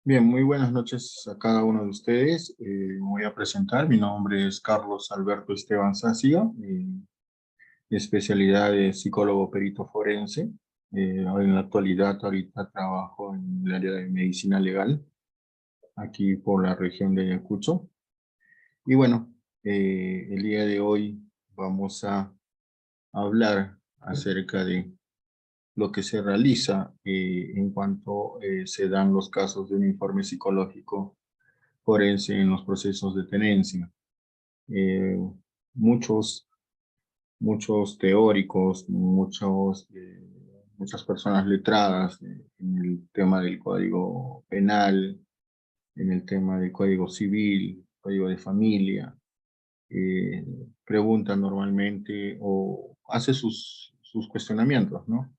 Bien, muy buenas noches a cada uno de ustedes. Me voy a presentar. Mi nombre es Carlos Alberto Esteban Sacia, mi especialidad es psicólogo perito forense. En la actualidad, ahorita trabajo en el área de medicina legal, aquí por la región de Ayacucho. Y bueno, el día de hoy vamos a hablar acerca de lo que se realiza en cuanto se dan los casos de un informe psicológico forense en los procesos de tenencia. Eh, muchos, muchos teóricos, muchas personas letradas en el tema del Código Penal, en el tema del Código Civil, Código de Familia, eh, preguntan normalmente o hace sus cuestionamientos, ¿no?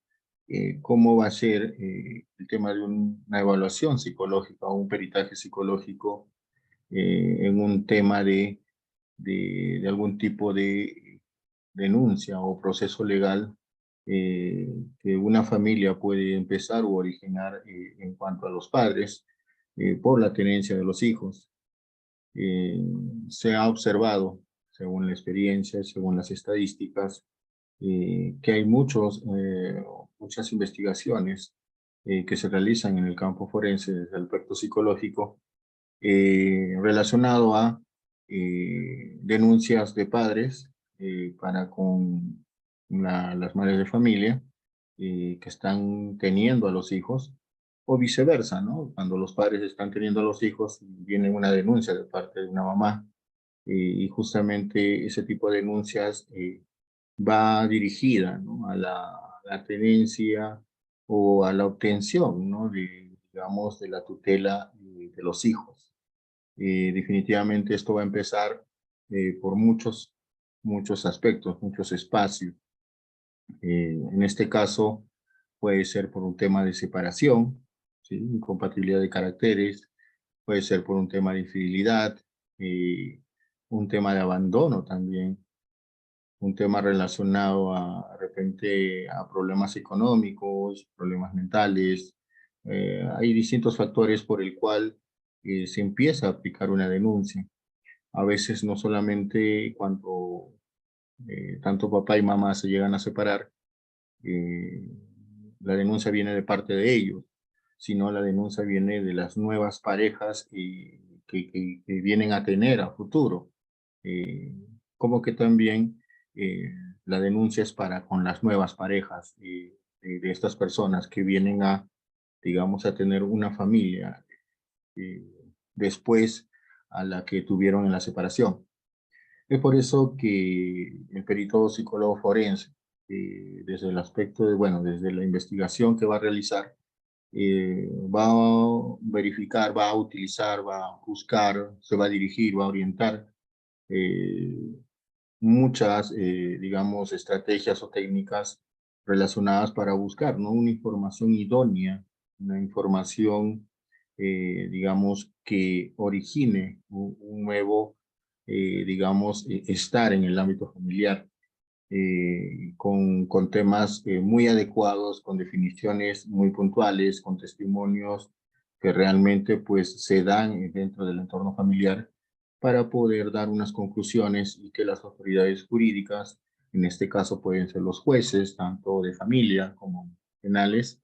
¿Cómo va a ser el tema de una evaluación psicológica o un peritaje psicológico en un tema de algún tipo de denuncia o proceso legal que una familia puede empezar u originar en cuanto a los padres por la tenencia de los hijos? Eh, Se ha observado, según la experiencia, según las estadísticas, que hay muchas investigaciones que se realizan en el campo forense desde el aspecto psicológico relacionado a denuncias de padres para con las madres de familia que están teniendo a los hijos, o viceversa, ¿no? Cuando los padres están teniendo a los hijos, viene una denuncia de parte de una mamá y justamente ese tipo de denuncias va dirigida, ¿no? a la tenencia o a la obtención, ¿no? digamos, de la tutela de los hijos. Definitivamente esto va a empezar por muchos aspectos, muchos espacios. En este caso puede ser por un tema de separación, ¿sí? Incompatibilidad de caracteres, puede ser por un tema de infidelidad, un tema de abandono también, un tema relacionado de repente a problemas económicos, problemas mentales. Hay distintos factores por el cual se empieza a aplicar una denuncia. A veces no solamente cuando tanto papá y mamá se llegan a separar, eh, la denuncia viene de parte de ellos, sino la denuncia viene de las nuevas parejas que vienen a tener a futuro. Eh, Como que también eh, la denuncia es para con las nuevas parejas de estas personas que vienen digamos, a tener una familia eh, después a la que tuvieron en la separación. Es por eso que el perito psicólogo forense, desde el aspecto de, bueno, desde la investigación que va a realizar, va a verificar, va a utilizar, va a buscar, se va a dirigir, va a orientar eh, muchas, digamos, estrategias o técnicas relacionadas para buscar, ¿no? Una información idónea, una información, digamos, que origine un nuevo, digamos, estar en el ámbito familiar, con temas muy adecuados, con definiciones muy puntuales, con testimonios que realmente pues se dan dentro del entorno familiar para poder dar unas conclusiones y que las autoridades jurídicas, en este caso pueden ser los jueces, tanto de familia como penales,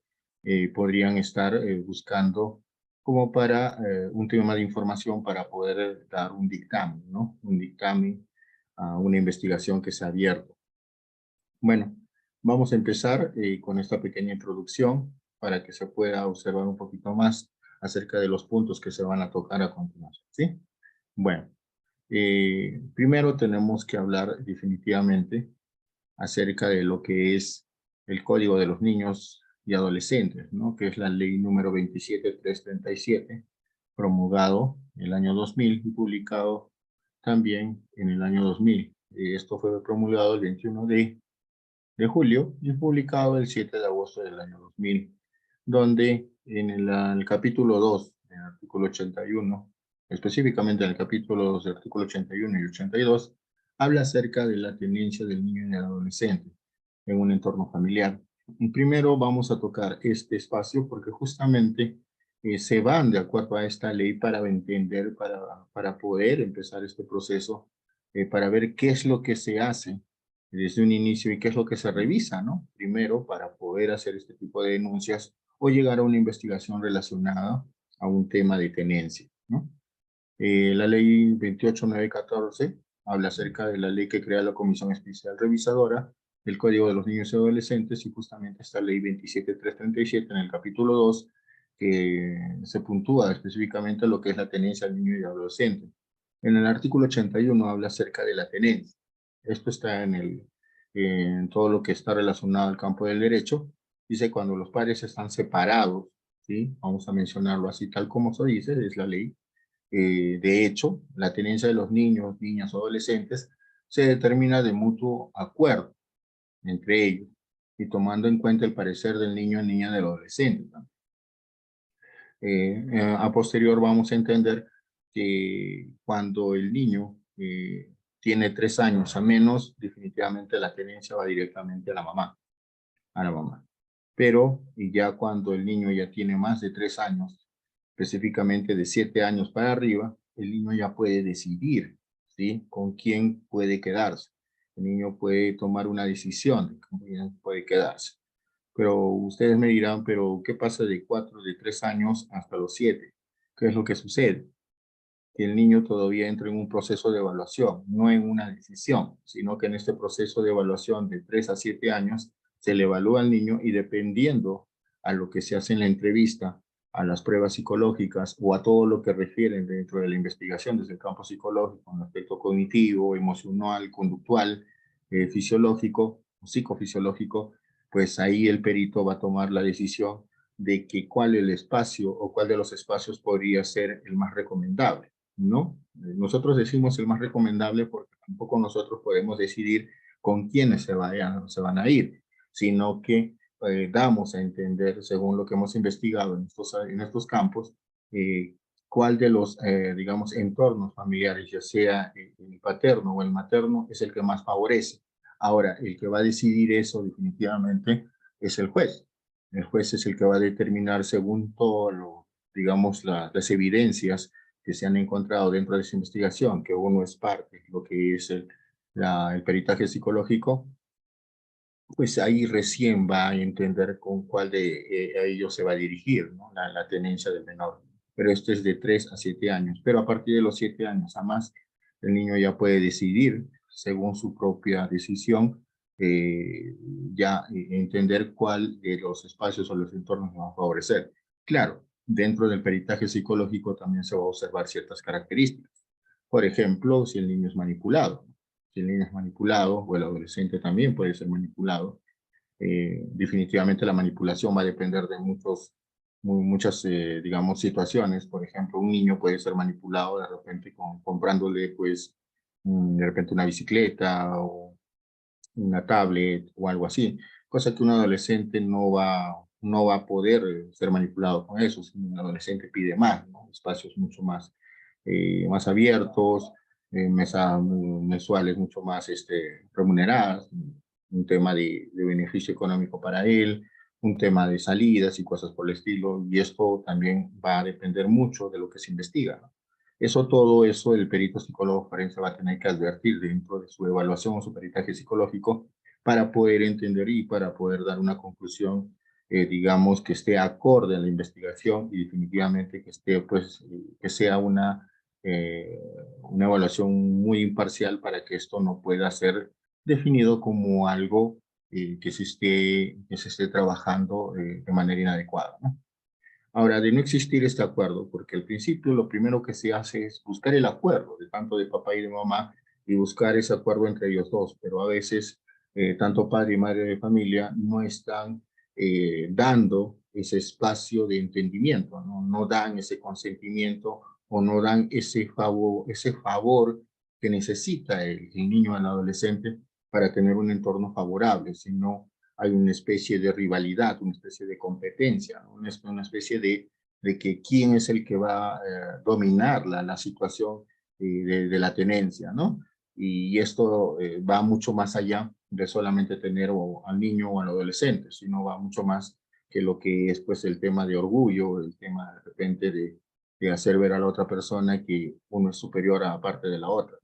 podrían estar buscando como para un tema de información para poder dar un dictamen, ¿no? Un dictamen a una investigación que se ha abierto. Bueno, vamos a empezar con esta pequeña introducción para que se pueda observar un poquito más acerca de los puntos que se van a tocar a continuación, ¿sí? Bueno, primero tenemos que hablar definitivamente acerca de lo que es el Código de los Niños y Adolescentes, ¿no? Que es la ley número 27337, promulgado en el año 2000 y publicado también en el año 2000. Esto fue promulgado el 21 de julio y publicado el 7 de agosto del año 2000, donde en el capítulo 2, en el artículo 81, específicamente en el capítulo 2 del artículo 81 y 82, habla acerca de la tenencia del niño y del adolescente en un entorno familiar. Y primero vamos a tocar este espacio porque justamente se van de acuerdo a esta ley para entender, para poder empezar este proceso, para ver qué es lo que se hace desde un inicio y qué es lo que se revisa, ¿no? Primero, para poder hacer este tipo de denuncias o llegar a una investigación relacionada a un tema de tenencia, ¿no? La ley 28914 habla acerca de la ley que crea la Comisión Especial Revisadora del Código de los Niños y Adolescentes, y justamente esta ley 27337 en el capítulo 2 que se puntúa específicamente lo que es la tenencia al niño y adolescente. En el artículo 81 habla acerca de la tenencia. Esto está en todo lo que está relacionado al campo del derecho. Dice cuando los padres están separados, ¿sí? Vamos a mencionarlo así, tal como se dice, es la ley. De hecho, la tenencia de los niños, niñas o adolescentes se determina de mutuo acuerdo entre ellos y tomando en cuenta el parecer del niño, niña, del adolescente, ¿no? A posterior vamos a entender que cuando el niño tiene 3 años a menos, definitivamente la tenencia va directamente a la mamá. Pero y ya cuando el niño ya tiene más de 3 años, específicamente de 7 años para arriba, el niño ya puede decidir, ¿sí? Con quién puede quedarse. El niño puede tomar una decisión de con quién puede quedarse. Pero ustedes me dirán, pero ¿qué pasa de 4, de 3 años hasta los 7? ¿Qué es lo que sucede? Que el niño todavía entra en un proceso de evaluación, no en una decisión, sino que en este proceso de evaluación de 3 a 7 años se le evalúa al niño y dependiendo a lo que se hace en la entrevista, a las pruebas psicológicas o a todo lo que refieren dentro de la investigación desde el campo psicológico, en el aspecto cognitivo, emocional, conductual, fisiológico o psicofisiológico, pues ahí el perito va a tomar la decisión de que cuál el espacio o cuál de los espacios podría ser el más recomendable. ¿No? Nosotros decimos el más recomendable porque tampoco nosotros podemos decidir con quiénes se van a ir, sino que damos a entender, según lo que hemos investigado en estos campos, eh, cuál de los, digamos, entornos familiares, ya sea el paterno o el materno, es el que más favorece. Ahora, el que va a decidir eso definitivamente es el juez. El juez es el que va a determinar según todo lo, digamos, las evidencias que se han encontrado dentro de esa investigación, que uno es parte, lo que es el peritaje psicológico, pues ahí recién va a entender con cuál de ellos se va a dirigir, ¿no? La tenencia del menor. Pero esto es de 3 a 7 años. Pero a partir de los 7 años a más, el niño ya puede decidir, según su propia decisión, eh, ya entender cuál de los espacios o los entornos va a favorecer. Claro, dentro del peritaje psicológico también se va a observar ciertas características. Por ejemplo, si el niño es manipulado. Si el niño es manipulado, o el adolescente también puede ser manipulado, definitivamente la manipulación va a depender de muchas, digamos, situaciones. Por ejemplo, un niño puede ser manipulado de repente comprándole, pues, de repente una bicicleta o una tablet o algo así, cosa que un adolescente no va a poder ser manipulado con eso. Si un adolescente pide más, ¿no? Espacios mucho más abiertos, mensuales mucho más remuneradas, un tema de beneficio económico para él, un tema de salidas y cosas por el estilo, y esto también va a depender mucho de lo que se investiga, ¿no? Todo eso el perito psicólogo forense va a tener que advertir dentro de su evaluación o su peritaje psicológico para poder entender y para poder dar una conclusión, digamos, que esté acorde a la investigación y definitivamente que esté, pues, que sea eh, una evaluación muy imparcial para que esto no pueda ser definido como algo que se esté trabajando de manera inadecuada, ¿no? Ahora, de no existir este acuerdo, porque al principio lo primero que se hace es buscar el acuerdo de tanto de papá y de mamá y buscar ese acuerdo entre ellos dos, pero a veces tanto padre y madre de familia no están dando ese espacio de entendimiento, ¿no? No dan ese consentimiento o no dan ese favor que necesita el niño o el adolescente para tener un entorno favorable, sino hay una especie de rivalidad, una especie de competencia, ¿no? Una especie de que quién es el que va a dominar la situación de la tenencia, ¿no? Y esto va mucho más allá de solamente tener al niño o al adolescente, sino va mucho más que lo que es pues el tema de orgullo, el tema de repente de hacer ver a la otra persona que uno es superior a parte de la otra.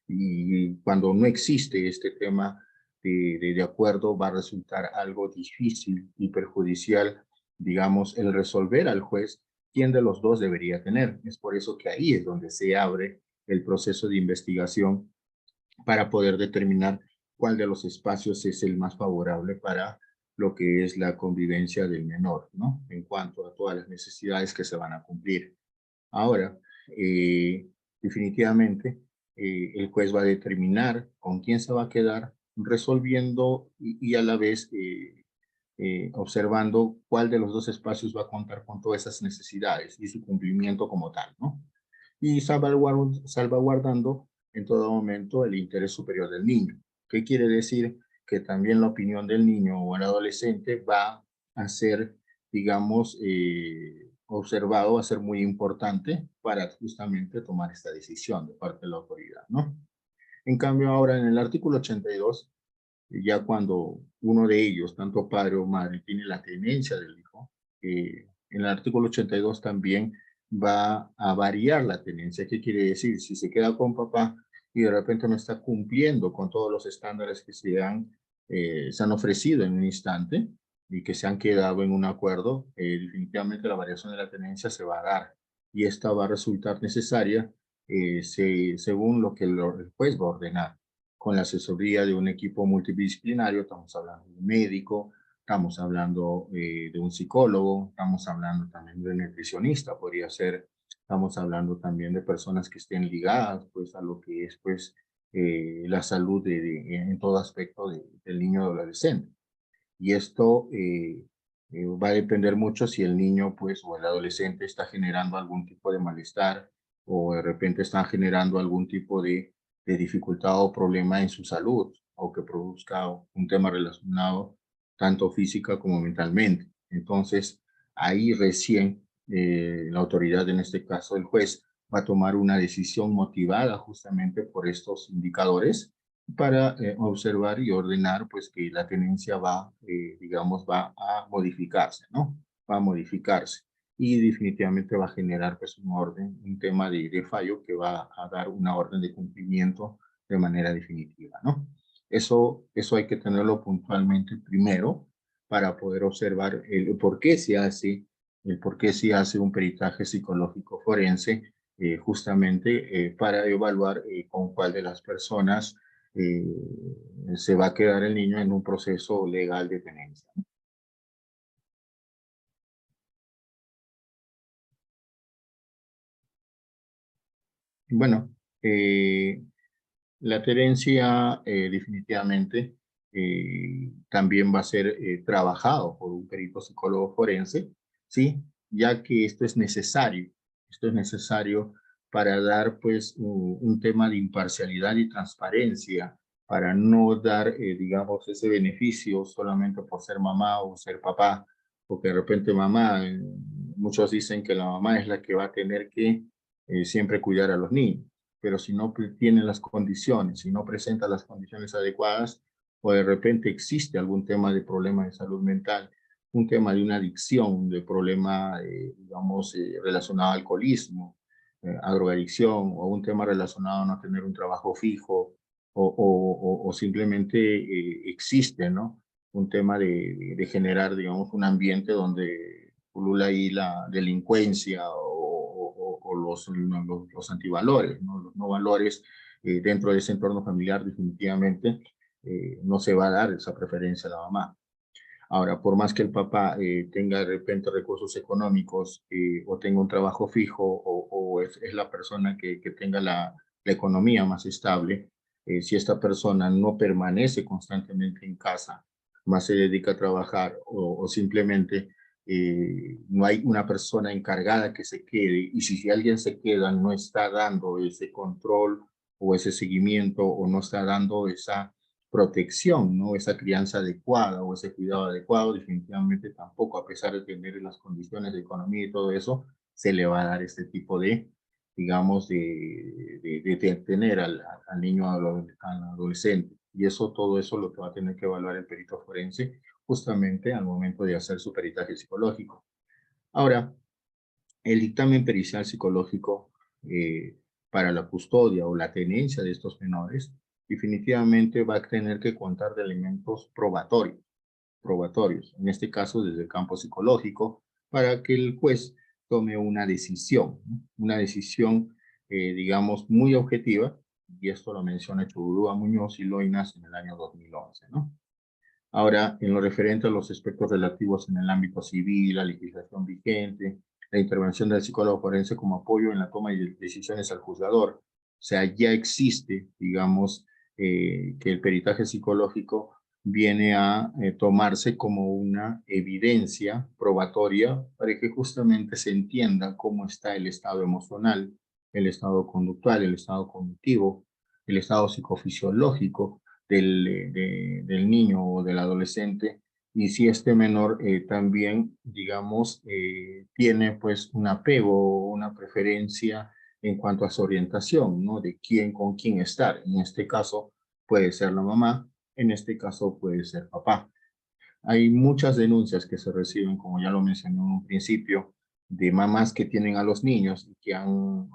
Y cuando no existe este tema de acuerdo, va a resultar algo difícil y perjudicial, digamos, el resolver al juez quién de los dos debería tener. Es por eso que ahí es donde se abre el proceso de investigación para poder determinar cuál de los espacios es el más favorable para lo que es la convivencia del menor, ¿no? En cuanto a todas las necesidades que se van a cumplir. Ahora, definitivamente, el juez va a determinar con quién se va a quedar resolviendo y a la vez observando cuál de los dos espacios va a contar con todas esas necesidades y su cumplimiento como tal, ¿no? Y salvaguardando en todo momento el interés superior del niño. ¿Qué quiere decir? Que también la opinión del niño o el adolescente va a ser, digamos, observado, va a ser muy importante para justamente tomar esta decisión de parte de la autoridad, ¿no? En cambio, ahora en el artículo 82, ya cuando uno de ellos, tanto padre o madre, tiene la tenencia del hijo, en el artículo 82 también va a variar la tenencia. ¿Qué quiere decir? Si se queda con papá y de repente no está cumpliendo con todos los estándares que se han ofrecido en un instante y que se han quedado en un acuerdo, definitivamente la variación de la tenencia se va a dar y esta va a resultar necesaria según lo que el juez va a ordenar con la asesoría de un equipo multidisciplinario. Estamos hablando de un médico, estamos hablando de un psicólogo, estamos hablando también de un nutricionista, podría ser, estamos hablando también de personas que estén ligadas pues a lo que es pues la salud en todo aspecto del niño o adolescente. Y esto va a depender mucho si el niño pues o el adolescente está generando algún tipo de malestar o de repente están generando algún tipo de dificultad o problema en su salud o que produzca un tema relacionado tanto física como mentalmente. Entonces, ahí recién la autoridad, en este caso el juez, va a tomar una decisión motivada justamente por estos indicadores para observar y ordenar pues que la tenencia va, digamos, va a modificarse, ¿no? Va a modificarse y definitivamente va a generar pues un orden, un tema de fallo que va a dar una orden de cumplimiento de manera definitiva, ¿no? Eso hay que tenerlo puntualmente primero para poder observar el por qué se hace, el por qué se hace un peritaje psicológico forense, justamente para evaluar con cuál de las personas eh, se va a quedar el niño en un proceso legal de tenencia. Bueno, eh, la tenencia definitivamente también va a ser trabajado por un perito psicólogo forense, ¿sí? Ya que esto es necesario para dar pues un tema de imparcialidad y transparencia, para no dar, digamos, ese beneficio solamente por ser mamá o ser papá, porque de repente mamá, muchos dicen que la mamá es la que va a tener que siempre cuidar a los niños, pero si no tiene las condiciones, si no presenta las condiciones adecuadas, o de repente existe algún tema de problema de salud mental, un tema de una adicción, de problema, digamos, relacionado al alcoholismo, a drogadicción, o un tema relacionado a no tener un trabajo fijo, o simplemente existe, ¿no? Un tema de generar, digamos, un ambiente donde pulula ahí la delincuencia o los antivalores, ¿no? Los no valores dentro de ese entorno familiar definitivamente no se va a dar esa preferencia a la mamá. Ahora, por más que el papá tenga de repente recursos económicos o tenga un trabajo fijo o es la persona que tenga la economía más estable, si esta persona no permanece constantemente en casa, más se dedica a trabajar o simplemente no hay una persona encargada que se quede y si alguien se queda no está dando ese control o ese seguimiento o no está dando esa protección, ¿no? Esa crianza adecuada o ese cuidado adecuado, definitivamente tampoco, a pesar de tener las condiciones de economía y todo eso, se le va a dar este tipo de, digamos, de tener al niño, al adolescente. Y eso, todo eso lo que va a tener que evaluar el perito forense justamente al momento de hacer su peritaje psicológico. Ahora, el dictamen pericial psicológico para la custodia o la tenencia de estos menores definitivamente va a tener que contar de elementos probatorios, en este caso desde el campo psicológico, para que el juez tome una decisión, ¿no? Una decisión, digamos, muy objetiva, y esto lo menciona Churúa, Muñoz y Loinas en el año 2011, ¿no? Ahora, en lo referente a los aspectos relativos en el ámbito civil, la legislación vigente, la intervención del psicólogo forense como apoyo en la toma de decisiones al juzgador, o sea, ya existe, digamos, que el peritaje psicológico viene a tomarse como una evidencia probatoria para que justamente se entienda cómo está el estado emocional, el estado conductual, el estado cognitivo, el estado psicofisiológico del niño o del adolescente, y si este menor también, digamos, tiene pues un apego o una preferencia en cuanto a su orientación, ¿no? De quién con quién estar. En este caso puede ser la mamá, en este caso puede ser papá. Hay muchas denuncias que se reciben, como ya lo mencioné en un principio, de mamás que tienen a los niños y que han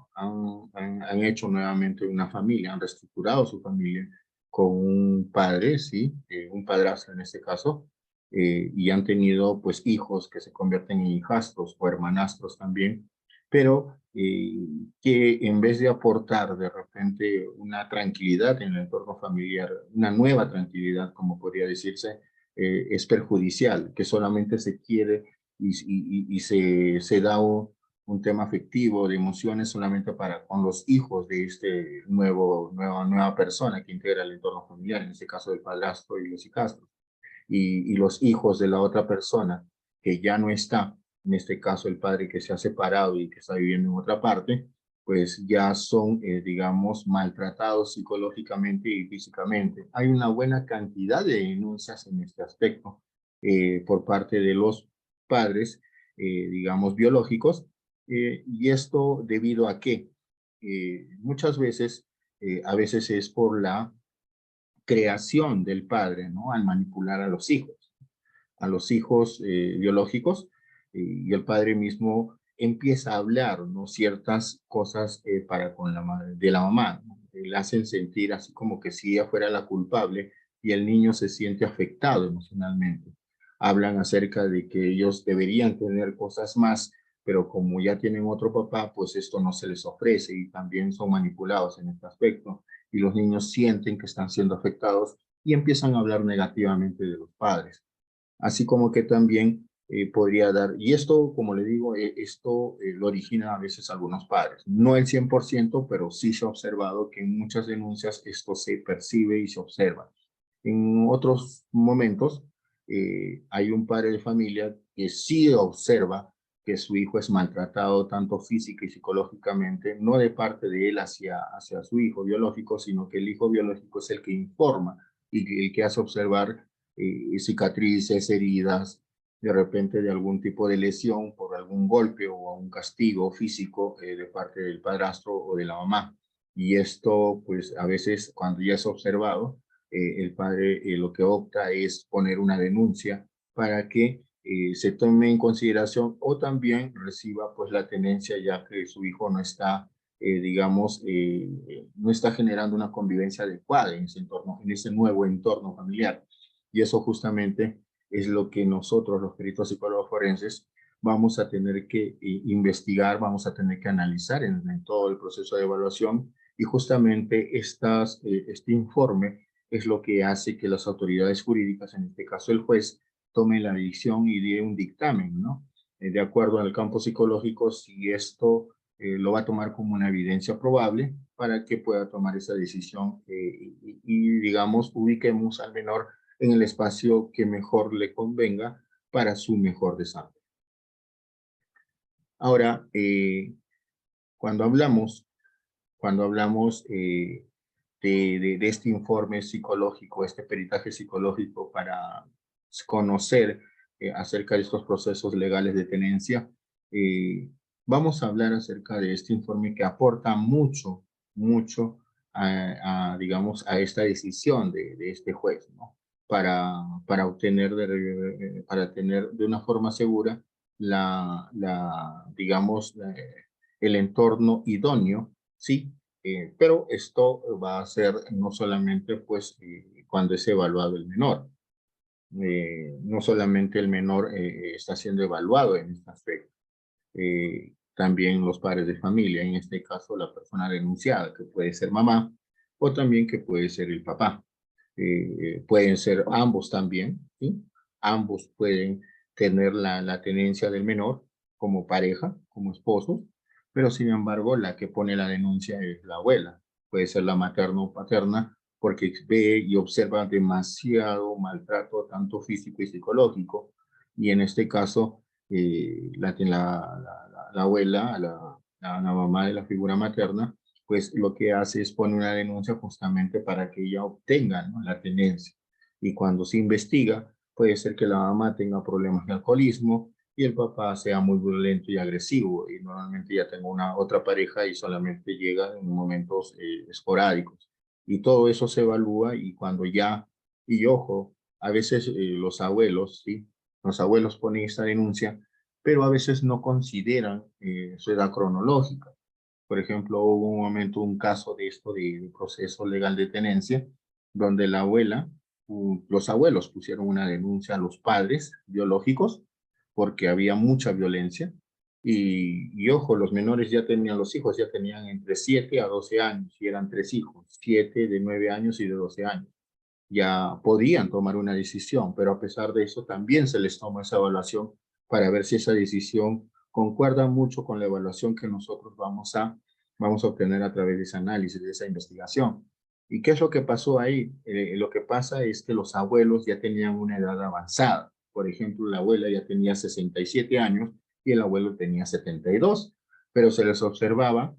hecho nuevamente una familia, han reestructurado su familia con un padre, ¿sí? Un padrastro en este caso, y han tenido pues hijos que se convierten en hijastros o hermanastros también, pero que en vez de aportar de repente una tranquilidad en el entorno familiar, una nueva tranquilidad, como podría decirse, es perjudicial, que solamente se quiere y se da un tema afectivo de emociones solamente para con los hijos de este nueva persona que integra el entorno familiar, en este caso el padrastro y los hijastros, y los hijos de la otra persona que ya no está, en este caso el padre que se ha separado y que está viviendo en otra parte, pues ya son, digamos, maltratados psicológicamente y físicamente. Hay una buena cantidad de denuncias en este aspecto por parte de los padres, digamos, biológicos, y esto debido a que muchas veces, a veces es por la creación del padre, ¿no? Al manipular a los hijos biológicos, y el padre mismo empieza a hablar, ¿no? Ciertas cosas para con la madre, de la mamá, ¿no? Le hacen sentir así como que si ella fuera la culpable y el niño se siente afectado emocionalmente. Hablan acerca de que ellos deberían tener cosas más, pero como ya tienen otro papá, pues esto no se les ofrece y también son manipulados en este aspecto y los niños sienten que están siendo afectados y empiezan a hablar negativamente de los padres. Así como que también podría dar, y esto, como le digo, esto lo origina a veces algunos padres. No el 100%, pero sí se ha observado que en muchas denuncias esto se percibe y se observa. En otros momentos hay un padre de familia que sí observa que su hijo es maltratado tanto física y psicológicamente, no de parte de él hacia su hijo biológico, sino que el hijo biológico es el que informa y el que hace observar cicatrices, heridas, de repente de algún tipo de lesión por algún golpe o un castigo físico de parte del padrastro o de la mamá. Y esto, pues a veces cuando ya es observado, el padre lo que opta es poner una denuncia para que se tome en consideración o también reciba pues la tenencia ya que su hijo no está, digamos, no está generando una convivencia adecuada en ese entorno, en ese nuevo entorno familiar. Y eso justamente es lo que nosotros, los peritos psicólogos forenses, vamos a tener que investigar, vamos a tener que analizar en todo el proceso de evaluación y justamente este informe es lo que hace que las autoridades jurídicas, en este caso el juez, tome la decisión y dé un dictamen, ¿no? De acuerdo al campo psicológico, si esto lo va a tomar como una evidencia probable para que pueda tomar esa decisión digamos, ubiquemos al menor en el espacio que mejor le convenga para su mejor desarrollo. Ahora, cuando hablamos, cuando hablamos de este informe psicológico, este peritaje psicológico para conocer acerca de estos procesos legales de tenencia, eh, vamos a hablar acerca de este informe que aporta mucho digamos, a esta decisión de este juez, ¿no? para obtener, para tener de una forma segura digamos, el entorno idóneo, ¿sí? Pero esto va a ser no solamente pues cuando es evaluado el menor. No solamente el menor está siendo evaluado en este aspecto, también los padres de familia, en este caso la persona denunciada, que puede ser mamá o también que puede ser el papá. Pueden ser ambos también, ¿sí? Ambos pueden tener la tenencia del menor como pareja, como esposos, pero sin embargo la que pone la denuncia es la abuela. Puede ser la materna o paterna porque ve y observa demasiado maltrato, tanto físico y psicológico, y en este caso la abuela, la mamá de la figura materna, pues lo que hace es poner una denuncia justamente para que ella obtenga, ¿no?, la tenencia. Y cuando se investiga, puede ser que la mamá tenga problemas de alcoholismo y el papá sea muy violento y agresivo, y normalmente ya tengo una otra pareja y solamente llega en momentos esporádicos. Y todo eso se evalúa y cuando ya, y ojo, a veces los abuelos, ¿sí? Los abuelos ponen esta denuncia, pero a veces no consideran su edad cronológica. Por ejemplo, hubo un momento, un caso de esto de proceso legal de tenencia, donde la abuela, los abuelos pusieron una denuncia a los padres biológicos porque había mucha violencia. Y ojo, los menores ya tenían, los hijos ya tenían entre 7 a 12 años y eran tres hijos, 7 de 9 años y de 12 años. Ya podían tomar una decisión, pero a pesar de eso también se les toma esa evaluación para ver si esa decisión concuerda mucho con la evaluación que nosotros vamos a obtener a través de ese análisis, de esa investigación. ¿Y qué es lo que pasó ahí? Lo que pasa es que los abuelos ya tenían una edad avanzada. Por ejemplo, la abuela ya tenía 67 años y el abuelo tenía 72, pero se les observaba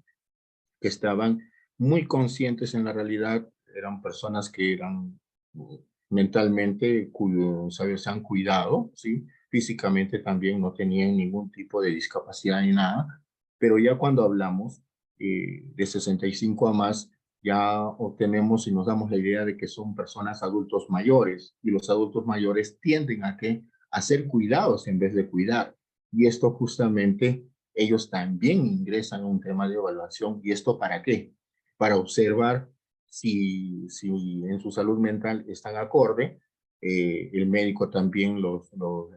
que estaban muy conscientes en la realidad, eran personas que eran mentalmente, ¿sabes?, se han cuidado, ¿sí? Físicamente también no tenían ningún tipo de discapacidad ni nada, pero ya cuando hablamos de 65 a más, ya obtenemos y nos damos la idea de que son personas adultos mayores, y los adultos mayores tienden a ser cuidados en vez de cuidar. Y esto justamente ellos también ingresan a un tema de evaluación. ¿Y esto para qué? Para observar si en su salud mental están acorde. El médico también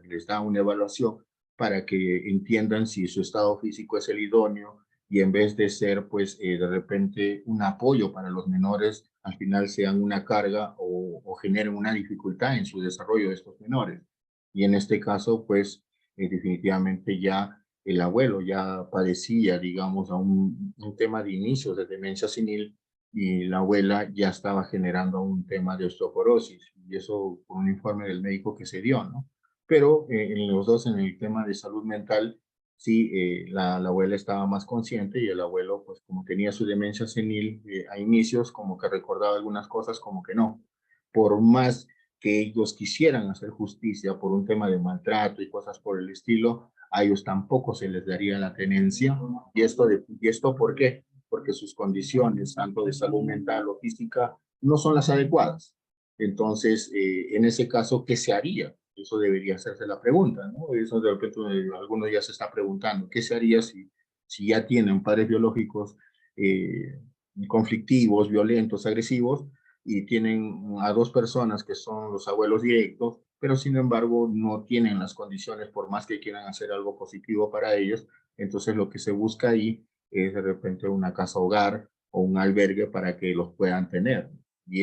les da una evaluación para que entiendan si su estado físico es el idóneo, y en vez de ser, pues, de repente un apoyo para los menores, al final sean una carga o generen una dificultad en su desarrollo de estos menores. Y en este caso, pues, definitivamente ya el abuelo ya padecía, digamos, a un tema de inicios de demencia senil, y la abuela ya estaba generando un tema de osteoporosis, y eso por un informe del médico que se dio, ¿no? Pero en los dos, en el tema de salud mental, sí, la abuela estaba más consciente, y el abuelo, pues como tenía su demencia senil a inicios, como que recordaba algunas cosas, como que no. Por más que ellos quisieran hacer justicia por un tema de maltrato y cosas por el estilo, a ellos tampoco se les daría la tenencia. ¿Y esto por qué? Porque sus condiciones, tanto de salud mental o física, no son las adecuadas. Entonces, en ese caso, ¿qué se haría? Eso debería hacerse la pregunta, ¿no? Eso de repente algunos ya se está preguntando, ¿qué se haría si ya tienen padres biológicos conflictivos, violentos, agresivos, y tienen a dos personas que son los abuelos directos, pero sin embargo no tienen las condiciones por más que quieran hacer algo positivo para ellos? Entonces lo que se busca ahí es de repente una casa hogar o un albergue para que los puedan tener. Y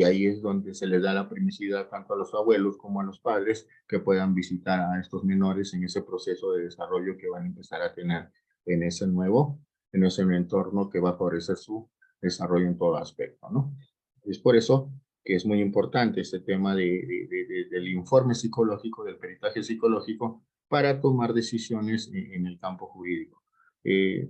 ahí es donde se les da la permisidad tanto a los abuelos como a los padres que puedan visitar a estos menores en ese proceso de desarrollo que van a empezar a tener en en ese entorno que va a favorecer su desarrollo en todo aspecto, ¿no? Es por eso que es muy importante este tema del informe psicológico, del peritaje psicológico, para tomar decisiones en el campo jurídico.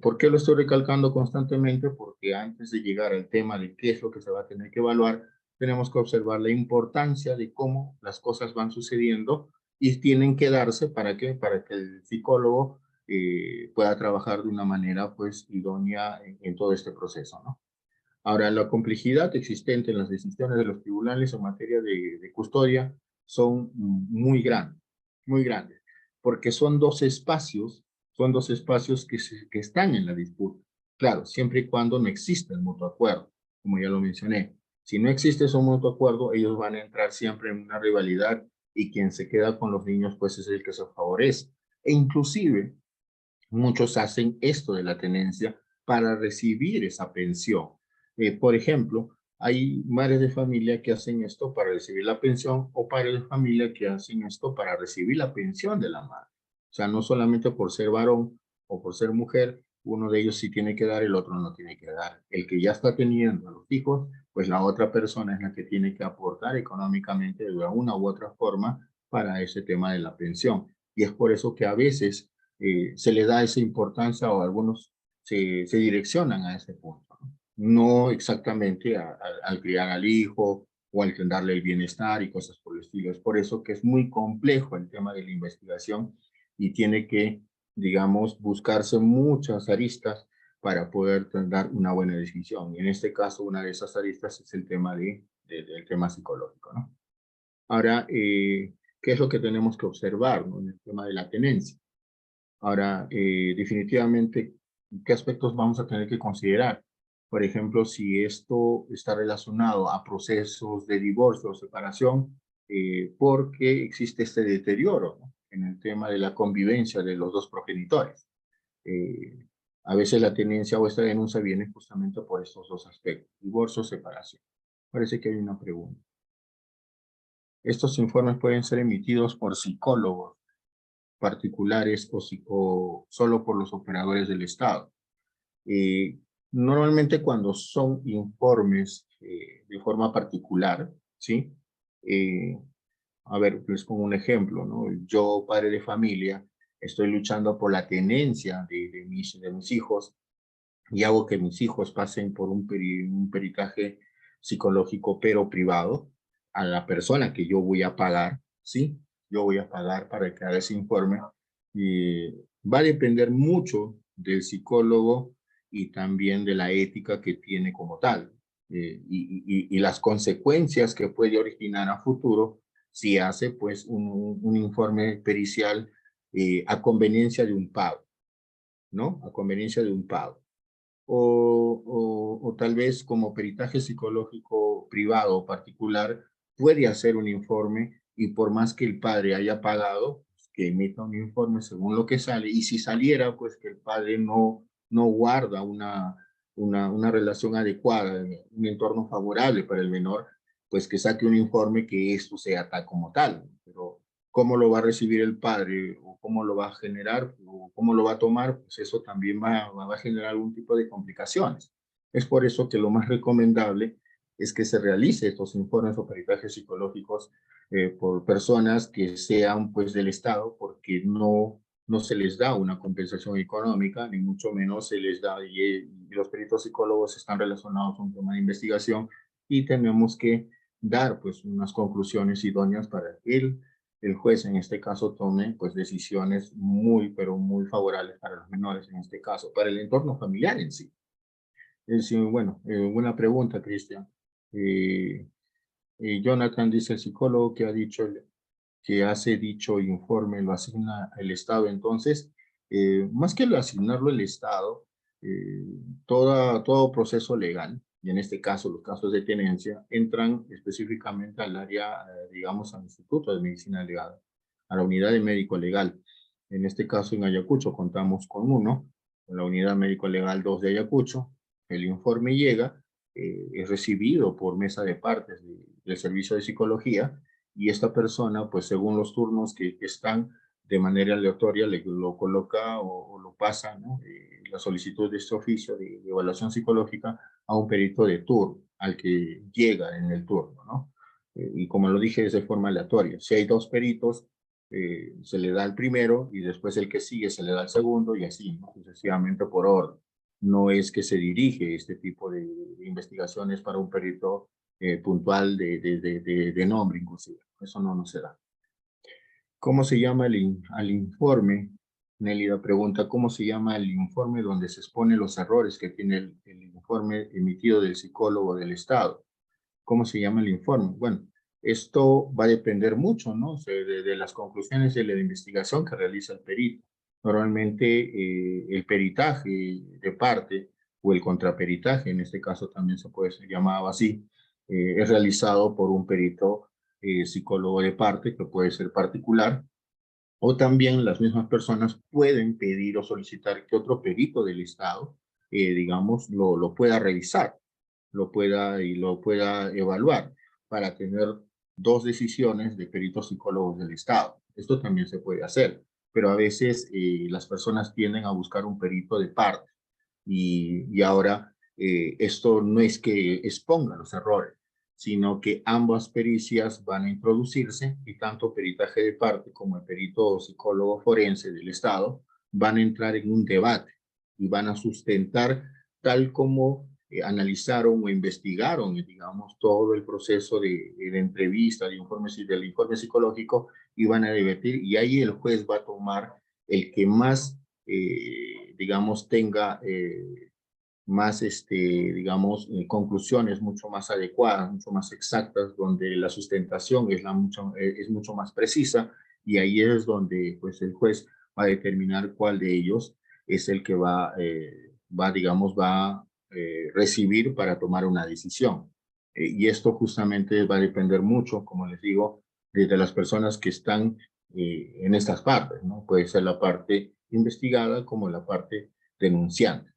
¿Por qué lo estoy recalcando constantemente? Porque antes de llegar al tema de qué es lo que se va a tener que evaluar, tenemos que observar la importancia de cómo las cosas van sucediendo y tienen que darse para que el psicólogo pueda trabajar de una manera pues idónea en todo este proceso, ¿no? Ahora, la complejidad existente en las decisiones de los tribunales en materia de custodia son muy grandes, muy grandes, porque son dos espacios que están en la disputa. Claro, siempre y cuando no exista el mutuo acuerdo, como ya lo mencioné. Si no existe ese mutuo acuerdo, ellos van a entrar siempre en una rivalidad y quien se queda con los niños, pues es el que se favorece. E inclusive, muchos hacen esto de la tenencia para recibir esa pensión. Por ejemplo, hay madres de familia que hacen esto para recibir la pensión o padres de familia que hacen esto para recibir la pensión de la madre. O sea, no solamente por ser varón o por ser mujer, uno de ellos sí tiene que dar, el otro no tiene que dar. El que ya está teniendo a los hijos, pues la otra persona es la que tiene que aportar económicamente de una u otra forma para ese tema de la pensión. Y es por eso que a veces se le da esa importancia o algunos se direccionan a ese punto. No exactamente al criar al hijo o al darle el bienestar y cosas por el estilo. Es por eso que es muy complejo el tema de la investigación y tiene que, digamos, buscarse muchas aristas para poder dar una buena decisión. Y en este caso, una de esas aristas es el tema del tema psicológico, ¿no? Ahora, ¿qué es lo que tenemos que observar, ¿no? En el tema de la tenencia? Ahora, definitivamente, ¿qué aspectos vamos a tener que considerar? Por ejemplo, si esto está relacionado a procesos de divorcio o separación, porque existe este deterioro, ¿no? En el tema de la convivencia de los dos progenitores. Eh, a veces la tenencia o esta denuncia viene justamente por estos dos aspectos, divorcio o separación. Parece que hay una pregunta. Estos informes pueden ser emitidos por psicólogos particulares o solo por los operadores del Estado. Eh, Normalmente cuando son informes de forma particular, ¿sí? Eh, a ver, les pongo un ejemplo, ¿no? Yo, padre de familia, estoy luchando por la tenencia de mis hijos y hago que mis hijos pasen por un peritaje psicológico, pero privado, a la persona que yo voy a pagar, ¿sí? Yo voy a pagar para que haga ese informe. Y va a depender mucho del psicólogo y también de la ética que tiene como tal, y las consecuencias que puede originar a futuro si hace pues un informe pericial a conveniencia de un pago, ¿no? A conveniencia de un pago o tal vez como peritaje psicológico privado o particular, puede hacer un informe y por más que el padre haya pagado, pues, que emita un informe según lo que sale, y si saliera, pues que el padre no guarda una relación adecuada, un entorno favorable para el menor, pues que saque un informe que esto sea tal como tal, pero cómo lo va a recibir el padre o cómo lo va a generar o cómo lo va a tomar, pues eso también va a generar algún tipo de complicaciones. Es por eso que lo más recomendable es que se realice estos informes o peritajes psicológicos por personas que sean pues del Estado, porque no se les da una compensación económica, ni mucho menos se les da, y los peritos psicólogos están relacionados a un tema de investigación y tenemos que dar pues unas conclusiones idóneas para el juez en este caso tome pues decisiones muy, pero muy favorables para los menores en este caso, para el entorno familiar en sí. Es decir, bueno, buena pregunta, Cristian. Eh, Jonathan dice, el psicólogo que ha dicho, que hace dicho informe lo asigna el Estado. Entonces, más que asignarlo el Estado, eh, todo proceso legal, y en este caso los casos de tenencia, entran específicamente al área, digamos, al Instituto de Medicina Legal, a la unidad de médico legal. En este caso, en Ayacucho contamos con uno, con la unidad médico legal 2 de Ayacucho. El informe llega, es recibido por mesa de partes del servicio de psicología, y esta persona, pues según los turnos que están, de manera aleatoria lo coloca o lo pasa, ¿no? La solicitud de este oficio de evaluación psicológica a un perito de turno, al que llega en el turno, ¿no? Y como lo dije, es de forma aleatoria. Si hay dos peritos, se le da el primero y después el que sigue se le da el segundo y así, ¿no? Sucesivamente por orden. No es que se dirige este tipo de investigaciones para un perito puntual de nombre, inclusive. Eso no se da. ¿Cómo se llama al informe? Nélida pregunta, ¿cómo se llama el informe donde se exponen los errores que tiene el informe emitido del psicólogo del Estado? ¿Cómo se llama el informe? Bueno, esto va a depender mucho, ¿no? O sea, de las conclusiones de la investigación que realiza el perito. Normalmente el peritaje de parte o el contraperitaje, en este caso también se puede ser llamado así, es realizado por un perito psicólogo de parte, que puede ser particular, o también las mismas personas pueden pedir o solicitar que otro perito del Estado, digamos, lo pueda revisar, lo pueda evaluar para tener dos decisiones de peritos psicólogos del Estado. Esto también se puede hacer, pero a veces las personas tienden a buscar un perito de parte y ahora esto no es que exponga los errores, sino que ambas pericias van a introducirse y tanto peritaje de parte como el perito psicólogo forense del Estado van a entrar en un debate y van a sustentar tal como analizaron o investigaron, digamos, todo el proceso de entrevista, del informe psicológico y van a debatir y ahí el juez va a tomar el que más, digamos, tenga más, digamos, conclusiones mucho más adecuadas, mucho más exactas, donde la sustentación es mucho más precisa y ahí es donde pues, el juez va a determinar cuál de ellos es el que digamos, va a recibir para tomar una decisión. Y esto justamente va a depender mucho, como les digo, de las personas que están en estas partes, ¿no? Puede ser la parte investigada como la parte denunciante.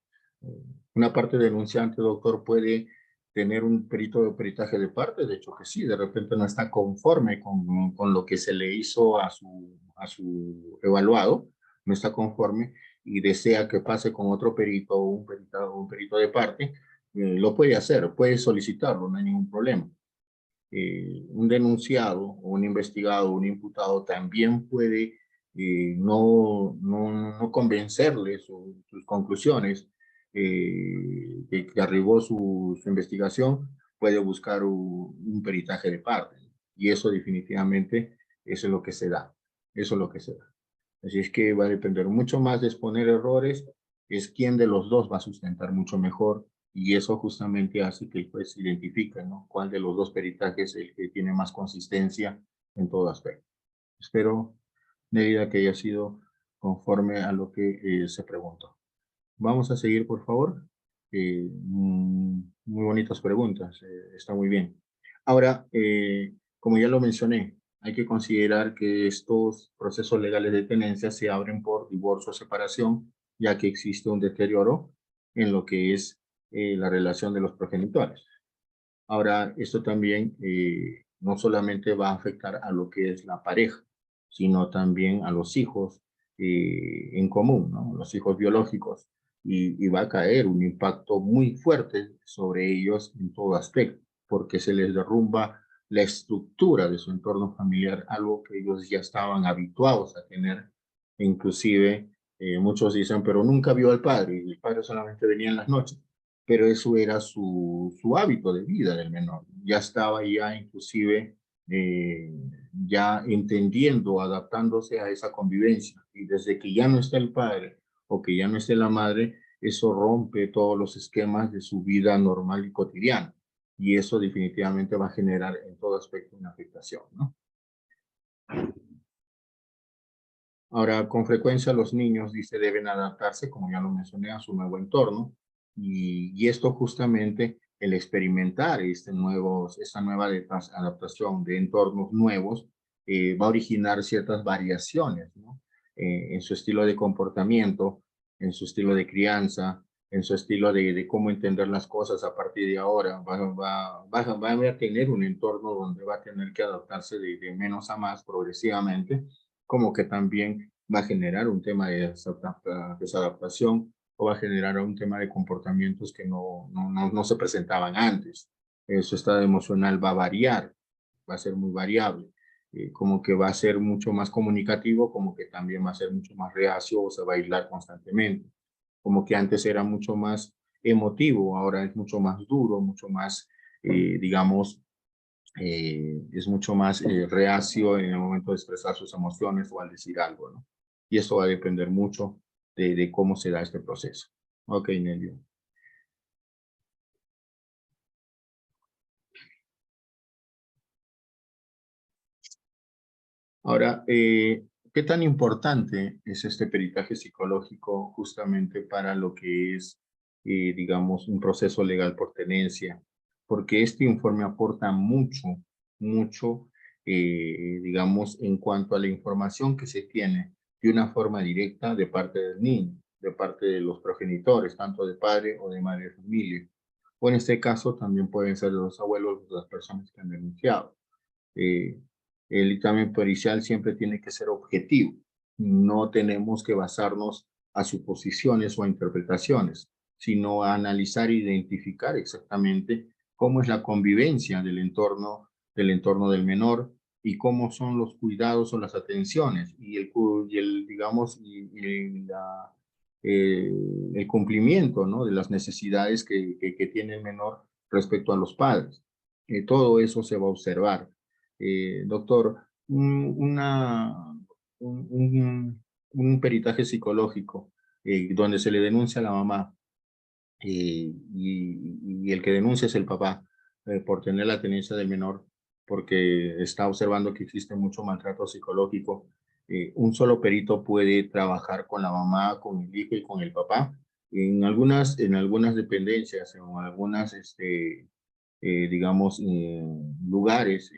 Una parte denunciante, doctor, puede tener un perito de peritaje de parte, de hecho que sí, de repente no está conforme con lo que se le hizo a su evaluado, no está conforme y desea que pase con otro perito o un perito de parte, lo puede hacer, puede solicitarlo, no hay ningún problema. Un denunciado o un investigado o un imputado también puede no convencerle sus conclusiones que arribó su investigación, puede buscar un peritaje de parte. Y eso definitivamente, eso es lo que se da. Eso es lo que se da. Así es que va a depender mucho más de exponer errores, es quién de los dos va a sustentar mucho mejor y eso justamente hace que el juez identifique, ¿no? Cuál de los dos peritajes es el que tiene más consistencia en todo aspecto. Espero, Nerida, que haya sido conforme a lo que se preguntó. Vamos a seguir, por favor. Muy bonitas preguntas, está muy bien. Ahora, como ya lo mencioné, hay que considerar que estos procesos legales de tenencia se abren por divorcio o separación, ya que existe un deterioro en lo que es la relación de los progenitores. Ahora, esto también no solamente va a afectar a lo que es la pareja, sino también a los hijos en común, ¿no? Los hijos biológicos. Y va a caer un impacto muy fuerte sobre ellos en todo aspecto, porque se les derrumba la estructura de su entorno familiar, algo que ellos ya estaban habituados a tener. Inclusive, muchos dicen, pero nunca vio al padre, y el padre solamente venía en las noches, pero eso era su hábito de vida del menor. Ya estaba ya inclusive ya entendiendo, adaptándose a esa convivencia. Y desde que ya no está el padre o que ya no esté la madre, eso rompe todos los esquemas de su vida normal y cotidiana. Y eso definitivamente va a generar en todo aspecto una afectación, ¿no? Ahora, con frecuencia los niños, dice, deben adaptarse, como ya lo mencioné, a su nuevo entorno. Y esto justamente, el experimentar esta nueva adaptación de entornos nuevos, va a originar ciertas variaciones, ¿no? En su estilo de comportamiento, en su estilo de crianza, en su estilo de cómo entender las cosas a partir de ahora. Va a tener un entorno donde va a tener que adaptarse de menos a más progresivamente, como que también va a generar un tema de desadaptación o va a generar un tema de comportamientos que no se presentaban antes. Su estado emocional va a variar, va a ser muy variable, como que va a ser mucho más comunicativo, como que también va a ser mucho más reacio o se va a aislar constantemente, como que antes era mucho más emotivo, ahora es mucho más duro, mucho más, digamos, es mucho más reacio en el momento de expresar sus emociones o al decir algo, ¿no? y eso va a depender mucho de cómo se da este proceso. Ok, Nelly. Ahora, ¿qué tan importante es este peritaje psicológico justamente para lo que es, digamos, un proceso legal por tenencia? Porque este informe aporta mucho, mucho, digamos, en cuanto a la información que se tiene de una forma directa de parte del niño, de parte de los progenitores, tanto de padre o de madre de familia. O en este caso también pueden ser los abuelos, las personas que han denunciado. eh, el dictamen pericial siempre tiene que ser objetivo. No tenemos que basarnos a suposiciones o a interpretaciones, sino a analizar e identificar exactamente cómo es la convivencia del entorno del menor y cómo son los cuidados o las atenciones digamos, eh, el cumplimiento, ¿no?, de las necesidades que tiene el menor respecto a los padres. Todo eso se va a observar. Doctor, un peritaje psicológico donde se le denuncia a la mamá y el que denuncia es el papá por tener la tenencia del menor, porque está observando que existe mucho maltrato psicológico. Un solo perito puede trabajar con la mamá, con el hijo y con el papá. En algunas dependencias, en algunas, digamos, lugares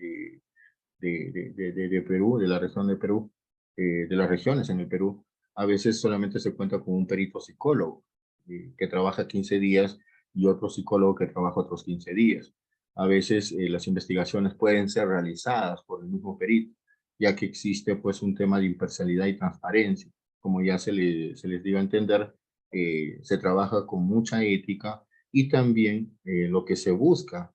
de Perú, de la región de Perú, de las regiones en el Perú, a veces solamente se cuenta con un perito psicólogo que trabaja 15 días y otro psicólogo que trabaja otros 15 días. A veces las investigaciones pueden ser realizadas por el mismo perito, ya que existe pues un tema de imparcialidad y transparencia. Como ya se les dio a entender, se trabaja con mucha ética y también lo que se busca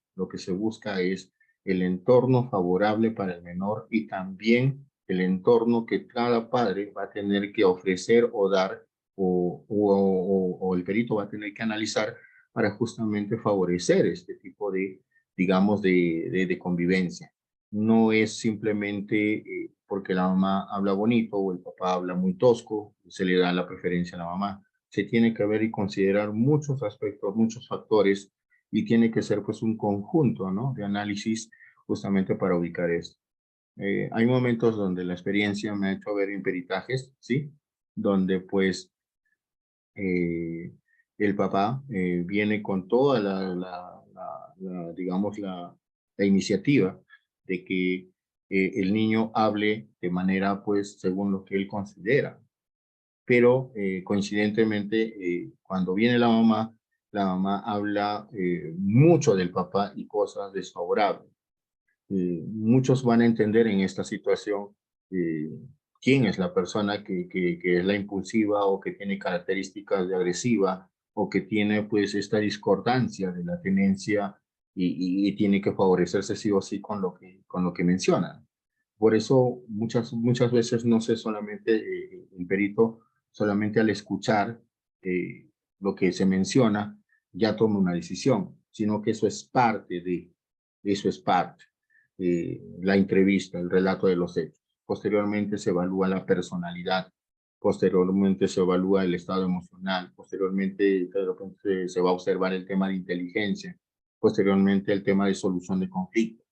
es el entorno favorable para el menor y también el entorno que cada padre va a tener que ofrecer o dar o el perito va a tener que analizar para justamente favorecer este tipo de, digamos, de convivencia. No es simplemente porque la mamá habla bonito o el papá habla muy tosco, se le da la preferencia a la mamá. Se tiene que ver y considerar muchos aspectos, muchos factores y tiene que ser pues un conjunto, ¿no?, de análisis justamente para ubicar esto. Hay momentos donde la experiencia me ha hecho ver en peritajes, ¿sí? Donde pues eh, el papá viene con toda digamos, la iniciativa de que el niño hable de manera pues según lo que él considera, pero coincidentemente cuando viene la mamá habla mucho del papá y cosas desfavorables. Muchos van a entender en esta situación eh, quién es la persona que es la impulsiva o que tiene características de agresiva o que tiene pues esta discordancia de la tenencia y tiene que favorecerse sí o sí con lo que mencionan. Por eso muchas veces no sé solamente el perito, solamente al escuchar lo que se menciona, ya toma una decisión, sino que eso es parte, la entrevista, el relato de los hechos. Posteriormente se evalúa la personalidad, posteriormente se evalúa el estado emocional, posteriormente de repente se va a observar el tema de inteligencia, posteriormente el tema de solución de conflictos,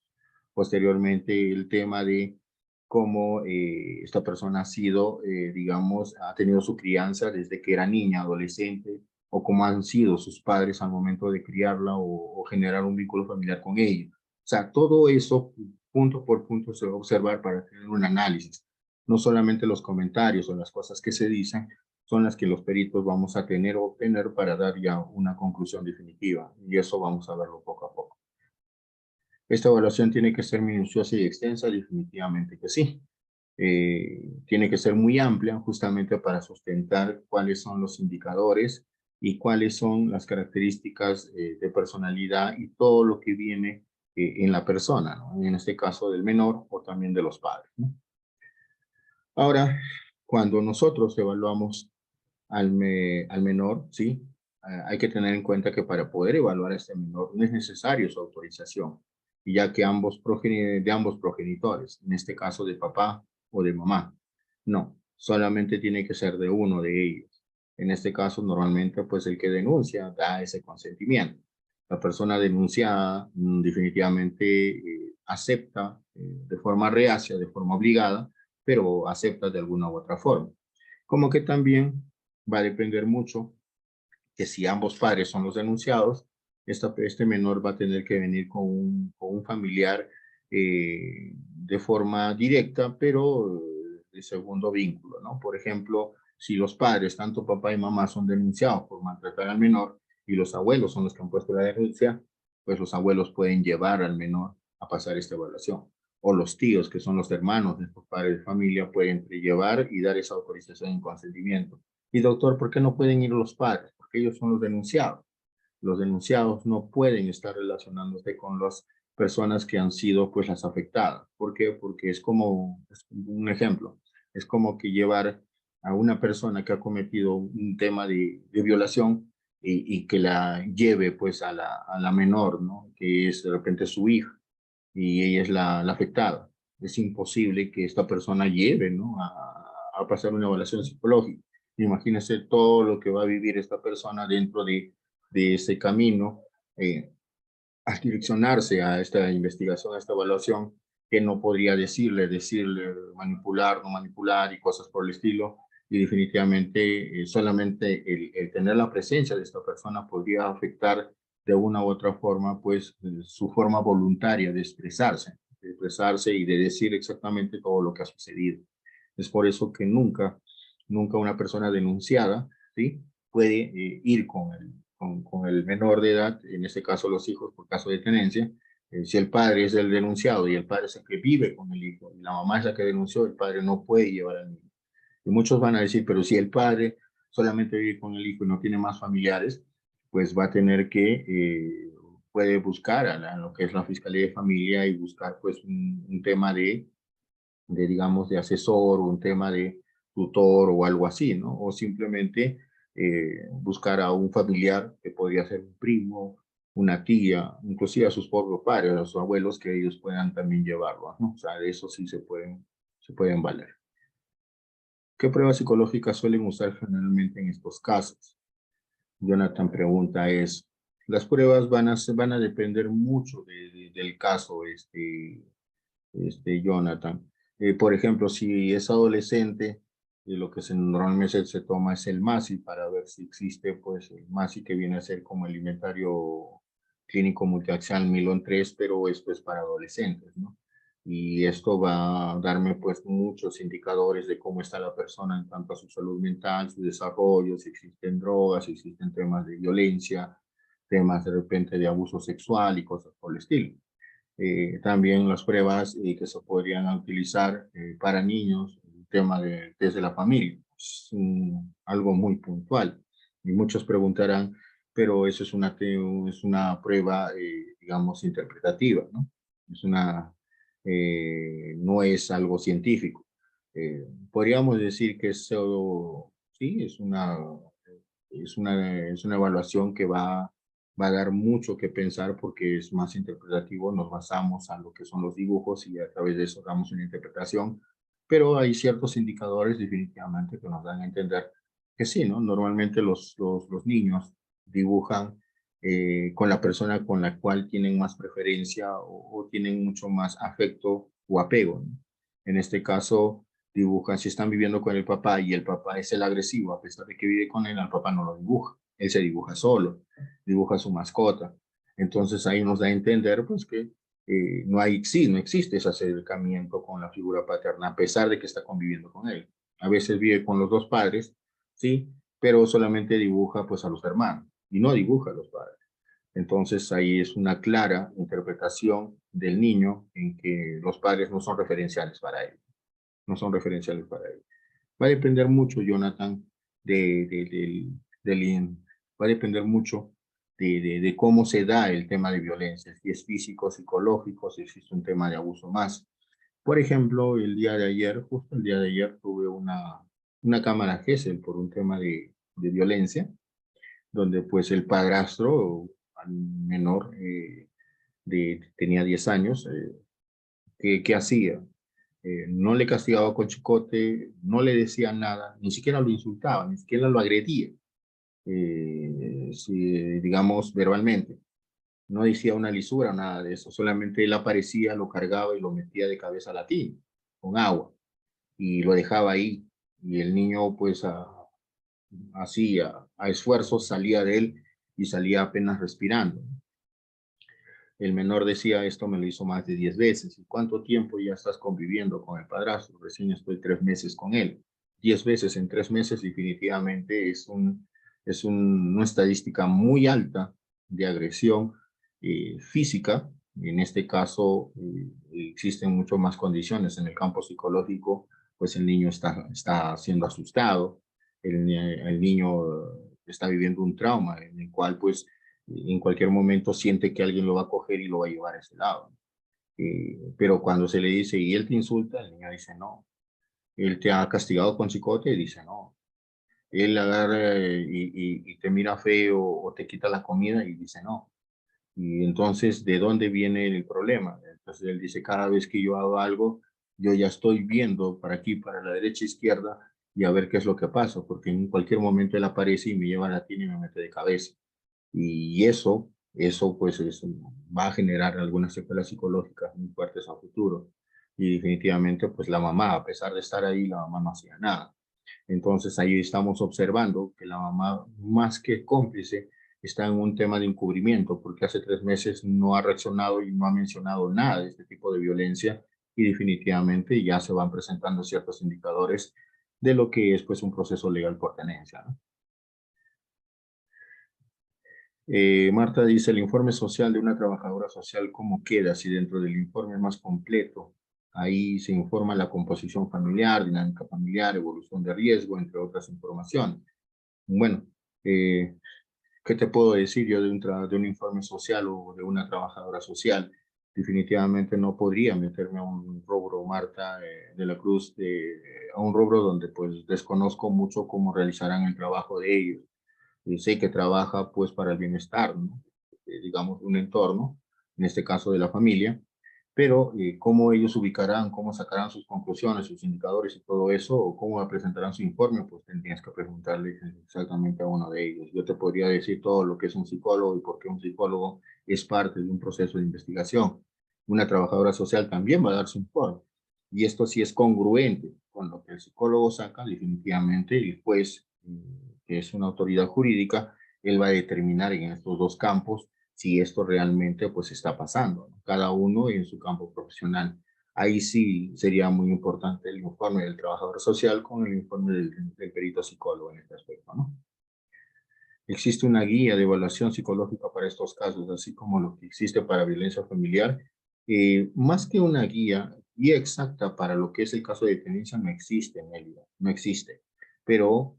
posteriormente el tema de cómo esta persona ha sido, digamos, ha tenido su crianza desde que era niña, adolescente, o cómo han sido sus padres al momento de criarla o generar un vínculo familiar con ella. O sea, todo eso punto por punto se va a observar para tener un análisis. No solamente los comentarios o las cosas que se dicen son las que los peritos vamos a tener o obtener para dar ya una conclusión definitiva. Y eso vamos a verlo poco a poco. Esta evaluación tiene que ser minuciosa y extensa, definitivamente que sí. Tiene que ser muy amplia justamente para sustentar cuáles son los indicadores y cuáles son las características de personalidad y todo lo que viene en la persona, ¿no?, en este caso del menor o también de los padres, ¿no? Ahora, cuando nosotros evaluamos al menor, ¿sí? Hay que tener en cuenta que para poder evaluar a este menor no es necesario su autorización, ya que de ambos progenitores, en este caso de papá o de mamá. No, solamente tiene que ser de uno de ellos. En este caso, normalmente, pues el que denuncia da ese consentimiento. La persona denunciada definitivamente acepta de forma reacia, de forma obligada, pero acepta de alguna u otra forma. Como que también va a depender mucho que si ambos padres son los denunciados, este menor va a tener que venir con un familiar de forma directa, pero de segundo vínculo, ¿no? Por ejemplo, si los padres, tanto papá y mamá, son denunciados por maltratar al menor y los abuelos son los que han puesto la denuncia, pues los abuelos pueden llevar al menor a pasar esta evaluación. O los tíos, que son los hermanos de estos padres de familia, pueden llevar y dar esa autorización en consentimiento. Y doctor, ¿por qué no pueden ir los padres? Porque ellos son los denunciados. Los denunciados no pueden estar relacionándose con las personas que han sido pues las afectadas. ¿Por qué? Porque es como un ejemplo. Es como que llevar a una persona que ha cometido un tema de violación y que la lleve pues a la menor, ¿no? Que es de repente su hija y ella es la afectada. Es imposible que esta persona lleve, ¿no? a pasar una evaluación psicológica. Imagínese todo lo que va a vivir esta persona dentro de ese camino, a direccionarse a esta investigación, a esta evaluación, que no podría decirle manipular, no manipular y cosas por el estilo. Y definitivamente solamente el tener la presencia de esta persona podría afectar de una u otra forma, pues su forma voluntaria de expresarse y de decir exactamente todo lo que ha sucedido. Es por eso que nunca una persona denunciada, ¿sí? Puede ir con el menor de edad, en este caso los hijos por caso de tenencia. Si el padre es el denunciado y el padre es el que vive con el hijo y la mamá es la que denunció, el padre no puede llevar al niño. Y muchos van a decir, pero si el padre solamente vive con el hijo y no tiene más familiares, pues va a tener puede buscar a lo que es la Fiscalía de Familia y buscar pues un tema digamos, de asesor o un tema de tutor o algo así, ¿no? O simplemente buscar a un familiar que podría ser un primo, una tía, inclusive a sus propios padres, a sus abuelos, que ellos puedan también llevarlo, ¿no? O sea, de eso sí se pueden valer. ¿Qué pruebas psicológicas suelen usar generalmente en estos casos? Jonathan pregunta es, las pruebas van a depender mucho del caso, Jonathan. Por ejemplo, si es adolescente, lo que normalmente se toma es el MASI para ver si existe, pues, el MASI que viene a ser como el inventario clínico multiaxial Milon 3, pero esto es para adolescentes, ¿no? Y esto va a darme, pues, muchos indicadores de cómo está la persona en cuanto a su salud mental, su desarrollo, si existen drogas, si existen temas de violencia, temas de repente de abuso sexual y cosas por el estilo. También las pruebas que se podrían utilizar para niños, el tema desde la familia, es algo muy puntual. Y muchos preguntarán, pero eso es una prueba, digamos, interpretativa, ¿no? No es algo científico. Podríamos decir que eso, sí, es una evaluación que va a dar mucho que pensar porque es más interpretativo, nos basamos a lo que son los dibujos y a través de eso damos una interpretación, pero hay ciertos indicadores definitivamente que nos dan a entender que sí, ¿no? Normalmente los niños dibujan con la persona con la cual tienen más preferencia o tienen mucho más afecto o apego, ¿no? En este caso, dibujan si están viviendo con el papá y el papá es el agresivo, a pesar de que vive con él, al papá no lo dibuja, él se dibuja solo, dibuja su mascota. Entonces ahí nos da a entender pues que sí, no existe ese acercamiento con la figura paterna, a pesar de que está conviviendo con él. A veces vive con los dos padres, sí, pero solamente dibuja pues a los hermanos y no dibuja a los padres. Entonces ahí es una clara interpretación del niño en que los padres no son referenciales para él, no son referenciales para él. Va a depender mucho, Jonathan, de, de- del, del- va a depender mucho de cómo se da el tema de violencia, si es físico, psicológico, si existe un tema de abuso más. Por ejemplo, justo el día de ayer, tuve una cámara Gesell por un tema de violencia, donde pues el padrastro, al menor, tenía 10 años, ¿qué hacía? no le castigaba con chicote, no le decía nada, ni siquiera lo insultaba, ni siquiera lo agredía, digamos, verbalmente. No decía una lisura, nada de eso, solamente él aparecía, lo cargaba y lo metía de cabeza a la tina, con agua, y lo dejaba ahí. Y el niño, pues, así, a esfuerzos salía de él y salía apenas respirando. El menor decía, esto me lo hizo más de 10 veces. ¿Y cuánto tiempo ya estás conviviendo con el padrastro? Recién estoy 3 meses con él. 10 veces en 3 meses definitivamente una estadística muy alta de agresión física. En este caso, existen muchas más condiciones. En el campo psicológico, pues el niño está siendo asustado, el niño está viviendo un trauma en el cual, pues, en cualquier momento siente que alguien lo va a coger y lo va a llevar a ese lado. Pero cuando se le dice, ¿y él te insulta? El niño dice, no. ¿Él te ha castigado con chicote? Y dice, no. Él agarra y te mira feo o te quita la comida y dice, no. Y entonces, ¿de dónde viene el problema? Entonces él dice, cada vez que yo hago algo, yo ya estoy viendo para aquí, para la derecha, izquierda, y a ver qué es lo que pasa, porque en cualquier momento él aparece y me lleva a la tina y me mete de cabeza. Y eso pues va a generar algunas secuelas psicológicas muy fuertes a futuro. Y definitivamente pues la mamá, a pesar de estar ahí, la mamá no hacía nada. Entonces ahí estamos observando que la mamá, más que cómplice, está en un tema de encubrimiento, porque hace 3 meses no ha reaccionado y no ha mencionado nada de este tipo de violencia y definitivamente ya se van presentando ciertos indicadores de lo que es pues un proceso legal por tenencia, ¿no? Marta dice, el informe social de una trabajadora social, ¿cómo queda? Si dentro del informe más completo, ahí se informa la composición familiar, dinámica familiar, evolución de riesgo, entre otras informaciones. Bueno, eh, ¿qué te puedo decir yo de un informe social o de una trabajadora social? Definitivamente no podría meterme a un rubro, Marta, de la Cruz, a un rubro donde pues desconozco mucho cómo realizarán el trabajo de ellos. Sé que trabaja pues para el bienestar, ¿no? Digamos, de un entorno, en este caso de la familia, pero cómo ellos ubicarán, cómo sacarán sus conclusiones, sus indicadores y todo eso, o cómo presentarán su informe, pues tendrías que preguntarle exactamente a uno de ellos. Yo te podría decir todo lo que es un psicólogo y por qué un psicólogo es parte de un proceso de investigación. Una trabajadora social también va a dar su informe. Y esto sí es congruente con lo que el psicólogo saca, definitivamente el juez, que es una autoridad jurídica, él va a determinar en estos dos campos si esto realmente pues está pasando, ¿no? Cada uno en su campo profesional. Ahí sí sería muy importante el informe del trabajador social con el informe del perito psicólogo en este aspecto, ¿no? Existe una guía de evaluación psicológica para estos casos, así como lo que existe para violencia familiar. Más que una guía exacta para lo que es el caso de dependencia no existe, Mélida, no existe. Pero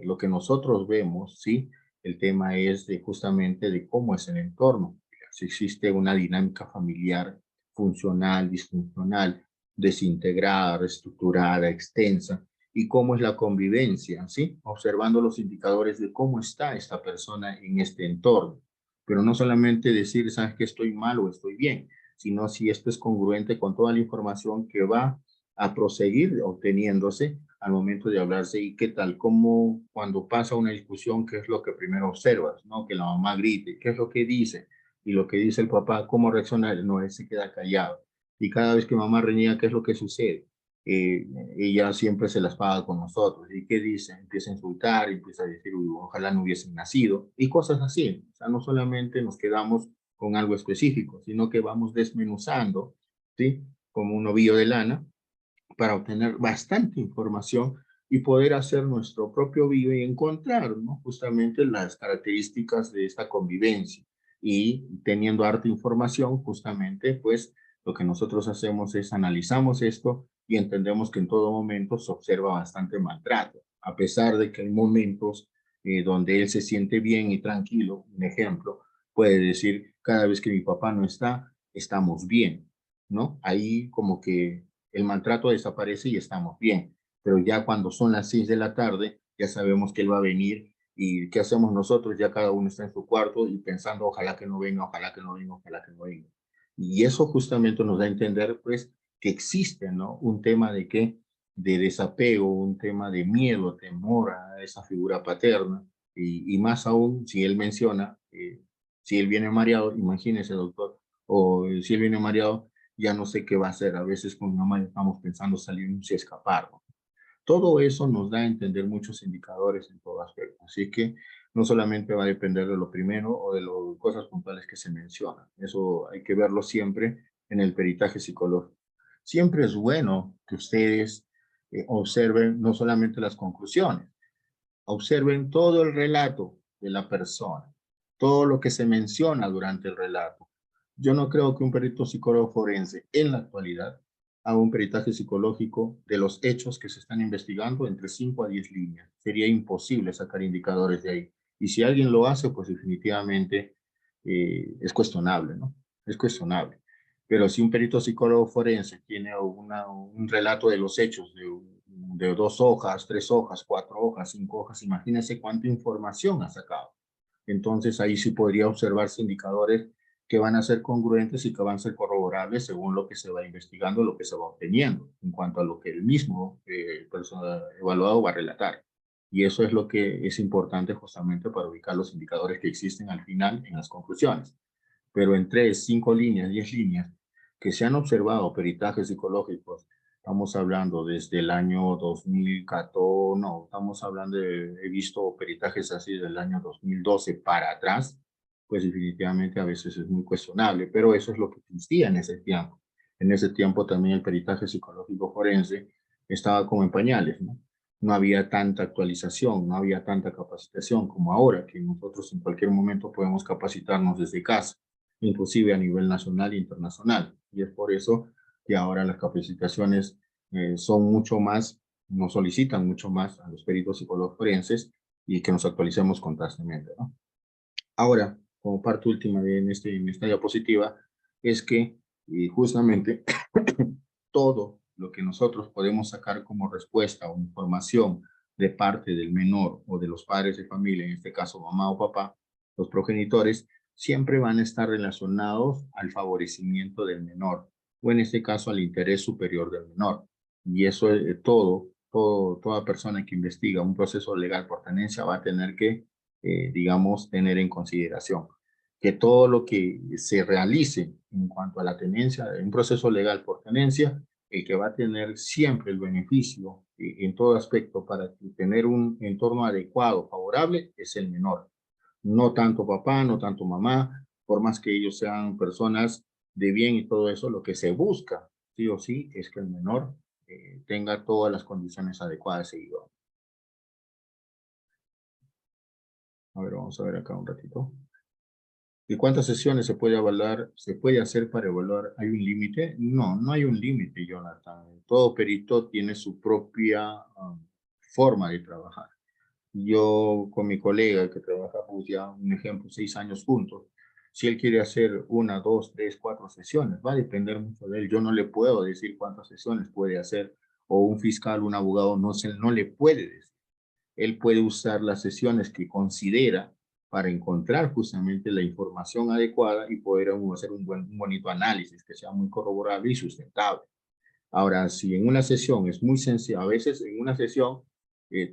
lo que nosotros vemos, sí, el tema es de justamente de cómo es el entorno. Si existe una dinámica familiar funcional, disfuncional, desintegrada, reestructurada, extensa, y cómo es la convivencia, ¿sí? Observando los indicadores de cómo está esta persona en este entorno. Pero no solamente decir, sabes que estoy mal o estoy bien, sino si esto es congruente con toda la información que va a proseguir obteniéndose al momento de hablarse y qué tal, cómo cuando pasa una discusión, qué es lo que primero observas, ¿no? Que la mamá grite, qué es lo que dice y lo que dice el papá, cómo reacciona, no, él se queda callado. Y cada vez que mamá reniega, ¿qué es lo que sucede? eh, Ella siempre se las paga con nosotros. ¿Y qué dice? Empieza a insultar, empieza a decir, "Uy, ojalá no hubiesen nacido", y cosas así. O sea, no solamente nos quedamos con algo específico, sino que vamos desmenuzando, ¿sí? Como un ovillo de lana, para obtener bastante información y poder hacer nuestro propio video y encontrar, ¿no? Justamente las características de esta convivencia. Y teniendo harta información, justamente, pues lo que nosotros hacemos es analizamos esto y entendemos que en todo momento se observa bastante maltrato, a pesar de que hay momentos donde él se siente bien y tranquilo. Un ejemplo, puede decir, cada vez que mi papá no está, estamos bien, ¿no? Ahí como que el maltrato desaparece y estamos bien. Pero ya cuando son las 6 de la tarde, ya sabemos que él va a venir y ¿qué hacemos nosotros? Ya cada uno está en su cuarto y pensando, ojalá que no venga, ojalá que no venga, ojalá que no venga. Y eso justamente nos da a entender, pues, que existe, ¿no? Un tema de qué, de desapego, un tema de miedo, temor a esa figura paterna, y más aún si él menciona, si él viene mareado, imagínese, doctor, o si él viene mareado, ya no sé qué va a hacer. A veces con mi mamá estamos pensando salirnos y escapar, ¿no? Todo eso nos da a entender muchos indicadores en todo aspecto. Así que no solamente va a depender de lo primero o de las cosas puntuales que se mencionan. Eso hay que verlo siempre en el peritaje psicológico. Siempre es bueno que ustedes observen no solamente las conclusiones, observen todo el relato de la persona, todo lo que se menciona durante el relato. Yo no creo que un perito psicólogo forense en la actualidad haga un peritaje psicológico de los hechos que se están investigando entre 5 a 10 líneas. Sería imposible sacar indicadores de ahí. Y si alguien lo hace, pues definitivamente es cuestionable, ¿no? Es cuestionable. Pero si un perito psicólogo forense tiene un relato de los hechos de 2 hojas, 3 hojas, 4 hojas, 5 hojas, imagínense cuánta información ha sacado. Entonces ahí sí podría observarse indicadores que van a ser congruentes y que van a ser corroborables según lo que se va investigando, lo que se va obteniendo, en cuanto a lo que el mismo persona evaluado va a relatar. Y eso es lo que es importante justamente para ubicar los indicadores que existen al final en las conclusiones. Pero en 3, 5 líneas, 10 líneas, que se han observado peritajes psicológicos, estamos hablando desde el año 2014, no, estamos hablando he visto peritajes así del año 2012 para atrás, pues definitivamente a veces es muy cuestionable, pero eso es lo que existía en ese tiempo. En ese tiempo también el peritaje psicológico forense estaba como en pañales, ¿no? No había tanta actualización, no había tanta capacitación como ahora, que nosotros en cualquier momento podemos capacitarnos desde casa, inclusive a nivel nacional e internacional. Y es por eso que ahora las capacitaciones son mucho más, nos solicitan mucho más a los peritos psicólogos forenses y que nos actualicemos constantemente, ¿no? Ahora, como parte última en esta diapositiva, es que justamente todo lo que nosotros podemos sacar como respuesta o información de parte del menor o de los padres de familia, en este caso mamá o papá, los progenitores, siempre van a estar relacionados al favorecimiento del menor, o en este caso al interés superior del menor. Y eso es toda persona que investiga un proceso legal por tenencia va a tener que, digamos, tener en consideración que todo lo que se realice en cuanto a la tenencia, un proceso legal por tenencia, el que va a tener siempre el beneficio en todo aspecto para tener un entorno adecuado, favorable, es el menor. No tanto papá, no tanto mamá, por más que ellos sean personas de bien y todo eso, lo que se busca, sí o sí, es que el menor tenga todas las condiciones adecuadas y idóneas. A ver, vamos a ver acá un ratito. ¿Y cuántas sesiones se puede evaluar, se puede hacer para evaluar? ¿Hay un límite? No, no hay un límite, Jonathan. Todo perito tiene su propia forma de trabajar. Yo con mi colega que trabajamos ya, un ejemplo, 6 años juntos, si él quiere hacer 1, 2, 3, 4 sesiones, va a depender mucho de él. Yo no le puedo decir cuántas sesiones puede hacer, o un fiscal, un abogado, no le puede decir. Él puede usar las sesiones que considera para encontrar justamente la información adecuada y poder hacer un bonito análisis que sea muy corroborable y sustentable. Ahora, si en una sesión es muy sencillo, a veces en una sesión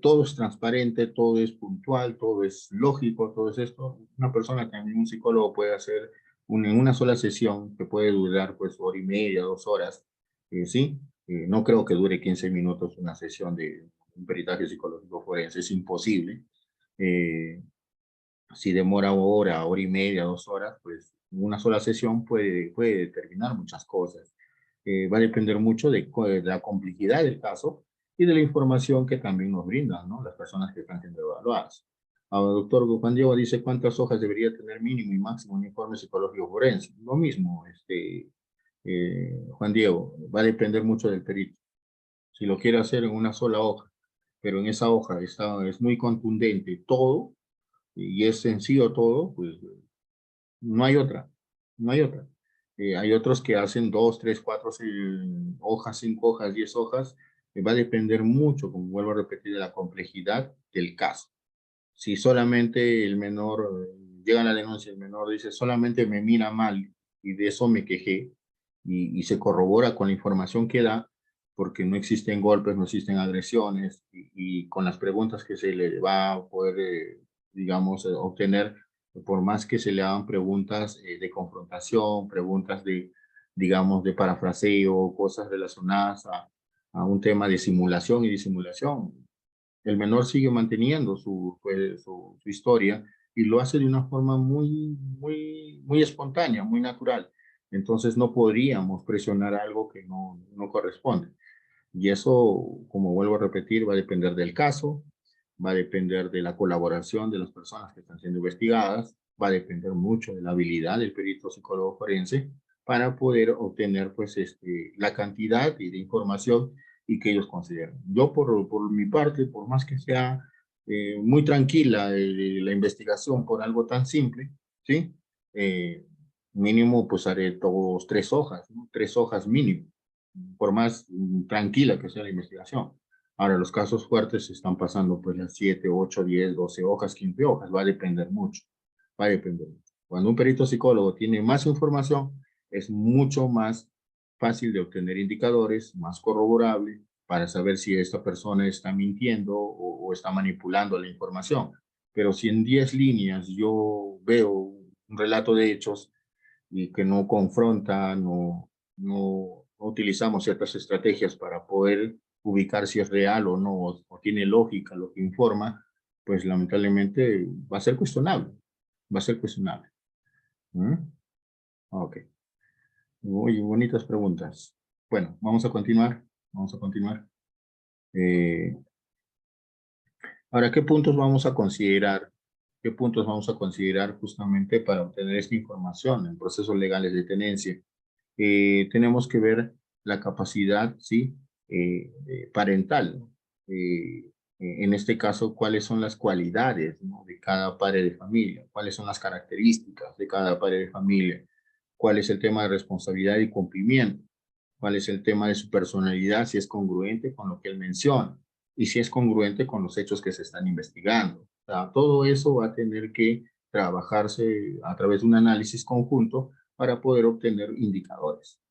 todo es transparente, todo es puntual, todo es lógico, todo es esto, una persona, también un psicólogo puede hacer en una sola sesión que puede durar pues 1 hora y media, 2 horas, ¿sí? No creo que dure 15 minutos una sesión de un peritaje psicológico forense, es imposible. Eh, si demora 1 hora, 1 hora y media, 2 horas, pues una sola sesión puede determinar muchas cosas. Va a depender mucho de la complejidad del caso y de la información que también nos brindan, ¿no? Las personas que están siendo evaluadas. Ahora, doctor Juan Diego dice cuántas hojas debería tener mínimo y máximo un informe psicológico forense. Lo mismo, Juan Diego, va a depender mucho del perito. Si lo quiere hacer en una sola hoja, pero en esa hoja es muy contundente todo, y es sencillo todo, pues no hay otra, no hay otra. Hay otros que hacen 2, 3, 4 hojas, 5 hojas, 10 hojas. Va a depender mucho, como vuelvo a repetir, de la complejidad del caso. Si solamente el menor, llega la denuncia, el menor dice, solamente me mira mal y de eso me quejé, y se corrobora con la información que da, porque no existen golpes, no existen agresiones, y con las preguntas que se le va a poder, digamos, obtener, por más que se le hagan preguntas de confrontación, preguntas de, digamos, de parafraseo, cosas relacionadas a un tema de simulación y disimulación, el menor sigue manteniendo su historia y lo hace de una forma muy espontánea, muy natural. Entonces no podríamos presionar algo que no corresponde. Y eso, como vuelvo a repetir, va a depender del caso, va a depender de la colaboración de las personas que están siendo investigadas, va a depender mucho de la habilidad del perito psicólogo forense para poder obtener pues, la cantidad de información y que ellos consideren. Yo, por mi parte, por más que sea muy tranquila la investigación por algo tan simple, ¿sí? Mínimo, pues haré todos 3 hojas, ¿no? 3 hojas mínimo, por más tranquila que sea la investigación. Ahora, los casos fuertes están pasando pues las 7, 8, 10, 12 hojas, 15 hojas, va a depender mucho, va a depender mucho. Cuando un perito psicólogo tiene más información, es mucho más fácil de obtener indicadores, más corroborable, para saber si esta persona está mintiendo o está manipulando la información. Pero si en 10 líneas yo veo un relato de hechos y que no confronta, no utilizamos ciertas estrategias para poder ubicar si es real o no, o tiene lógica lo que informa, pues lamentablemente va a ser cuestionable, va a ser cuestionable. ¿Mm? Ok, muy bonitas preguntas. Bueno, vamos a continuar. Eh, Ahora, ¿qué puntos vamos a considerar? ¿Qué puntos vamos a considerar justamente para obtener esta información en procesos legales de tenencia? Tenemos que ver la capacidad, ¿sí? Parental, ¿no? En este caso, cuáles son las cualidades, ¿no? De cada padre de familia, cuáles son las características de cada padre de familia, cuál es el tema de responsabilidad y cumplimiento, cuál es el tema de su personalidad, si es congruente con lo que él menciona y si es congruente con los hechos que se están investigando. O sea, todo eso va a tener que trabajarse a través de un análisis conjunto para poder obtener indicadores.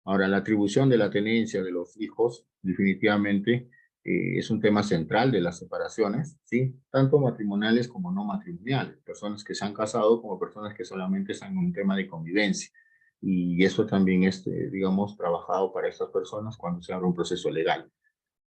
Ahora, la atribución de la tenencia de los hijos definitivamente es un tema central de las separaciones, ¿sí? Tanto matrimoniales como no matrimoniales, personas que se han casado como personas que solamente están en un tema de convivencia. Y eso también es, digamos, trabajado para estas personas cuando se abre un proceso legal.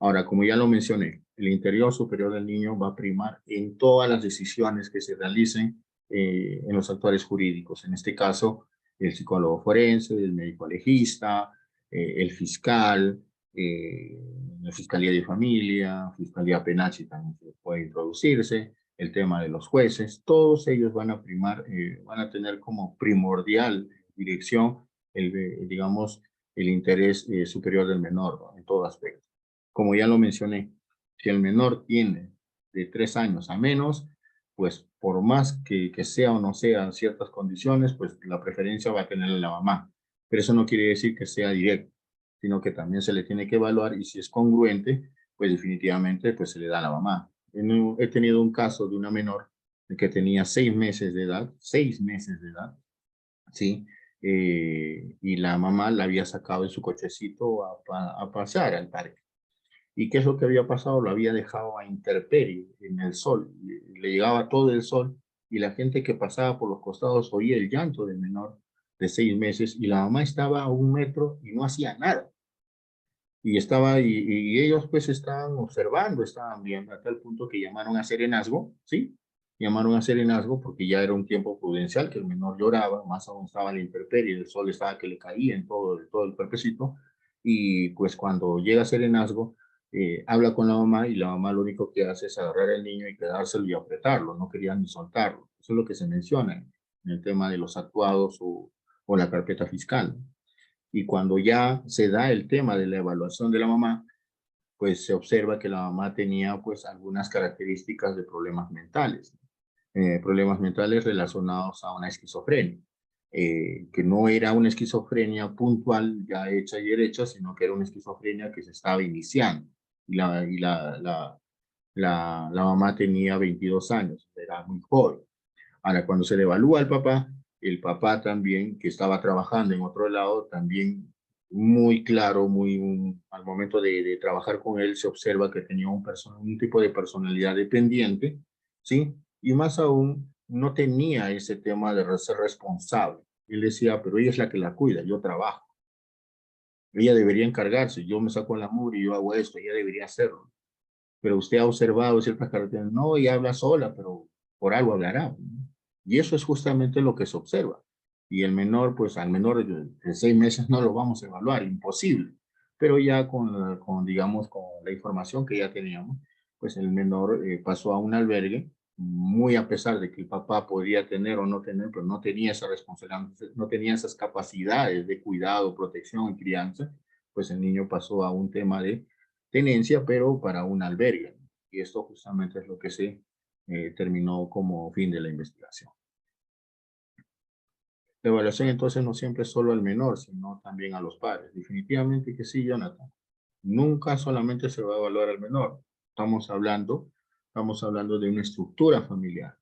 Ahora, como ya lo mencioné, el interior superior del niño va a primar en todas las decisiones que se realicen en los actores jurídicos. En este caso, el psicólogo forense, el médico legista, el fiscal, la fiscalía de familia, fiscalía penal si también puede introducirse, el tema de los jueces, todos ellos van a primar, van a tener como primordial dirección digamos, el interés superior del menor, ¿no? En todo aspecto. Como ya lo mencioné, si el menor tiene de 3 años a menos, pues por más que sea o no sean ciertas condiciones, pues la preferencia va a tener la mamá. Pero eso no quiere decir que sea directo, sino que también se le tiene que evaluar y si es congruente, pues definitivamente pues se le da a la mamá. He tenido un caso de una menor que tenía 6 meses de edad, 6 meses de edad, ¿sí? Y la mamá la había sacado en su cochecito a pasear al parque. ¿Y qué es lo que había pasado? Lo había dejado a intemperie en el sol. Le llegaba todo el sol y la gente que pasaba por los costados oía el llanto del menor de 6 meses y la mamá estaba a 1 metro y no hacía nada. Y ellos pues estaban observando, estaban viendo a tal punto que llamaron a serenazgo, ¿sí? Llamaron a serenazgo porque ya era un tiempo prudencial que el menor lloraba, más aún estaba en la intemperie, el sol estaba que le caía en todo el cuerpecito. Y pues cuando llega serenazgo, habla con la mamá y la mamá lo único que hace es agarrar al niño y quedárselo y apretarlo, no quería ni soltarlo. Eso es lo que se menciona en el tema de los actuados o la carpeta fiscal. Y cuando ya se da el tema de la evaluación de la mamá, pues se observa que la mamá tenía pues algunas características de problemas mentales relacionados a una esquizofrenia, que no era una esquizofrenia puntual ya hecha y derecha, sino que era una esquizofrenia que se estaba iniciando. Y la mamá tenía 22 años, era muy joven. Ahora, cuando se le evalúa al papá, el papá también, que estaba trabajando en otro lado, también muy claro, al momento de trabajar con él, se observa que tenía un tipo de personalidad dependiente, ¿sí? Y más aún, no tenía ese tema de ser responsable. Él decía, pero ella es la que la cuida, yo trabajo. Ella debería encargarse, yo me saco la mugre y yo hago esto, ella debería hacerlo. Pero usted ha observado ciertas características, no, ella habla sola, pero por algo hablará, ¿no? Y eso es justamente lo que se observa. Y el menor, pues al menor de 6 meses no lo vamos a evaluar, imposible. Pero ya digamos, con la información que ya teníamos, pues el menor pasó a un albergue, muy a pesar de que el papá podría tener o no tener, pero no tenía esa responsabilidad, no tenía esas capacidades de cuidado, protección y crianza, pues el niño pasó a un tema de tenencia, pero para un albergue. Y esto justamente es lo que se terminó como fin de la investigación. La evaluación entonces no siempre es solo al menor, sino también a los padres. Definitivamente que sí, Jonathan. Nunca solamente se va a evaluar al menor. Estamos hablando de una estructura familiar.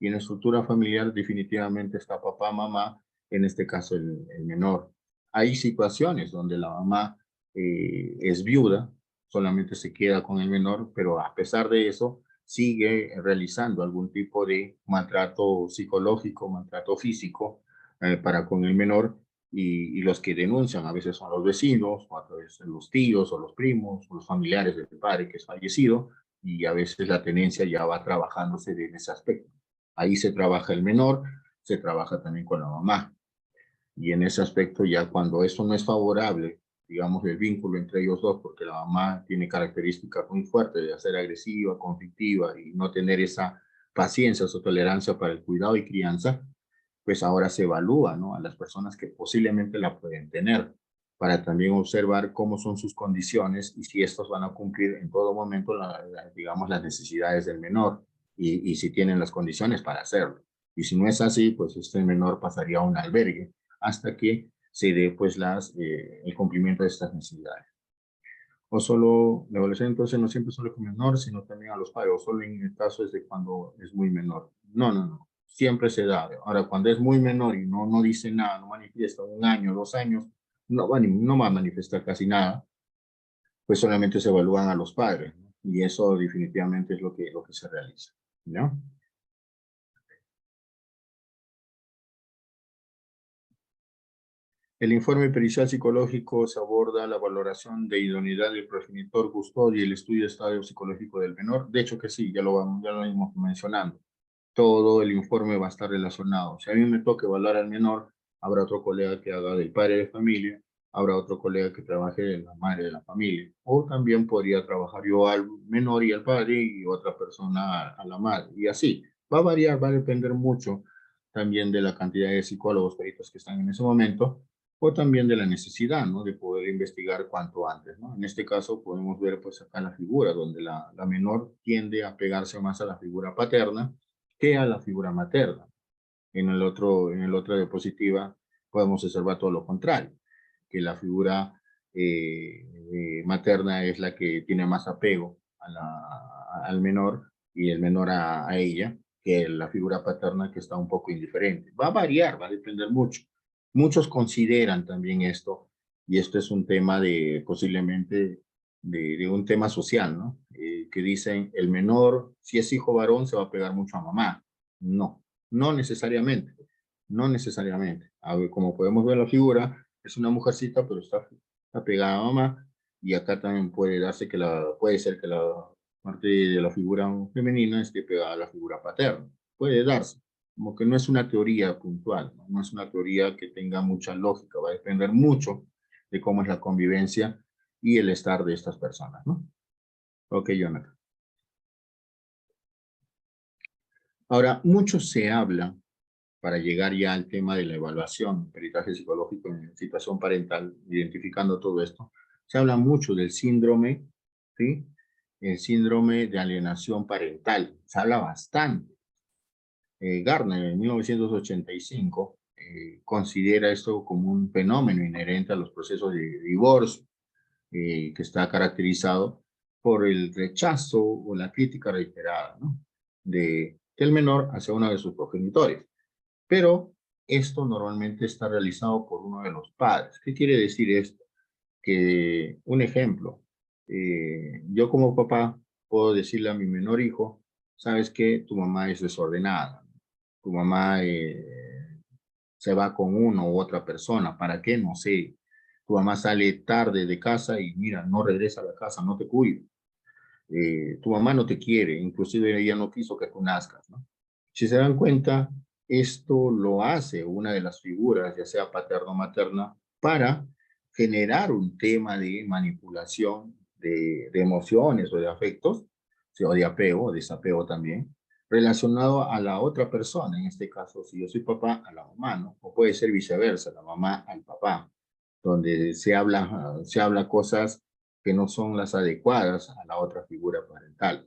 Y en la estructura familiar definitivamente está papá, mamá, en este caso el menor. Hay situaciones donde la mamá es viuda, solamente se queda con el menor, pero a pesar de eso sigue realizando algún tipo de maltrato psicológico, maltrato físico para con el menor y los que denuncian a veces son los vecinos, o a veces los tíos o los primos o los familiares del padre que es fallecido y a veces la tenencia ya va trabajándose en ese aspecto. Ahí se trabaja el menor, se trabaja también con la mamá y en ese aspecto ya cuando eso no es favorable, digamos el vínculo entre ellos dos, porque la mamá tiene características muy fuertes de ser agresiva, conflictiva y no tener esa paciencia o tolerancia para el cuidado y crianza, pues ahora se evalúa, ¿no? A las personas que posiblemente la pueden tener, para también observar cómo son sus condiciones y si estos van a cumplir en todo momento, digamos, las necesidades del menor y si tienen las condiciones para hacerlo. Y si no es así, pues este menor pasaría a un albergue hasta que se dé pues el cumplimiento de estas necesidades. O solo, la evaluación entonces no siempre solo con menor, sino también a los padres, o solo en el caso es de cuando es muy menor. No, no, no, siempre se da. Ahora, cuando es muy menor y no dice nada, no manifiesta 1 año, 2 años, no va a manifestar casi nada, pues solamente se evalúan a los padres, ¿no? Y eso definitivamente es lo que se realiza, ¿no? El informe pericial psicológico se aborda la valoración de idoneidad del progenitor custodio y el estudio de estado psicológico del menor. De hecho que sí, ya lo hemos mencionando. Todo el informe va a estar relacionado. Si a mí me toca evaluar al menor, habrá otro colega que haga del padre de familia, habrá otro colega que trabaje de la madre de la familia. O también podría trabajar yo al menor y al padre y otra persona a la madre. Y así. Va a variar, va a depender mucho también de la cantidad de psicólogos, peritos que están en ese momento o también de la necesidad, ¿no? De poder investigar cuanto antes, ¿no? En este caso podemos ver pues acá la figura donde la menor tiende a pegarse más a la figura paterna que a la figura materna. En el otro diapositiva podemos observar todo lo contrario, que la figura materna es la que tiene más apego al menor y el menor a ella, que la figura paterna que está un poco indiferente. Va a variar, va a depender mucho. Muchos consideran también esto, y esto es un tema de posiblemente de un tema social, ¿no? Que dicen, el menor, si es hijo varón, se va a pegar mucho a mamá. No, no necesariamente, no necesariamente. A ver, como podemos ver la figura, es una mujercita, pero está pegada a mamá, y acá también puede ser que la parte de la figura femenina esté pegada a la figura paterna. Puede darse, como que no es una teoría puntual, ¿no? No es una teoría que tenga mucha lógica, va a depender mucho de cómo es la convivencia y el estar de estas personas, ¿no? Ok, Jonathan. Ahora, mucho se habla para llegar ya al tema de la evaluación, peritaje psicológico en situación parental, identificando todo esto. Se habla mucho del síndrome, ¿sí? El síndrome de alienación parental. Se habla bastante. Gardner, en 1985, considera esto como un fenómeno inherente a los procesos de divorcio, que está caracterizado por el rechazo o la crítica reiterada, ¿no? Del menor hacia uno de sus progenitores. Pero esto normalmente está realizado por uno de los padres. ¿Qué quiere decir esto? Que, un ejemplo, yo como papá puedo decirle a mi menor hijo, sabes que tu mamá es desordenada, tu mamá se va con una u otra persona, ¿para qué? No sé. Tu mamá sale tarde de casa y mira, no regresa a la casa, no te cuida. Tu mamá no te quiere, inclusive ella no quiso que tú nazcas, ¿no? Si se dan cuenta, esto lo hace una de las figuras, ya sea paterna o materna, para generar un tema de manipulación de emociones o de afectos, o de apego, o desapego también, relacionado a la otra persona, en este caso, si yo soy papá, a la mamá, ¿no? O puede ser viceversa, la mamá al papá, donde se habla cosas que no son las adecuadas a la otra figura parental.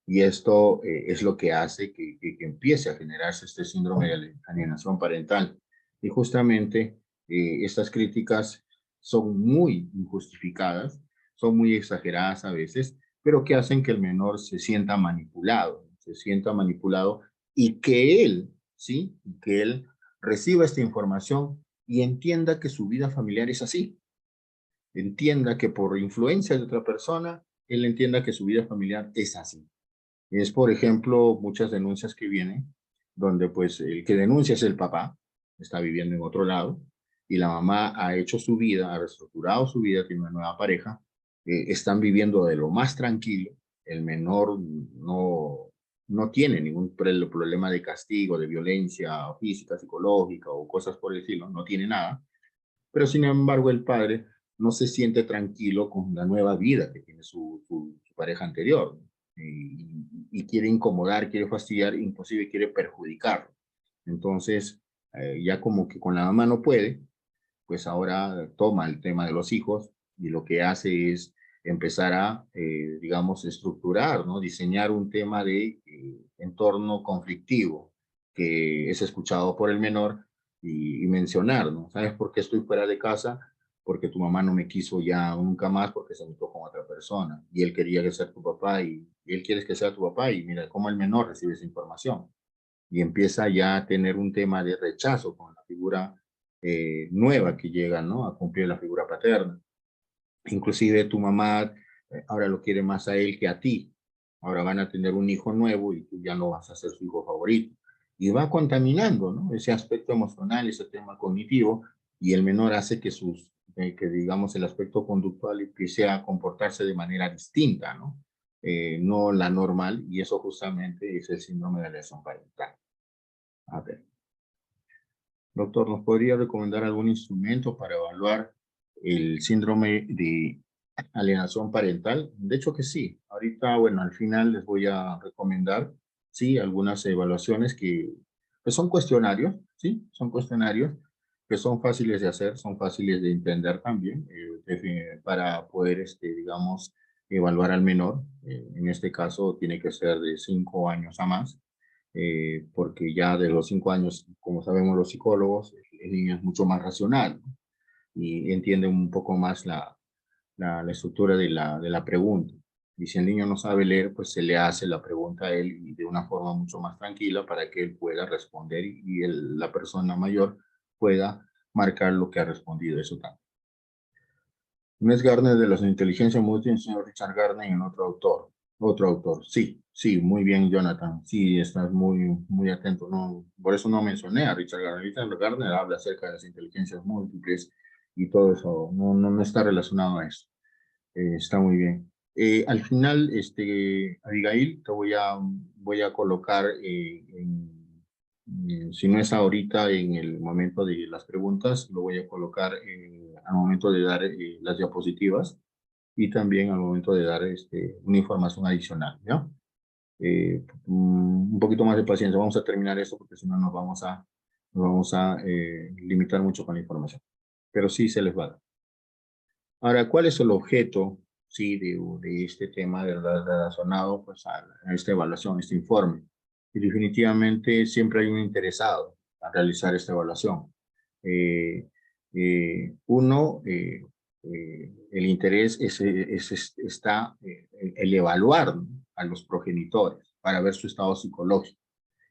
Y esto es lo que hace que empiece a generarse este síndrome de alienación parental. Y justamente estas críticas son muy injustificadas, son muy exageradas a veces, pero que hacen que el menor se sienta manipulado y que él, ¿sí? Que él reciba esta información y entienda que su vida familiar es así, entienda que por influencia de otra persona, él entienda que su vida familiar es así. Es, por ejemplo, muchas denuncias que vienen, donde pues el que denuncia es el papá, está viviendo en otro lado, y la mamá ha hecho su vida, ha reestructurado su vida, tiene una nueva pareja, están viviendo de lo más tranquilo, el menor no tiene ningún problema de castigo, de violencia física, psicológica o cosas por el estilo, no tiene nada, pero sin embargo el padre no se siente tranquilo con la nueva vida que tiene su pareja anterior, y quiere incomodar, quiere fastidiar, inclusive quiere perjudicarlo. Entonces, ya como que con la mamá no puede, pues ahora toma el tema de los hijos y lo que hace es empezar a, digamos, estructurar, ¿no? Diseñar un tema de entorno conflictivo que es escuchado por el menor y mencionar, ¿no? ¿Sabes por qué estoy fuera de casa? Porque tu mamá no me quiso ya nunca más porque se metió con otra persona y él quería que sea tu papá y él quiere que sea tu papá y mira cómo el menor recibe esa información y empieza ya a tener un tema de rechazo con la figura nueva que llega, ¿no? A cumplir la figura paterna. Inclusive tu mamá ahora lo quiere más a él que a ti. Ahora van a tener un hijo nuevo y tú ya no vas a ser su hijo favorito. Y va contaminando, ¿no? Ese aspecto emocional, ese tema cognitivo, y el menor hace que que digamos el aspecto conductual empiece a comportarse de manera distinta, ¿no? No la normal, y eso justamente es el síndrome de alienación parental. A ver, doctor, ¿nos podría recomendar algún instrumento para evaluar el síndrome de alienación parental? De hecho que sí. Ahorita, bueno, al final les voy a recomendar, sí, algunas evaluaciones que son cuestionarios, sí, son cuestionarios que son fáciles de hacer, son fáciles de entender también, para poder, digamos, evaluar al menor. En este caso tiene que ser de 5 años a más, porque ya de los 5 años, como sabemos los psicólogos, el niño es mucho más racional, ¿no? Y entiende un poco más la estructura de la pregunta. Y si el niño no sabe leer, pues se le hace la pregunta a él y de una forma mucho más tranquila para que él pueda responder y la persona mayor pueda marcar lo que ha respondido. Eso también. No es Gardner de las inteligencias múltiples, señor Richard Gardner en otro autor. Otro autor, sí, sí, muy bien, Jonathan. Sí, estás muy atento. No, por eso no mencioné a Richard Gardner. Richard Gardner habla acerca de las inteligencias múltiples y todo eso. No está relacionado a eso. Está muy bien. Al final, Abigail, voy a colocar, si no es ahorita en el momento de las preguntas, lo voy a colocar al momento de dar las diapositivas y también al momento de dar una información adicional, ¿ya? Un poquito más de paciencia, vamos a terminar esto porque si no nos vamos a limitar mucho con la información, pero sí se les va a dar. Ahora, ¿cuál es el objeto, sí, de este tema relacionado pues, a esta evaluación, este informe? Y definitivamente siempre hay un interesado a realizar esta evaluación. Eh, el interés está el evaluar, ¿no?, a los progenitores para ver su estado psicológico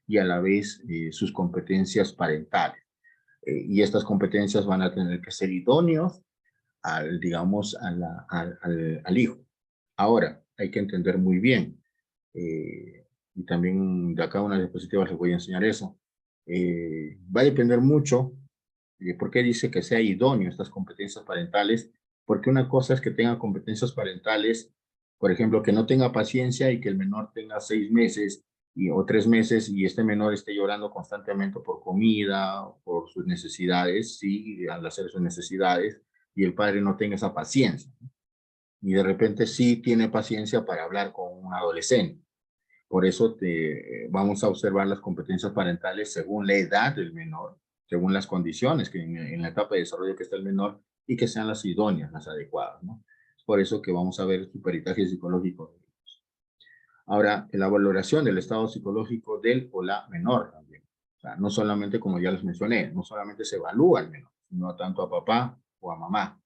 y a la vez sus competencias parentales. y estas competencias van a tener que ser idóneos al, digamos, al hijo. Ahora, hay que entender muy bien, y también de acá unas diapositivas les voy a enseñar eso, va a depender mucho. ¿Por qué dice que sea idóneo estas competencias parentales? Porque una cosa es que tenga competencias parentales, por ejemplo, que no tenga paciencia y que el menor tenga 6 meses o 3 meses y este menor esté llorando constantemente por comida, por sus necesidades, sí, al hacer sus necesidades, y el padre no tenga esa paciencia. Y de repente sí tiene paciencia para hablar con un adolescente. Por eso vamos a observar las competencias parentales según la edad del menor, según las condiciones que en la etapa de desarrollo que está el menor y que sean las idóneas, las adecuadas, ¿no? Es por eso que vamos a ver su peritaje psicológico. Ahora, la valoración del estado psicológico del o la menor también. O sea, no solamente, como ya les mencioné, no solamente se evalúa al menor, sino tanto a papá o a mamá.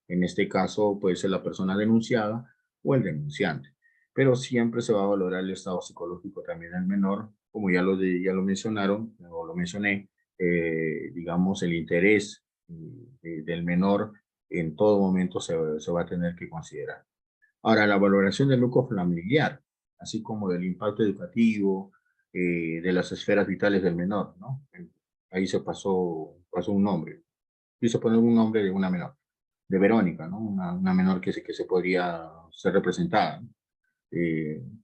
En este caso puede ser la persona denunciada o el denunciante. Pero siempre se va a valorar el estado psicológico también del menor, como ya lo mencionaron, o lo mencioné, digamos, el interés del menor en todo momento se va a tener que considerar. Ahora, la valoración del núcleo familiar, así como del impacto educativo, de las esferas vitales del menor, ¿no? Ahí pasó un nombre. Quiso poner un nombre de una menor, de Verónica, ¿no? Una menor que se podría ser representada, ¿no?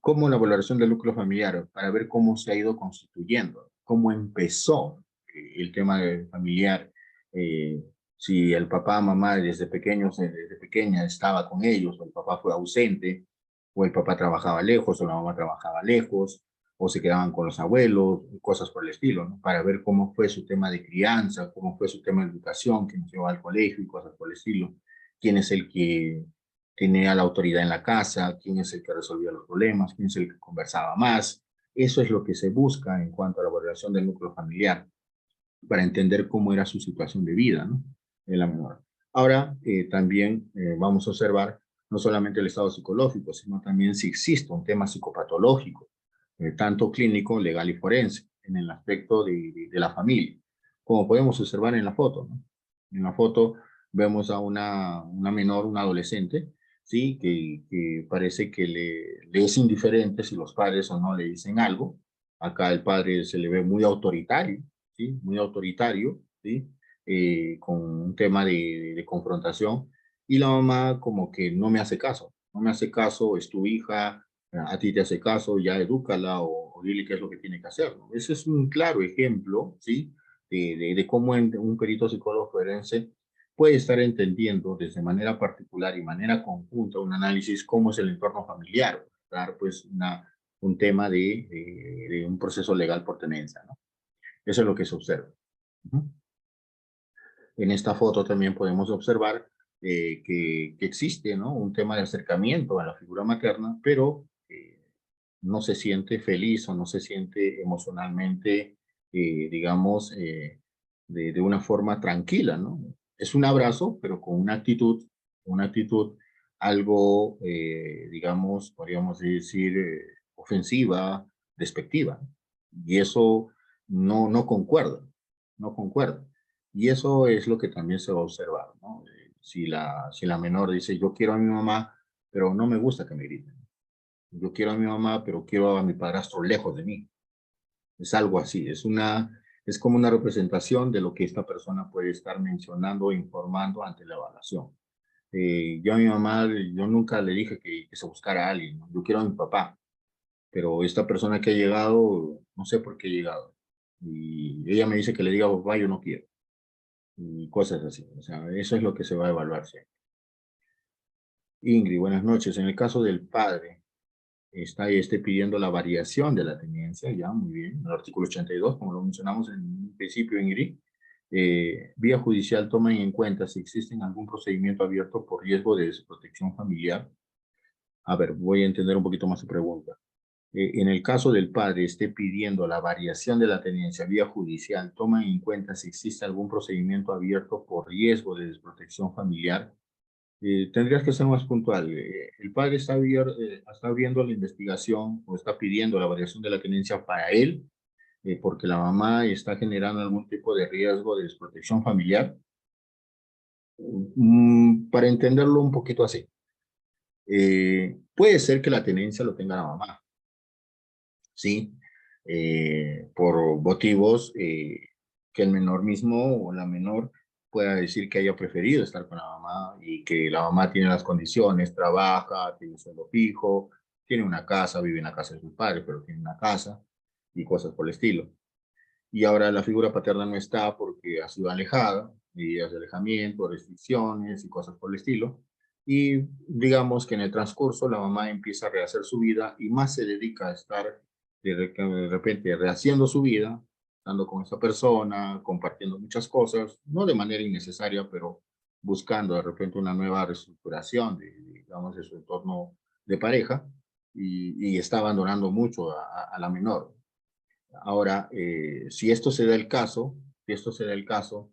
Como la valoración del núcleo familiar, para ver cómo se ha ido constituyendo, cómo empezó el tema familiar, eh, si el papá, mamá desde pequeños, desde pequeña estaba con ellos, o el papá fue ausente, o el papá trabajaba lejos, o la mamá trabajaba lejos, o se quedaban con los abuelos, cosas por el estilo, ¿no? Para ver cómo fue su tema de crianza, cómo fue su tema de educación, quién nos llevaba al colegio y cosas por el estilo, quién es el que tenía la autoridad en la casa, quién es el que resolvía los problemas, quién es el que conversaba más. Eso es lo que se busca en cuanto a la valoración del núcleo familiar, para entender cómo era su situación de vida, ¿no? En la menor. Ahora, también vamos a observar no solamente el estado psicológico, sino también si existe un tema psicopatológico, tanto clínico, legal y forense, en el aspecto de la familia, como podemos observar en la foto, ¿no? En la foto vemos a una menor, una adolescente, ¿sí? Que parece que le es indiferente si los padres o no le dicen algo. Acá el padre se le ve muy autoritario, ¿sí? Muy autoritario, ¿sí? Con un tema de confrontación, y la mamá como que no me hace caso, no me hace caso, es tu hija, a ti te hace caso, ya edúcala o dile qué es lo que tiene que hacer, ¿no? Ese es un claro ejemplo, ¿sí? De cómo un perito psicólogo forense puede estar entendiendo desde manera particular y manera conjunta un análisis cómo es el entorno familiar, dar pues un tema de un proceso legal por tenencia, ¿no? Eso es lo que se observa. Uh-huh. En esta foto también podemos observar que existe, ¿no? Un tema de acercamiento a la figura materna, pero no se siente feliz o no se siente emocionalmente, digamos, de una forma tranquila, ¿no? Es un abrazo, pero con una actitud algo, digamos, podríamos decir, ofensiva, despectiva. Y eso no concuerda, no concuerda. Y eso es lo que también se va a observar, ¿no? Si la menor dice, yo quiero a mi mamá, pero no me gusta que me griten. Yo quiero a mi mamá, pero quiero a mi padrastro lejos de mí. Es algo así, es como una representación de lo que esta persona puede estar mencionando o informando ante la evaluación. Yo a mi mamá, yo nunca le dije que se buscara a alguien, ¿no? Yo quiero a mi papá, pero esta persona que ha llegado, no sé por qué ha llegado. Y ella me dice que le diga, papá, yo no quiero. Y cosas así. O sea, eso es lo que se va a evaluar siempre. Ingrid, buenas noches. En el caso del padre, está pidiendo la variación de la tenencia, ya, muy bien, el artículo 82, como lo mencionamos en un principio, Ingrid. Vía judicial toman en cuenta si existe algún procedimiento abierto por riesgo de desprotección familiar. A ver, voy a entender un poquito más su pregunta. En el caso del padre esté pidiendo la variación de la tenencia vía judicial, toman en cuenta si existe algún procedimiento abierto por riesgo de desprotección familiar. Tendrías que ser más puntual. El padre está abriendo la investigación o está pidiendo la variación de la tenencia para él, porque la mamá está generando algún tipo de riesgo de desprotección familiar. Para entenderlo un poquito así, puede ser que la tenencia lo tenga la mamá, ¿sí? Por motivos que el menor mismo o la menor pueda decir que haya preferido estar con la mamá y que la mamá tiene las condiciones, trabaja, tiene un sueldo fijo, tiene una casa, vive en la casa de sus padres, pero tiene una casa y cosas por el estilo. Y ahora la figura paterna no está porque ha sido alejada, medidas de alejamiento, restricciones y cosas por el estilo. Y digamos que en el transcurso la mamá empieza a rehacer su vida y más se dedica a estar de repente rehaciendo su vida, estando con esa persona, compartiendo muchas cosas, no de manera innecesaria, pero buscando de repente una nueva reestructuración digamos, de su entorno de pareja y está abandonando mucho a la menor. Ahora, si esto se da el caso, si esto se da el caso,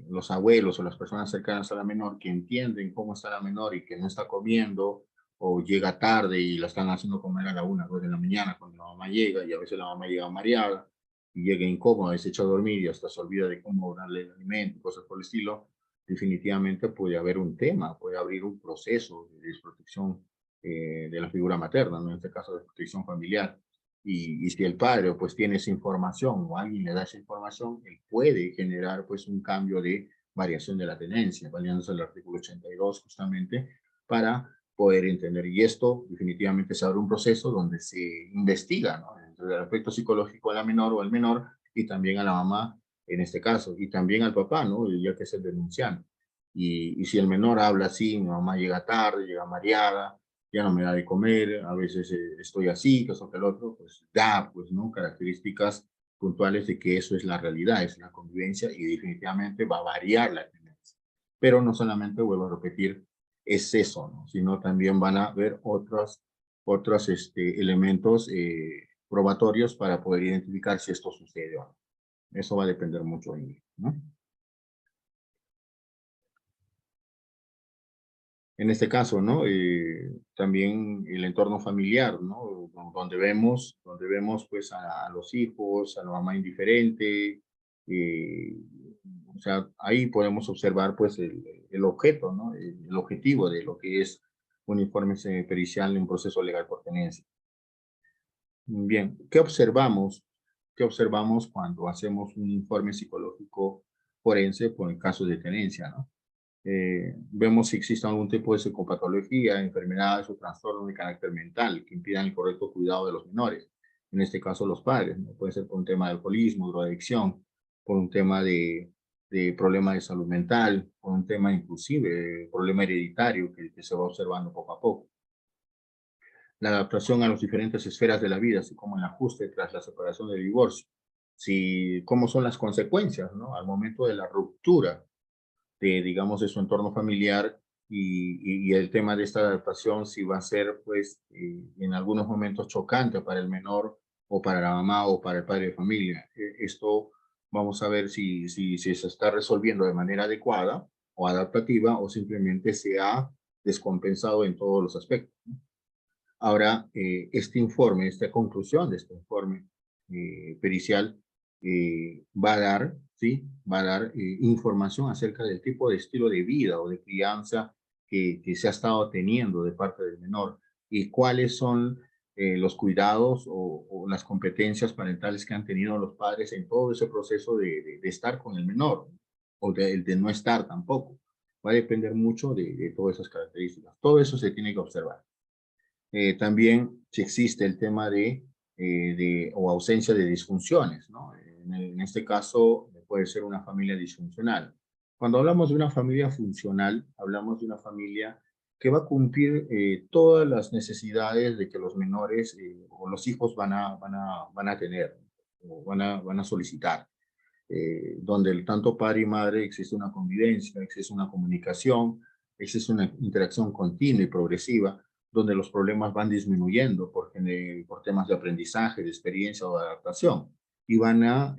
los abuelos o las personas cercanas a la menor que entienden cómo está la menor y que no está comiendo o llega tarde y la están haciendo comer a la 1, 2 de la mañana cuando la mamá llega y a veces la mamá llega mareada y llega incómoda, se echa a dormir y hasta se olvida de cómo darle el alimento, cosas por el estilo, definitivamente puede haber un tema, puede abrir un proceso de desprotección de la figura materna, ¿no? En este caso de protección familiar y si el padre pues tiene esa información o alguien le da esa información, él puede generar pues un cambio de variación de la tenencia, valiéndose el artículo 82 justamente para poder entender. Y esto definitivamente se abre un proceso donde se investiga, ¿no? Entre el aspecto psicológico a la menor o al menor y también a la mamá en este caso, y también al papá, ¿no? Ya que es el denunciante. Y si el menor habla así, mi mamá llega tarde, llega mareada, ya no me da de comer, a veces estoy así, que eso que el otro, pues da, pues, ¿no? Características puntuales de que eso es la realidad, es la convivencia y definitivamente va a variar la tendencia. Pero no solamente, vuelvo a repetir, es eso, ¿no? Sino también van a haber otros elementos probatorios para poder identificar si esto sucede o no. Eso va a depender mucho de mí, ¿no? En este caso, ¿no? También el entorno familiar, ¿no? Donde vemos pues a los hijos, a la mamá indiferente, eh, o sea, ahí podemos observar pues el objeto, ¿no? El objetivo de lo que es un informe pericial en un proceso legal por tenencia. Bien, ¿qué observamos? ¿Qué observamos cuando hacemos un informe psicológico forense por el caso de tenencia, ¿no? Vemos si existe algún tipo de psicopatología, enfermedades o trastornos de carácter mental que impidan el correcto cuidado de los menores, en este caso los padres, ¿no? Puede ser por un tema de alcoholismo, drogadicción, por un tema de problema de salud mental, por un tema inclusive de problema hereditario que se va observando poco a poco. La adaptación a las diferentes esferas de la vida, así como el ajuste tras la separación del divorcio. Si, cómo son las consecuencias, ¿no? Al momento de la ruptura digamos, de su entorno familiar y el tema de esta adaptación, si va a ser, pues, en algunos momentos chocante para el menor o para la mamá o para el padre de familia. Esto vamos a ver si se está resolviendo de manera adecuada o adaptativa o simplemente se ha descompensado en todos los aspectos. Ahora, este informe, esta conclusión de este informe pericial va a dar, ¿sí? Va a dar información acerca del tipo de estilo de vida o de crianza que se ha estado teniendo de parte del menor y cuáles son los cuidados o las competencias parentales que han tenido los padres en todo ese proceso de estar con el menor o de no estar tampoco. Va a depender mucho de todas esas características. Todo eso se tiene que observar. También si existe el tema o ausencia de disfunciones, ¿no? En este caso puede ser una familia disfuncional. Cuando hablamos de una familia funcional, hablamos de una familia que va a cumplir todas las necesidades de que los menores o los hijos van a tener o van a solicitar. Donde tanto padre y madre existe una convivencia, existe una comunicación, existe una interacción continua y progresiva, donde los problemas van disminuyendo por temas de aprendizaje, de experiencia o de adaptación, y van a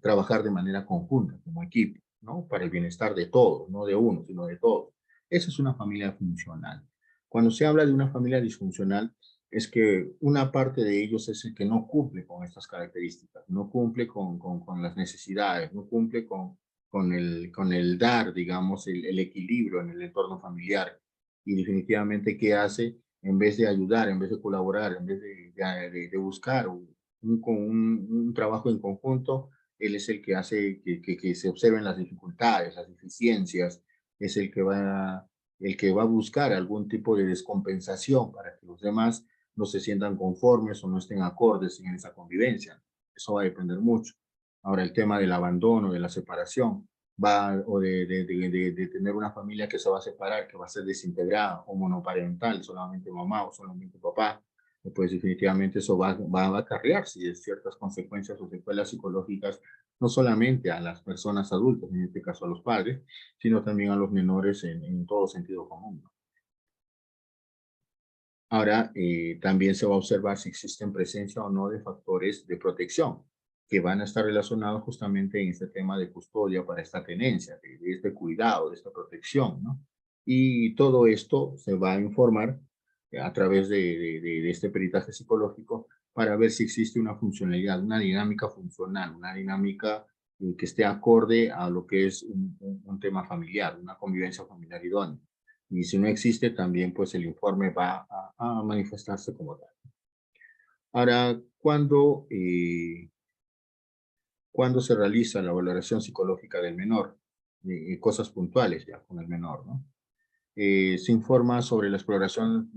trabajar de manera conjunta, como equipo, ¿no? Para el bienestar de todos, no de uno, sino de todos. Esa es una familia funcional. Cuando se habla de una familia disfuncional, es que una parte de ellos es el que no cumple con estas características, no cumple con las necesidades, no cumple con el dar, digamos, el equilibrio en el entorno familiar. Y definitivamente, ¿qué hace? En vez de ayudar, en vez de colaborar, en vez de buscar un trabajo en conjunto, él es el que hace que se observen las dificultades, las deficiencias, es el que va a buscar algún tipo de descompensación para que los demás no se sientan conformes o no estén acordes en esa convivencia. Eso va a depender mucho. Ahora, el tema del abandono, de la separación, o de tener una familia que se va a separar, que va a ser desintegrada o monoparental, solamente mamá o solamente papá, pues definitivamente eso va a acarrear ciertas consecuencias o secuelas psicológicas, no solamente a las personas adultas, en este caso a los padres, sino también a los menores en todo sentido común, ¿no? Ahora, también se va a observar si existen presencia o no de factores de protección que van a estar relacionados justamente en este tema de custodia para esta tenencia, de este cuidado, de esta protección, ¿no? Y todo esto se va a informar a través de este peritaje psicológico para ver si existe una funcionalidad, una dinámica funcional, una dinámica que esté acorde a lo que es un tema familiar, una convivencia familiar idónea. Y si no existe, también pues el informe va a manifestarse como tal. Ahora, ¿cuándo se realiza la valoración psicológica del menor? Cosas puntuales ya con el menor, ¿no? Se informa sobre la exploración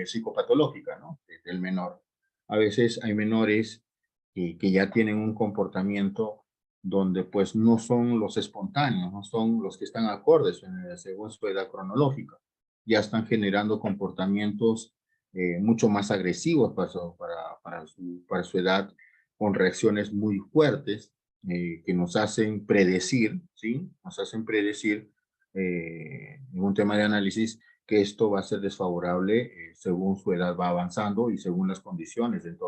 psicopatológica, ¿no? Del menor. A veces hay menores que ya tienen un comportamiento donde pues no son los espontáneos, no son los que están acordes según su edad cronológica. Ya están generando comportamientos mucho más agresivos para su edad, con reacciones muy fuertes que nos hacen predecir, ¿sí? Nos hacen predecir en un tema de análisis que esto va a ser desfavorable según su edad va avanzando y según las condiciones del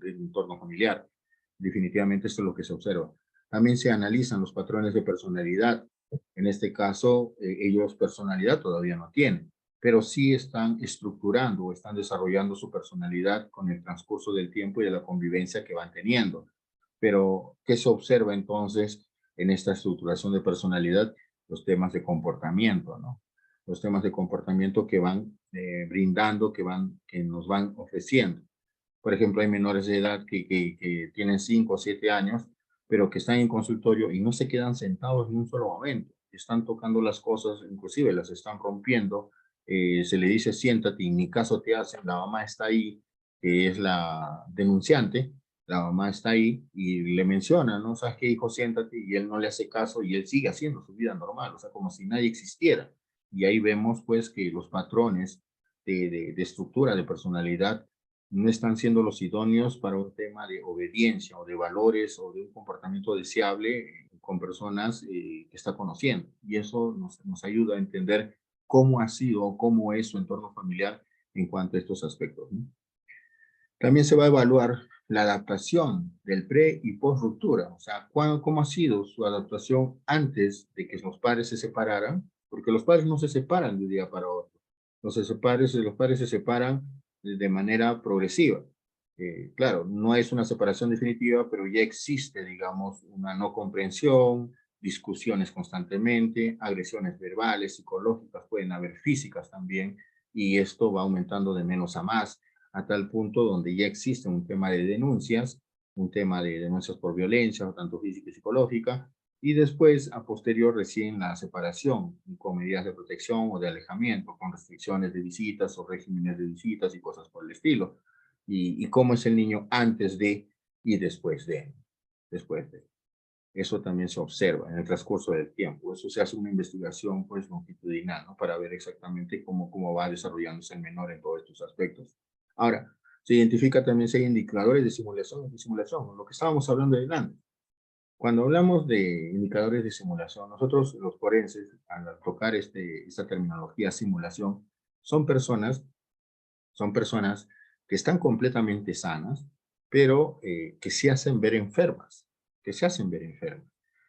entorno familiar. Definitivamente esto es lo que se observa. También se analizan los patrones de personalidad. En este caso, ellos personalidad todavía no tienen, pero sí están estructurando o están desarrollando su personalidad con el transcurso del tiempo y de la convivencia que van teniendo. Pero, ¿qué se observa entonces en esta estructuración de personalidad? Los temas de comportamiento, ¿no? Los temas de comportamiento que van brindando, que nos van ofreciendo. Por ejemplo, hay menores de edad que tienen 5 o 7 años, pero que están en consultorio y no se quedan sentados en un solo momento. Están tocando las cosas, inclusive las están rompiendo. Se le dice siéntate y ni caso te hacen. La mamá está ahí, que es la denunciante. La mamá está ahí y le menciona, ¿no? ¿Sabes qué, hijo? Siéntate, y él no le hace caso y él sigue haciendo su vida normal, o sea, como si nadie existiera. Y ahí vemos, pues, que los patrones de estructura, de personalidad, no están siendo los idóneos para un tema de obediencia o de valores o de un comportamiento deseable con personas que está conociendo. Y eso nos ayuda a entender cómo ha sido o cómo es su entorno familiar en cuanto a estos aspectos, ¿no? También se va a evaluar la adaptación del pre y post ruptura, o sea, cómo ha sido su adaptación antes de que los padres se separaran, porque los padres no se separan de un día para otro. Los padres se separan de manera progresiva. Claro, no es una separación definitiva, pero ya existe, digamos, una no comprensión, discusiones constantemente, agresiones verbales, psicológicas, pueden haber físicas también, y esto va aumentando de menos a más a tal punto donde ya existe un tema de denuncias, un tema de denuncias por violencia, tanto física y psicológica, y después, a posterior, recién la separación con medidas de protección o de alejamiento, con restricciones de visitas o regímenes de visitas y cosas por el estilo. Y cómo es el niño antes de y después de. Eso también se observa en el transcurso del tiempo. Eso se hace una investigación pues longitudinal, ¿no? Para ver exactamente cómo va desarrollándose el menor en todos estos aspectos. Ahora, se identifica también si hay indicadores de simulación y disimulación, lo que estábamos hablando delante. Cuando hablamos de indicadores de simulación, nosotros los forenses, al tocar esta terminología simulación, son personas, son personas que están completamente sanas, pero que se hacen ver enfermas, que se hacen ver enfermas.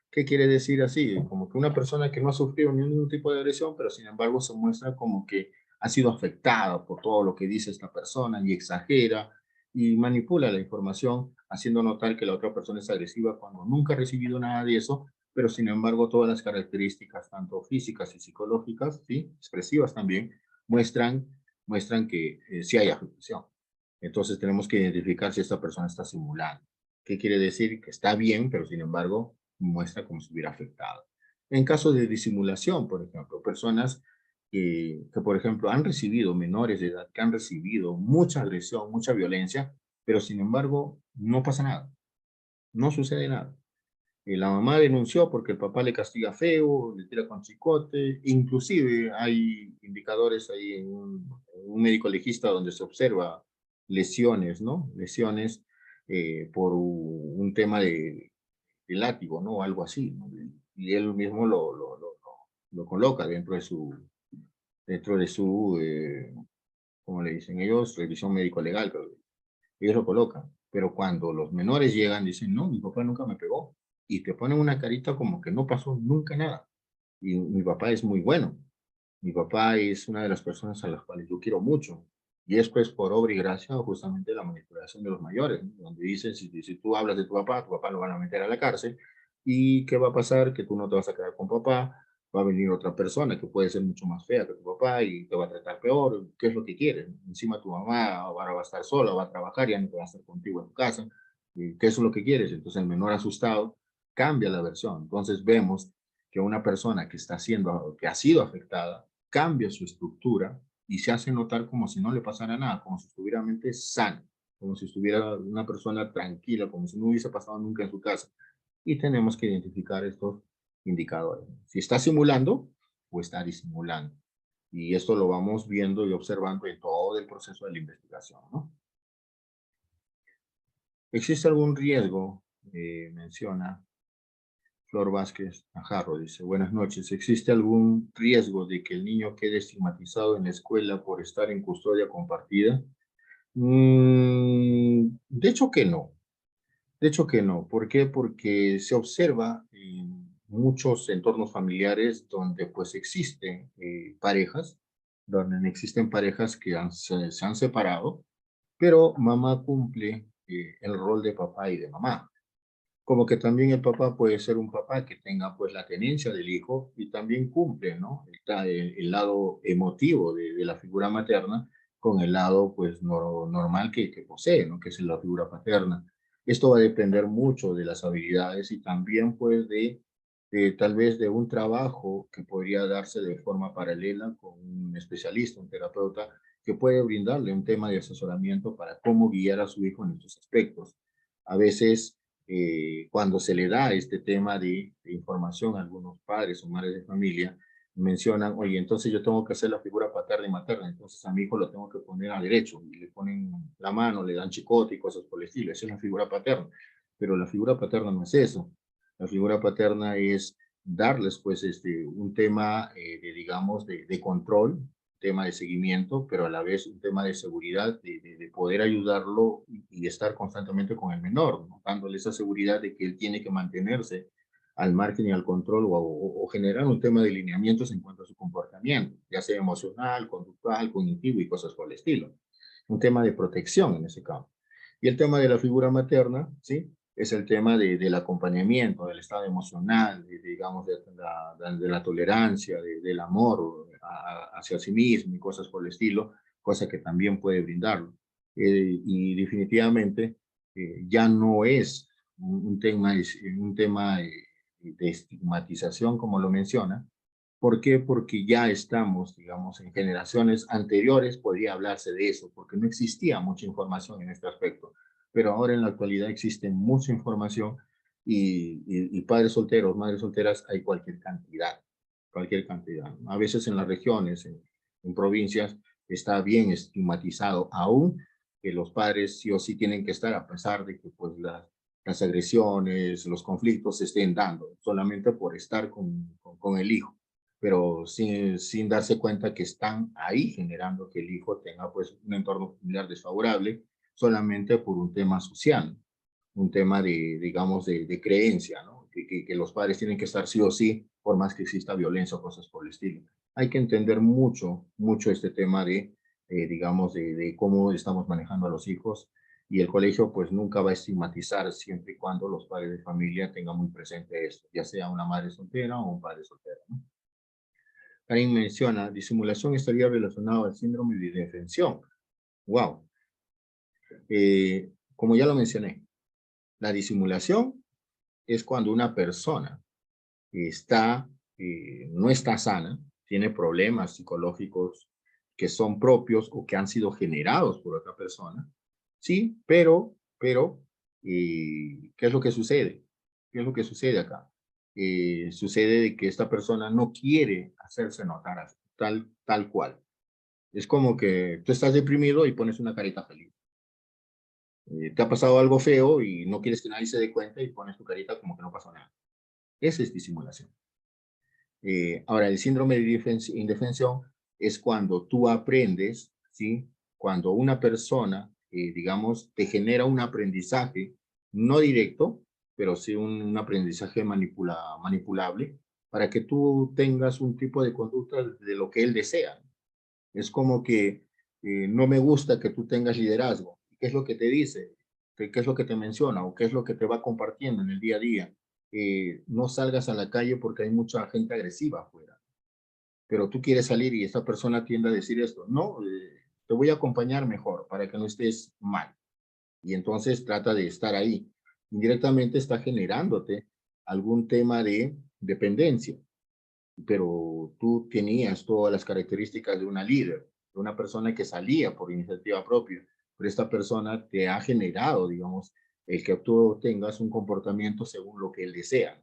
¿Qué quiere decir así? Como que una persona que no ha sufrido ningún tipo de agresión, pero sin embargo se muestra como que ha sido afectada por todo lo que dice esta persona y exagera y manipula la información, haciendo notar que la otra persona es agresiva cuando nunca ha recibido nada de eso, pero sin embargo todas las características, tanto físicas y psicológicas, ¿sí? Expresivas también, muestran, muestran que sí hay afectación. Entonces tenemos que identificar si esta persona está simulando. ¿Qué quiere decir? Que está bien, pero sin embargo muestra como si hubiera afectado. En caso de disimulación, por ejemplo, personas que, por ejemplo, han recibido, menores de edad, que han recibido mucha agresión, mucha violencia, pero sin embargo no pasa nada, no sucede nada. La mamá denunció porque el papá le castiga feo, le tira con chicote, inclusive hay indicadores ahí en un médico legista donde se observa lesiones, ¿no? Lesiones por un tema de látigo, ¿no? Algo así, ¿no? Y él mismo lo coloca dentro de su como le dicen ellos, revisión médico-legal, ellos lo colocan. Pero cuando los menores llegan, dicen, no, mi papá nunca me pegó. Y te ponen una carita como que no pasó nunca nada. Y mi papá es muy bueno. Mi papá es una de las personas a las cuales yo quiero mucho. Y es pues por obra y gracia justamente la manipulación de los mayores, ¿no? Donde dicen, si tú hablas de tu papá lo van a meter a la cárcel. ¿Y qué va a pasar? Que tú no te vas a quedar con papá, va a venir otra persona que puede ser mucho más fea que tu papá y te va a tratar peor. ¿Qué es lo que quieres? Encima tu mamá ahora va a estar sola, va a trabajar, ya no va a estar contigo en tu casa. ¿Y qué es lo que quieres? Entonces el menor asustado cambia la versión. Entonces vemos que una persona que ha sido afectada cambia su estructura y se hace notar como si no le pasara nada, como si estuviera mente sana, como si estuviera una persona tranquila, como si no hubiese pasado nunca en su casa. Y tenemos que identificar estos indicadores. Si está simulando o está disimulando. Y esto lo vamos viendo y observando en todo el proceso de la investigación, ¿no? ¿Existe algún riesgo? Menciona Flor Vázquez Najarro, dice, buenas noches. ¿Existe algún riesgo de que el niño quede estigmatizado en la escuela por estar en custodia compartida? De hecho que no. De hecho que no. ¿Por qué? Porque se observa en muchos entornos familiares donde pues existen parejas, donde existen parejas que se han separado, pero mamá cumple el rol de papá y de mamá. Como que también el papá puede ser un papá que tenga pues la tenencia del hijo y también cumple, ¿no? Está el lado emotivo de la figura materna con el lado pues normal que posee, ¿no? Que es la figura paterna. Esto va a depender mucho de las habilidades y también pues de tal vez de un trabajo que podría darse de forma paralela con un especialista, un terapeuta, que puede brindarle un tema de asesoramiento para cómo guiar a su hijo en estos aspectos. A veces cuando se le da este tema de información a algunos padres o madres de familia, mencionan, oye, entonces yo tengo que hacer la figura paterna y materna, entonces a mi hijo lo tengo que poner a derecho, y le ponen la mano, le dan chicote y cosas por el estilo, esa es la figura paterna, pero la figura paterna no es eso, la figura paterna es darles pues un tema digamos, de control, tema de seguimiento, pero a la vez un tema de seguridad, de poder ayudarlo y estar constantemente con el menor, ¿no? Dándole esa seguridad de que él tiene que mantenerse al margen y al control o generar un tema de lineamientos en cuanto a su comportamiento, ya sea emocional, conductual, cognitivo y cosas por el estilo. Un tema de protección en ese campo. Y el tema de la figura materna, ¿sí? Es el tema del acompañamiento, del estado emocional, digamos, de la tolerancia, del amor hacia sí mismo y cosas por el estilo, cosa que también puede brindarlo. Y definitivamente ya no es un tema de estigmatización, como lo menciona. ¿Por qué? Porque ya estamos, digamos, en generaciones anteriores podría hablarse de eso, porque no existía mucha información en este aspecto. Pero ahora en la actualidad existe mucha información y padres solteros, madres solteras, hay cualquier cantidad, cualquier cantidad. A veces en las regiones, en provincias, está bien estigmatizado aún que los padres sí o sí tienen que estar, a pesar de que pues las agresiones, los conflictos se estén dando, solamente por estar con el hijo, pero sin darse cuenta que están ahí generando que el hijo tenga pues un entorno familiar desfavorable solamente por un tema social, un tema digamos, de creencia, ¿no? Que los padres tienen que estar sí o sí, por más que exista violencia o cosas por el estilo. hay que entender mucho este tema digamos, de cómo estamos manejando a los hijos, y el colegio pues nunca va a estigmatizar siempre y cuando los padres de familia tengan muy presente esto, ya sea una madre soltera o un padre soltero, ¿no? Karin menciona, disimulación estaría relacionado al síndrome de indefensión. Wow. Como ya lo mencioné, la disimulación es cuando una persona está, no está sana, tiene problemas psicológicos que son propios o que han sido generados por otra persona, sí, pero, ¿qué es lo que sucede? ¿Qué es lo que sucede acá? Sucede de que esta persona no quiere hacerse notar tal cual. Es como que tú estás deprimido y pones una carita feliz. Te ha pasado algo feo y no quieres que nadie se dé cuenta y pones tu carita como que no pasó nada. Esa es disimulación. Ahora, el síndrome de indefensión es cuando tú aprendes, ¿sí? Cuando una persona, digamos, te genera un aprendizaje, no directo, pero sí un aprendizaje manipulable, para que tú tengas un tipo de conducta de lo que él desea. Es como que no me gusta que tú tengas liderazgo. ¿Qué es lo que te dice? ¿Qué es lo que te menciona? ¿O qué es lo que te va compartiendo en el día a día? No salgas a la calle porque hay mucha gente agresiva afuera. Pero tú quieres salir y esta persona tiende a decir esto. No, te voy a acompañar mejor para que no estés mal. Y entonces trata de estar ahí. Indirectamente está generándote algún tema de dependencia, pero tú tenías todas las características de una líder, de una persona que salía por iniciativa propia, pero esta persona te ha generado, digamos, el que tú tengas un comportamiento según lo que él desea.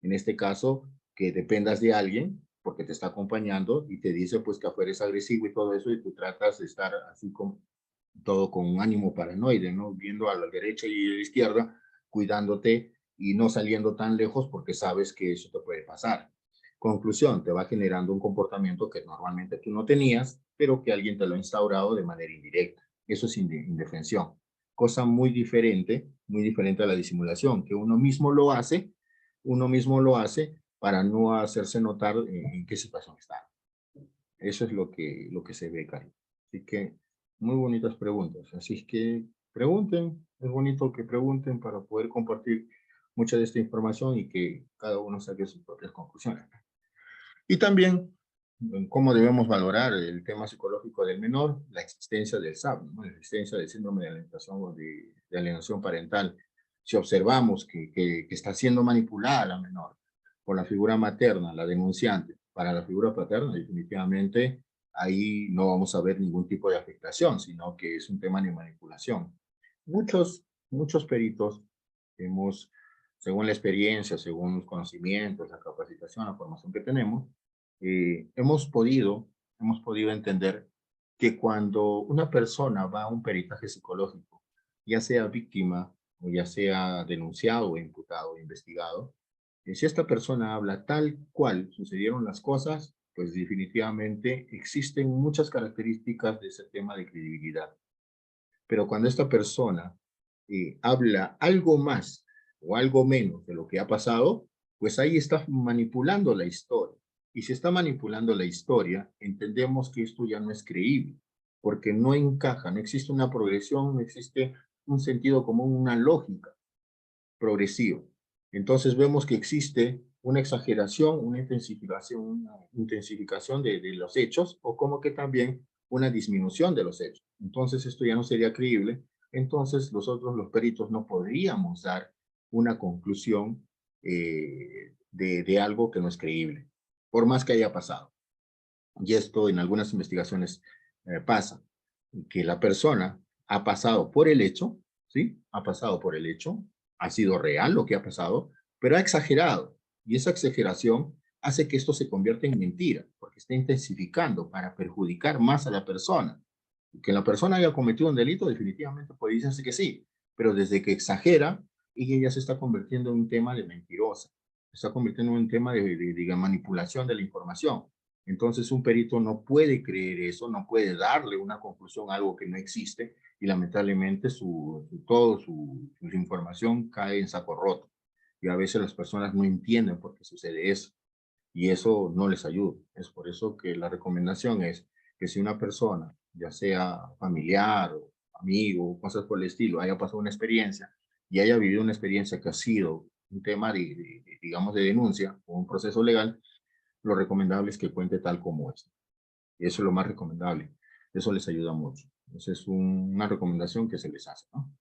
En este caso, que dependas de alguien porque te está acompañando y te dice pues que afuera es agresivo y todo eso, y tú tratas de estar así con todo con un ánimo paranoide, ¿no? Viendo a la derecha y a la izquierda, cuidándote y no saliendo tan lejos porque sabes que eso te puede pasar. Conclusión, te va generando un comportamiento que normalmente tú no tenías, pero que alguien te lo ha instaurado de manera indirecta. Eso es indefensión. Cosa muy diferente a la disimulación, que uno mismo lo hace para no hacerse notar en qué situación está. Eso es lo que se ve, Cari. Así que, muy bonitas preguntas. Así es que pregunten, es bonito que pregunten para poder compartir mucha de esta información y que cada uno saque sus propias conclusiones. Y también cómo debemos valorar el tema psicológico del menor, la existencia del SAP, ¿no? La existencia del síndrome de alienación o de alienación parental. Si observamos que está siendo manipulada la menor por la figura materna, la denunciante, para la figura paterna, definitivamente ahí no vamos a ver ningún tipo de afectación, sino que es un tema de manipulación. Muchos peritos hemos, según la experiencia, según los conocimientos, la capacitación, la formación que tenemos, hemos podido entender que cuando una persona va a un peritaje psicológico, ya sea víctima o ya sea denunciado o imputado o investigado, si esta persona habla tal cual sucedieron las cosas, pues definitivamente existen muchas características de ese tema de credibilidad. Pero cuando esta persona habla algo más o algo menos de lo que ha pasado, pues ahí está manipulando la historia. Y si está manipulando la historia, entendemos que esto ya no es creíble, porque no encaja, no existe una progresión, no existe un sentido común, una lógica progresiva. Entonces vemos que existe una exageración, una intensificación de los hechos, o como que también una disminución de los hechos. Entonces esto ya no sería creíble. Entonces nosotros los peritos no podríamos dar una conclusión de algo que no es creíble, por más que haya pasado. Y esto en algunas investigaciones pasa, que la persona ha pasado por el hecho, ¿sí? Ha pasado por el hecho, ha sido real lo que ha pasado, pero ha exagerado. Y esa exageración hace que esto se convierta en mentira, porque está intensificando para perjudicar más a la persona. Que la persona haya cometido un delito, definitivamente puede decirse que sí, pero desde que exagera, ella ya se está convirtiendo en un tema de mentirosa, se está convirtiendo en un tema de manipulación de la información. Entonces un perito no puede creer eso, no puede darle una conclusión a algo que no existe y lamentablemente toda su información cae en saco roto. Y a veces las personas no entienden por qué sucede eso. y eso no les ayuda. Es por eso que la recomendación es que si una persona, ya sea familiar o amigo, cosas por el estilo, haya pasado una experiencia y haya vivido una experiencia que ha sido un tema digamos, de denuncia o un proceso legal, lo recomendable es que cuente tal como es. Eso es lo más recomendable. Eso les ayuda mucho. Esa es una recomendación que se les hace, ¿no?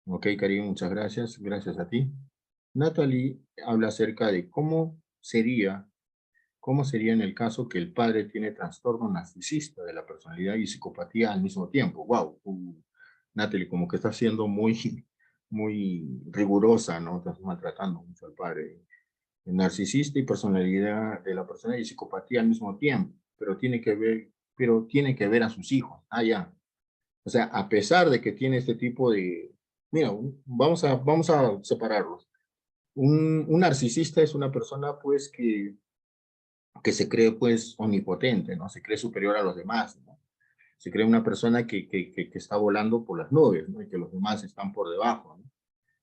Ok, Karim, muchas gracias. Gracias a ti. Natalie habla acerca de cómo sería en el caso que el padre tiene trastorno narcisista de la personalidad y psicopatía al mismo tiempo. Wow, Natalie, como que está siendo muy, muy rigurosa, ¿no? Estás maltratando mucho al padre. Narcisista y personalidad de la persona y psicopatía al mismo tiempo, pero tiene que ver a sus hijos. Ah, ya. O sea, a pesar de que tiene este tipo de, mira, vamos a separarlos. Un narcisista es una persona, pues, que se cree, pues, omnipotente, ¿no? Se cree superior a los demás, ¿no? Se cree una persona que está volando por las nubes, ¿no? Y que los demás están por debajo, ¿no?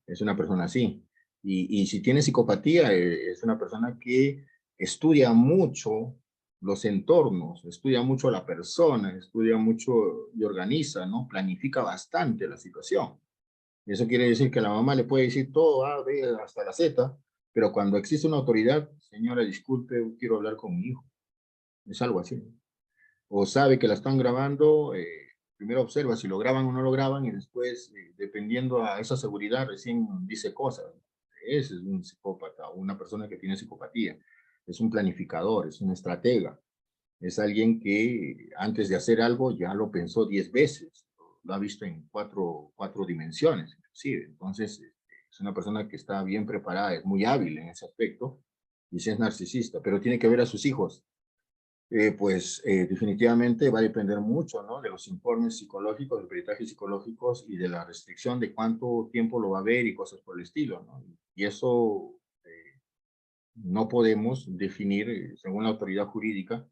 Es una persona así. Y si tiene psicopatía, es una persona que estudia mucho los entornos, estudia mucho a la persona, estudia mucho y organiza, ¿no? Planifica bastante la situación. Eso quiere decir que la mamá le puede decir todo A, B, hasta la Z, pero cuando existe una autoridad, señora, disculpe, quiero hablar con mi hijo. Es algo así. O sabe que la están grabando, primero observa si lo graban o no lo graban y después, dependiendo a esa seguridad, recién dice cosas. Ese es un psicópata o una persona que tiene psicopatía. Es un planificador, es un estratega. Es alguien que antes de hacer algo ya lo pensó 10 veces. Lo ha visto en cuatro dimensiones, inclusive. Entonces, es una persona que está bien preparada, es muy hábil en ese aspecto y sí es narcisista, pero tiene que ver a sus hijos. Definitivamente va a depender mucho, ¿no? De los informes psicológicos, de peritajes psicológicos y de la restricción de cuánto tiempo lo va a ver y cosas por el estilo, ¿no? Y eso no podemos definir, según la autoridad jurídica,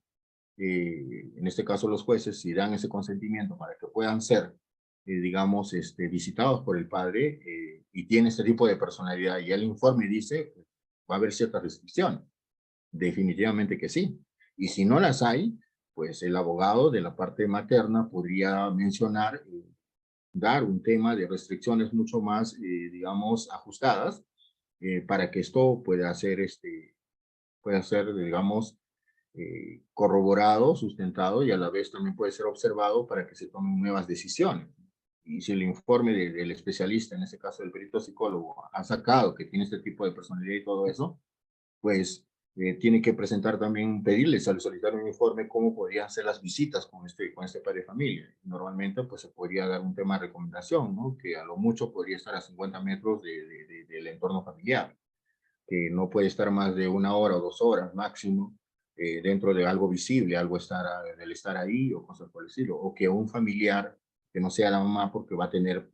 en este caso los jueces, si dan ese consentimiento para que puedan ser, digamos, visitados por el padre y tiene este tipo de personalidad y el informe dice, pues, va a haber ciertas restricciones. Definitivamente que sí. Y si no las hay, pues el abogado de la parte materna podría mencionar, dar un tema de restricciones mucho más, digamos, ajustadas para que esto pueda ser, digamos, corroborado, sustentado y a la vez también puede ser observado para que se tomen nuevas decisiones. Y si el informe del especialista, en este caso del perito psicólogo, ha sacado que tiene este tipo de personalidad y todo eso, pues tiene que presentar también, pedirles al solicitar un informe cómo podrían ser las visitas con este padre de familia. Normalmente, pues se podría dar un tema de recomendación, ¿no? Que a lo mucho podría estar a 50 metros del entorno familiar, que no puede estar más de 1 hora o 2 horas máximo dentro de algo visible, del estar ahí o cosas por el estilo, o que un familiar que no sea la mamá porque va a tener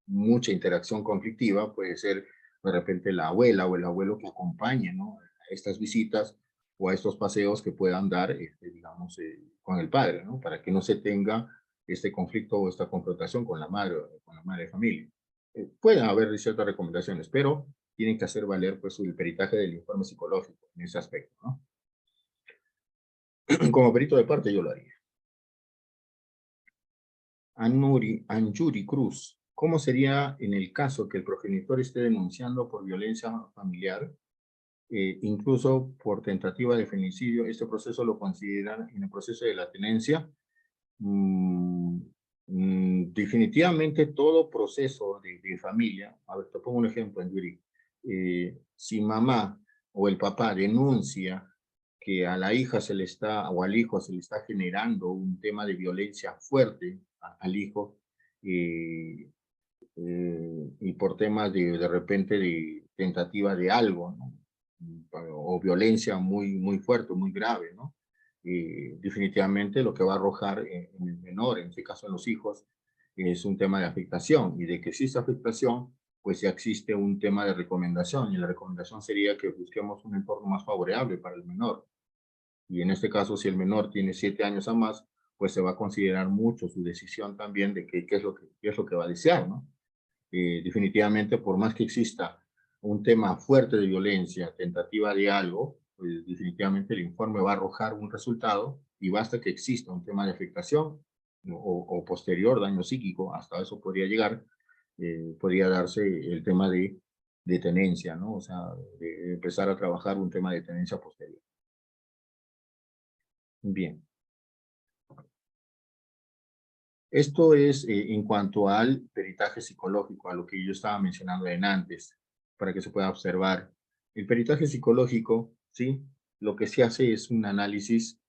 mucha interacción conflictiva, puede ser de repente la abuela o el abuelo que acompañe, ¿no? A estas visitas o a estos paseos que puedan dar, digamos, con el padre, ¿no? Para que no se tenga este conflicto o esta confrontación con la madre de familia. Pueden haber ciertas recomendaciones, pero tienen que hacer valer pues el peritaje del informe psicológico en ese aspecto, ¿no? Como perito de parte yo lo haría. Anjuri Cruz, ¿cómo sería en el caso que el progenitor esté denunciando por violencia familiar, incluso por tentativa de feminicidio? Este proceso lo consideran en el proceso de la tenencia. Mm, Definitivamente todo proceso de familia, a ver, te pongo un ejemplo, Anjuri. Si mamá o el papá denuncia que a la hija o al hijo se le está generando un tema de violencia fuerte al hijo, eh, y por temas de repente de tentativa de algo, ¿no? O violencia muy, muy fuerte, muy grave, ¿no? Definitivamente lo que va a arrojar en el menor, en este caso en los hijos, es un tema de afectación, y de que existe afectación, pues ya existe un tema de recomendación, y la recomendación sería que busquemos un entorno más favorable para el menor. Y en este caso, si el menor tiene 7 años o más, pues se va a considerar mucho su decisión también de qué es lo que va a desear, ¿no? Definitivamente, por más que exista un tema fuerte de violencia, tentativa de algo, pues definitivamente el informe va a arrojar un resultado y basta que exista un tema de afectación o posterior daño psíquico, hasta eso podría llegar, podría darse el tema de tenencia, ¿no? O sea, de empezar a trabajar un tema de tenencia posterior. Bien. Esto es en cuanto al peritaje psicológico, a lo que yo estaba mencionando en antes, para que se pueda observar. El peritaje psicológico, ¿sí? Lo que se hace es un análisis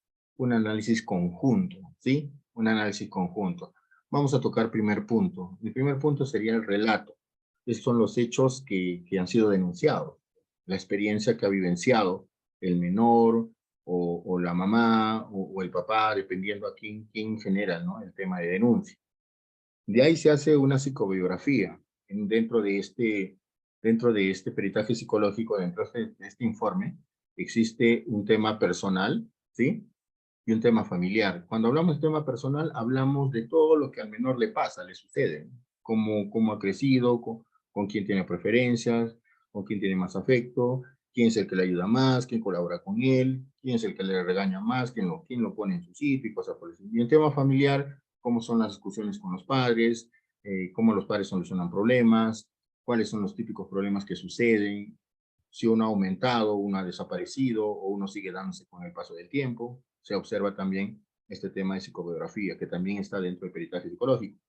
conjunto, ¿sí? Un análisis conjunto. Vamos a tocar primer punto. El primer punto sería el relato. Estos son los hechos que han sido denunciados, la experiencia que ha vivenciado el menor, o la mamá o el papá, dependiendo a quién genera, ¿no? El tema de denuncia. De ahí se hace una psicobiografía dentro dentro de este peritaje psicológico, dentro de este informe, existe un tema personal, ¿sí? Y un tema familiar. Cuando hablamos de tema personal, hablamos de todo lo que al menor le pasa, le sucede, ¿no? Cómo ha crecido, con quién tiene preferencias, con quién tiene más afecto, quién es el que le ayuda más, quién colabora con él, quién es el que le regaña más, quién lo pone en su sitio y cosas por eso. Y en tema familiar, cómo son las discusiones con los padres, cómo los padres solucionan problemas, cuáles son los típicos problemas que suceden, si uno ha aumentado, uno ha desaparecido o uno sigue dándose con el paso del tiempo. Se observa también este tema de psicobiografía, que también está dentro del peritaje psicológico.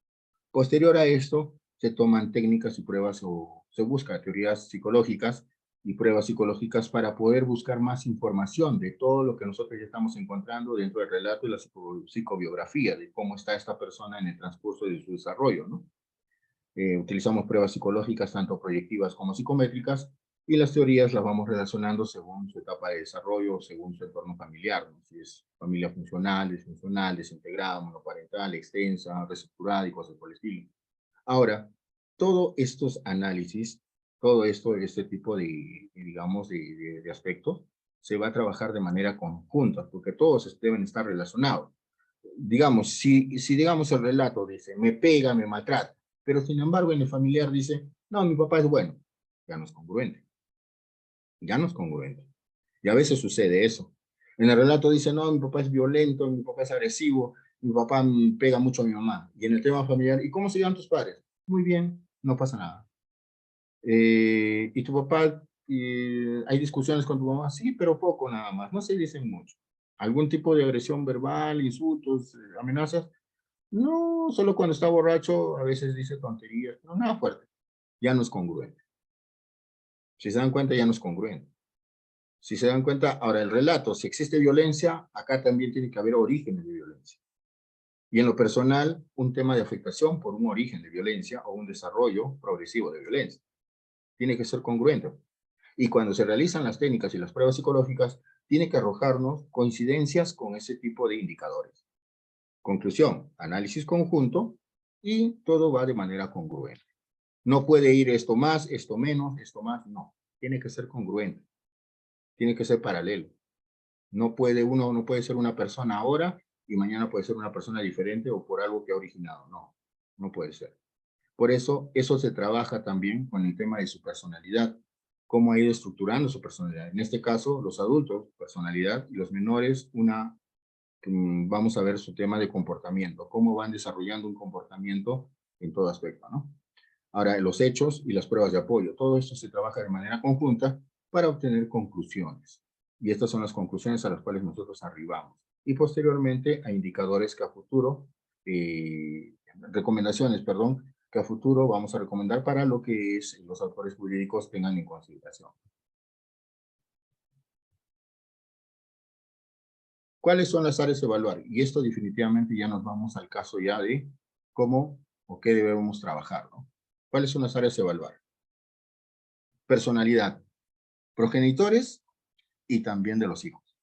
Posterior a esto, se toman técnicas y pruebas o se busca teorías psicológicas y pruebas psicológicas para poder buscar más información de todo lo que nosotros ya estamos encontrando dentro del relato y la psicobiografía, de cómo está esta persona en el transcurso de su desarrollo, ¿no? Utilizamos pruebas psicológicas, tanto proyectivas como psicométricas, y las teorías las vamos relacionando según su etapa de desarrollo, según su entorno familiar, ¿no? Si es familia funcional, disfuncional, desintegrada, monoparental, extensa, reestructurada y cosas por el estilo. Ahora, todos estos análisis, todo esto, este tipo digamos, de aspectos, se va a trabajar de manera conjunta, porque todos deben estar relacionados. Digamos, si digamos el relato dice, me pega, me maltrata, pero sin embargo en el familiar dice, no, mi papá es bueno, ya no es congruente, ya no es congruente. Y a veces sucede eso. En el relato dice, no, mi papá es violento, mi papá es agresivo, mi papá pega mucho a mi mamá. Y en el tema familiar, ¿y cómo se llaman tus padres? Muy bien, no pasa nada. ¿Y tu papá, hay discusiones con tu mamá? Sí, pero poco nada más, no se dicen mucho. ¿Algún tipo de agresión verbal, insultos, amenazas? No, solo cuando está borracho a veces dice tonterías, pero nada fuerte. Ya no es congruente. Si se dan cuenta, ya no es congruente. Si se dan cuenta, ahora el relato, si existe violencia, acá también tiene que haber orígenes de violencia. Y en lo personal, un tema de afectación por un origen de violencia o un desarrollo progresivo de violencia. Tiene que ser congruente. Y cuando se realizan las técnicas y las pruebas psicológicas, tiene que arrojarnos coincidencias con ese tipo de indicadores. Conclusión, análisis conjunto y todo va de manera congruente. No puede ir esto más, esto menos, esto más, no. Tiene que ser congruente, tiene que ser paralelo. No puede ser una persona ahora y mañana puede ser una persona diferente o por algo que ha originado. No, no puede ser. Por eso, eso se trabaja también con el tema de su personalidad, cómo ha ido estructurando su personalidad. En este caso, los adultos, personalidad, y los menores, vamos a ver su tema de comportamiento, cómo van desarrollando un comportamiento en todo aspecto, ¿no? Ahora, los hechos y las pruebas de apoyo, todo esto se trabaja de manera conjunta para obtener conclusiones. Y estas son las conclusiones a las cuales nosotros arribamos. Y posteriormente a indicadores que a futuro, recomendaciones, perdón, que a futuro vamos a recomendar para lo que es los autores jurídicos tengan en consideración. ¿Cuáles son las áreas a evaluar? Y esto definitivamente ya nos vamos al caso ya de cómo o qué debemos trabajar, ¿no? ¿Cuáles son las áreas a evaluar? Personalidad, progenitores y también de los hijos.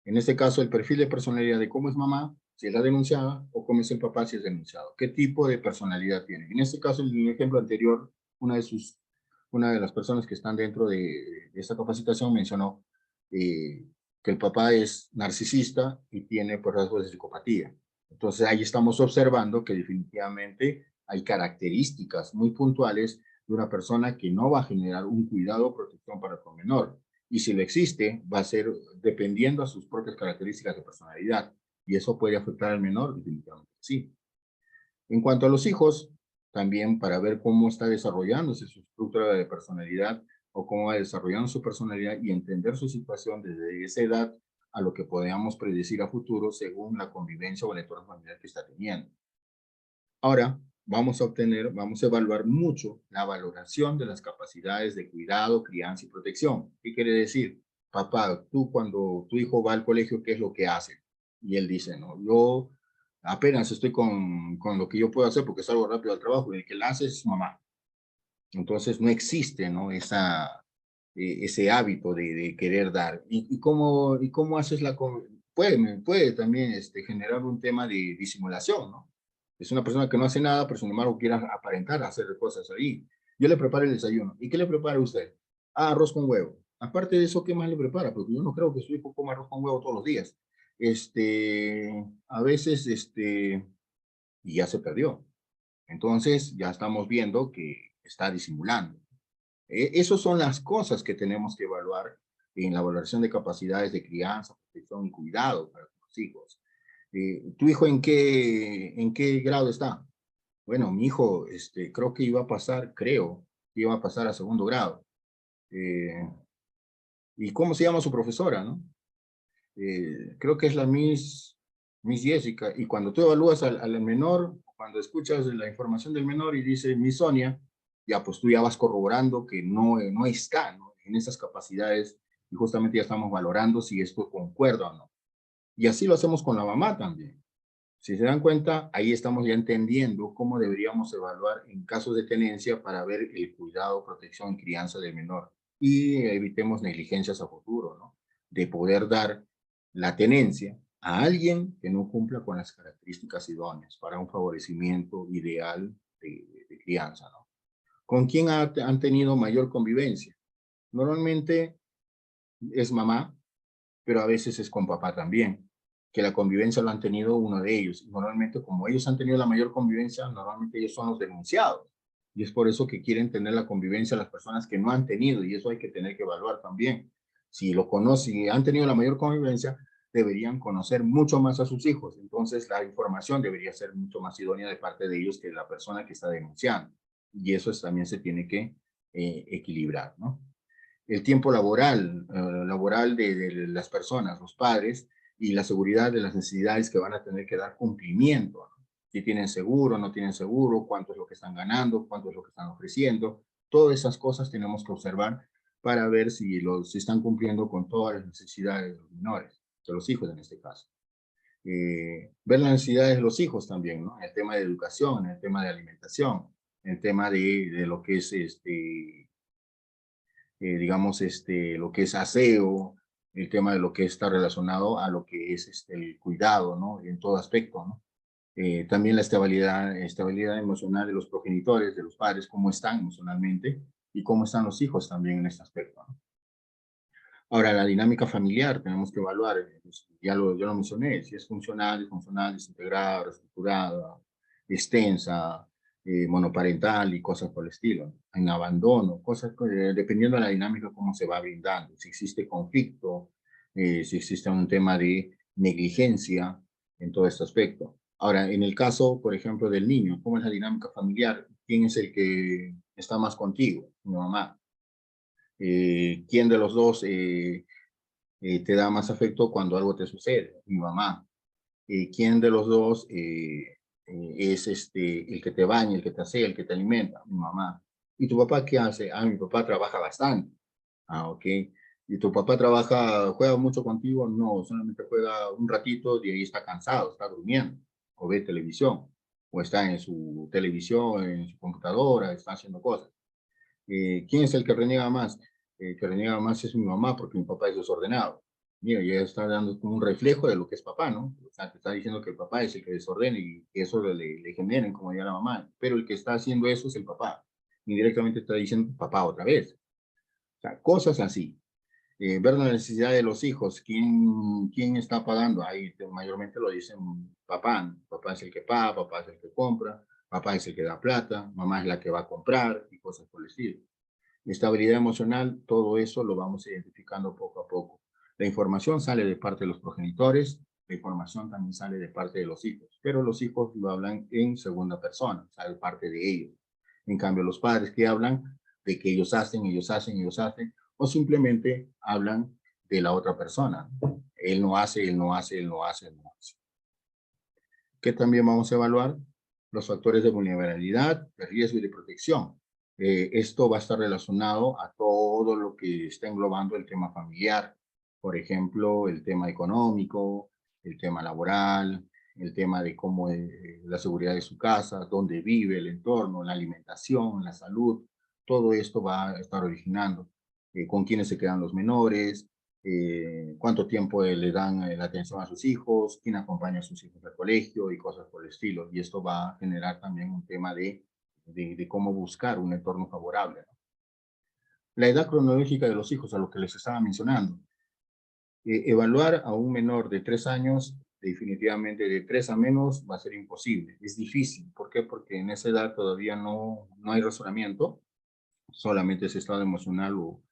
En este caso, el perfil de personalidad de cómo es mamá, si es la denunciada, o cómo es el papá, si es denunciado. ¿Qué tipo de personalidad tiene? En este caso, en el ejemplo anterior, una de las personas que están dentro de esta capacitación mencionó que el papá es narcisista y tiene por rasgos de psicopatía. Entonces, ahí estamos observando que definitivamente hay características muy puntuales de una persona que no va a generar un cuidado o protección para su menor. Y si lo existe, va a ser dependiendo a sus propias características de personalidad. Y eso puede afectar al menor, definitivamente sí. En cuanto a los hijos, también para ver cómo está desarrollándose su estructura de personalidad o cómo va desarrollando su personalidad y entender su situación desde esa edad a lo que podamos predecir a futuro según la convivencia o el entorno familiar que está teniendo. Ahora, vamos a evaluar mucho la valoración de las capacidades de cuidado, crianza y protección. ¿Qué quiere decir? Papá, tú cuando tu hijo va al colegio, ¿qué es lo que hace? Y él dice, no, yo apenas estoy con lo que yo puedo hacer porque salgo rápido al trabajo y el que la hace es mamá. Entonces no existe, ¿no? Ese hábito de querer dar. ¿Y cómo haces puede también generar un tema de disimulación, ¿no? Es una persona que no hace nada, pero sin embargo quiere aparentar hacer cosas ahí. Yo le preparo el desayuno. ¿Y qué le prepara usted? Ah, arroz con huevo. Aparte de eso, ¿qué más le prepara? Porque yo no creo que su hijo coma arroz con huevo todos los días. A veces, y ya se perdió. Entonces, ya estamos viendo que está disimulando. Esas son las cosas que tenemos que evaluar en la valoración de capacidades de crianza, protección y cuidado para los hijos. ¿Tu hijo en qué grado está? Bueno, mi hijo creo que iba a pasar a segundo grado. Eh, ¿Y cómo se llama su profesora, no? Creo que es la Miss Jessica. Y cuando tú evalúas al menor, cuando escuchas la información del menor y dice Miss Sonia, ya pues tú ya vas corroborando que no está, ¿no? En esas capacidades y justamente ya estamos valorando si esto concuerda o no. Y así lo hacemos con la mamá también. Si se dan cuenta, ahí estamos ya entendiendo cómo deberíamos evaluar en casos de tenencia para ver el cuidado, protección y crianza del menor. Y evitemos negligencias a futuro, ¿no? De poder dar la tenencia a alguien que no cumpla con las características idóneas para un favorecimiento ideal de crianza, ¿no? ¿Con quién han tenido mayor convivencia? Normalmente es mamá, pero a veces es con papá también, que la convivencia lo han tenido uno de ellos. Y normalmente, como ellos han tenido la mayor convivencia, normalmente ellos son los denunciados. Y es por eso que quieren tener la convivencia las personas que no han tenido, y eso hay que tener que evaluar también. Si lo conocen y han tenido la mayor convivencia, deberían conocer mucho más a sus hijos. Entonces, la información debería ser mucho más idónea de parte de ellos que de la persona que está denunciando. Y eso también se tiene que equilibrar, ¿no? El tiempo laboral de las personas, los padres, y la seguridad de las necesidades que van a tener que dar cumplimiento, ¿no? Si tienen seguro, no tienen seguro, cuánto es lo que están ganando, cuánto es lo que están ofreciendo. Todas esas cosas tenemos que observar para ver si están cumpliendo con todas las necesidades de los menores, de los hijos en este caso. Ver las necesidades de los hijos también, ¿no? En el tema de educación, en el tema de alimentación, en el tema de lo que es digamos, lo que es aseo, el tema de lo que está relacionado a lo que es el cuidado, ¿no? En todo aspecto, ¿no? También la estabilidad emocional de los progenitores, de los padres, cómo están emocionalmente y cómo están los hijos también en este aspecto, ¿no? Ahora, la dinámica familiar tenemos que evaluar, pues, ya lo mencioné, si es funcional, desintegrada, reestructurada, extensa, monoparental y cosas por el estilo. En abandono, cosas que, dependiendo de la dinámica, cómo se va brindando. Si existe conflicto, si existe un tema de negligencia en todo este aspecto. Ahora, en el caso, por ejemplo, del niño, ¿cómo es la dinámica familiar? ¿Quién es el que está más contigo? Mi mamá. ¿Quién de los dos te da más afecto cuando algo te sucede? Mi mamá. ¿Quién de los dos es el que te baña, el que te hace, el que te alimenta? Mi mamá. ¿Y tu papá qué hace? Ah, mi papá trabaja bastante. Ah, ok. ¿Y tu papá juega mucho contigo? No, solamente juega un ratito y ahí está cansado, está durmiendo, o ve televisión, o está en su televisión, en su computadora, está haciendo cosas. ¿Quién es el que reniega más? El que reniega más es mi mamá, porque mi papá es desordenado. Mira, ya está dando como un reflejo de lo que es papá, ¿no? O sea, te está diciendo que el papá es el que desordena y que eso le genera incomodidad a la mamá. Pero el que está haciendo eso es el papá. Indirectamente está diciendo papá otra vez. O sea, cosas así. Ver la necesidad de los hijos. ¿Quién está pagando? Ahí mayormente lo dicen papá, ¿no? Papá es el que paga, papá es el que compra, papá es el que da plata, mamá es la que va a comprar y cosas por el estilo. Estabilidad emocional, todo eso lo vamos identificando poco a poco. La información sale de parte de los progenitores, la información también sale de parte de los hijos, pero los hijos lo hablan en segunda persona, o sea, de parte de ellos. En cambio, los padres que hablan de que ellos hacen, ellos hacen, ellos hacen, o simplemente hablan de la otra persona. Él no hace, él no hace, él no hace, él no hace. ¿Qué también vamos a evaluar? Los factores de vulnerabilidad, de riesgo y de protección. Esto va a estar relacionado a todo lo que está englobando el tema familiar. Por ejemplo, el tema económico, el tema laboral, el tema de cómo la seguridad de su casa, dónde vive, el entorno, la alimentación, la salud. Todo esto va a estar originando. Con quiénes se quedan los menores, cuánto tiempo le dan la atención a sus hijos, quién acompaña a sus hijos al colegio y cosas por el estilo. Y esto va a generar también un tema de cómo buscar un entorno favorable, ¿no? La edad cronológica de los hijos, a lo que les estaba mencionando. Evaluar a un menor de 3 años, definitivamente de 3 a menos, va a ser imposible. Es difícil. ¿Por qué? Porque en esa edad todavía no hay razonamiento, solamente es estado emocional o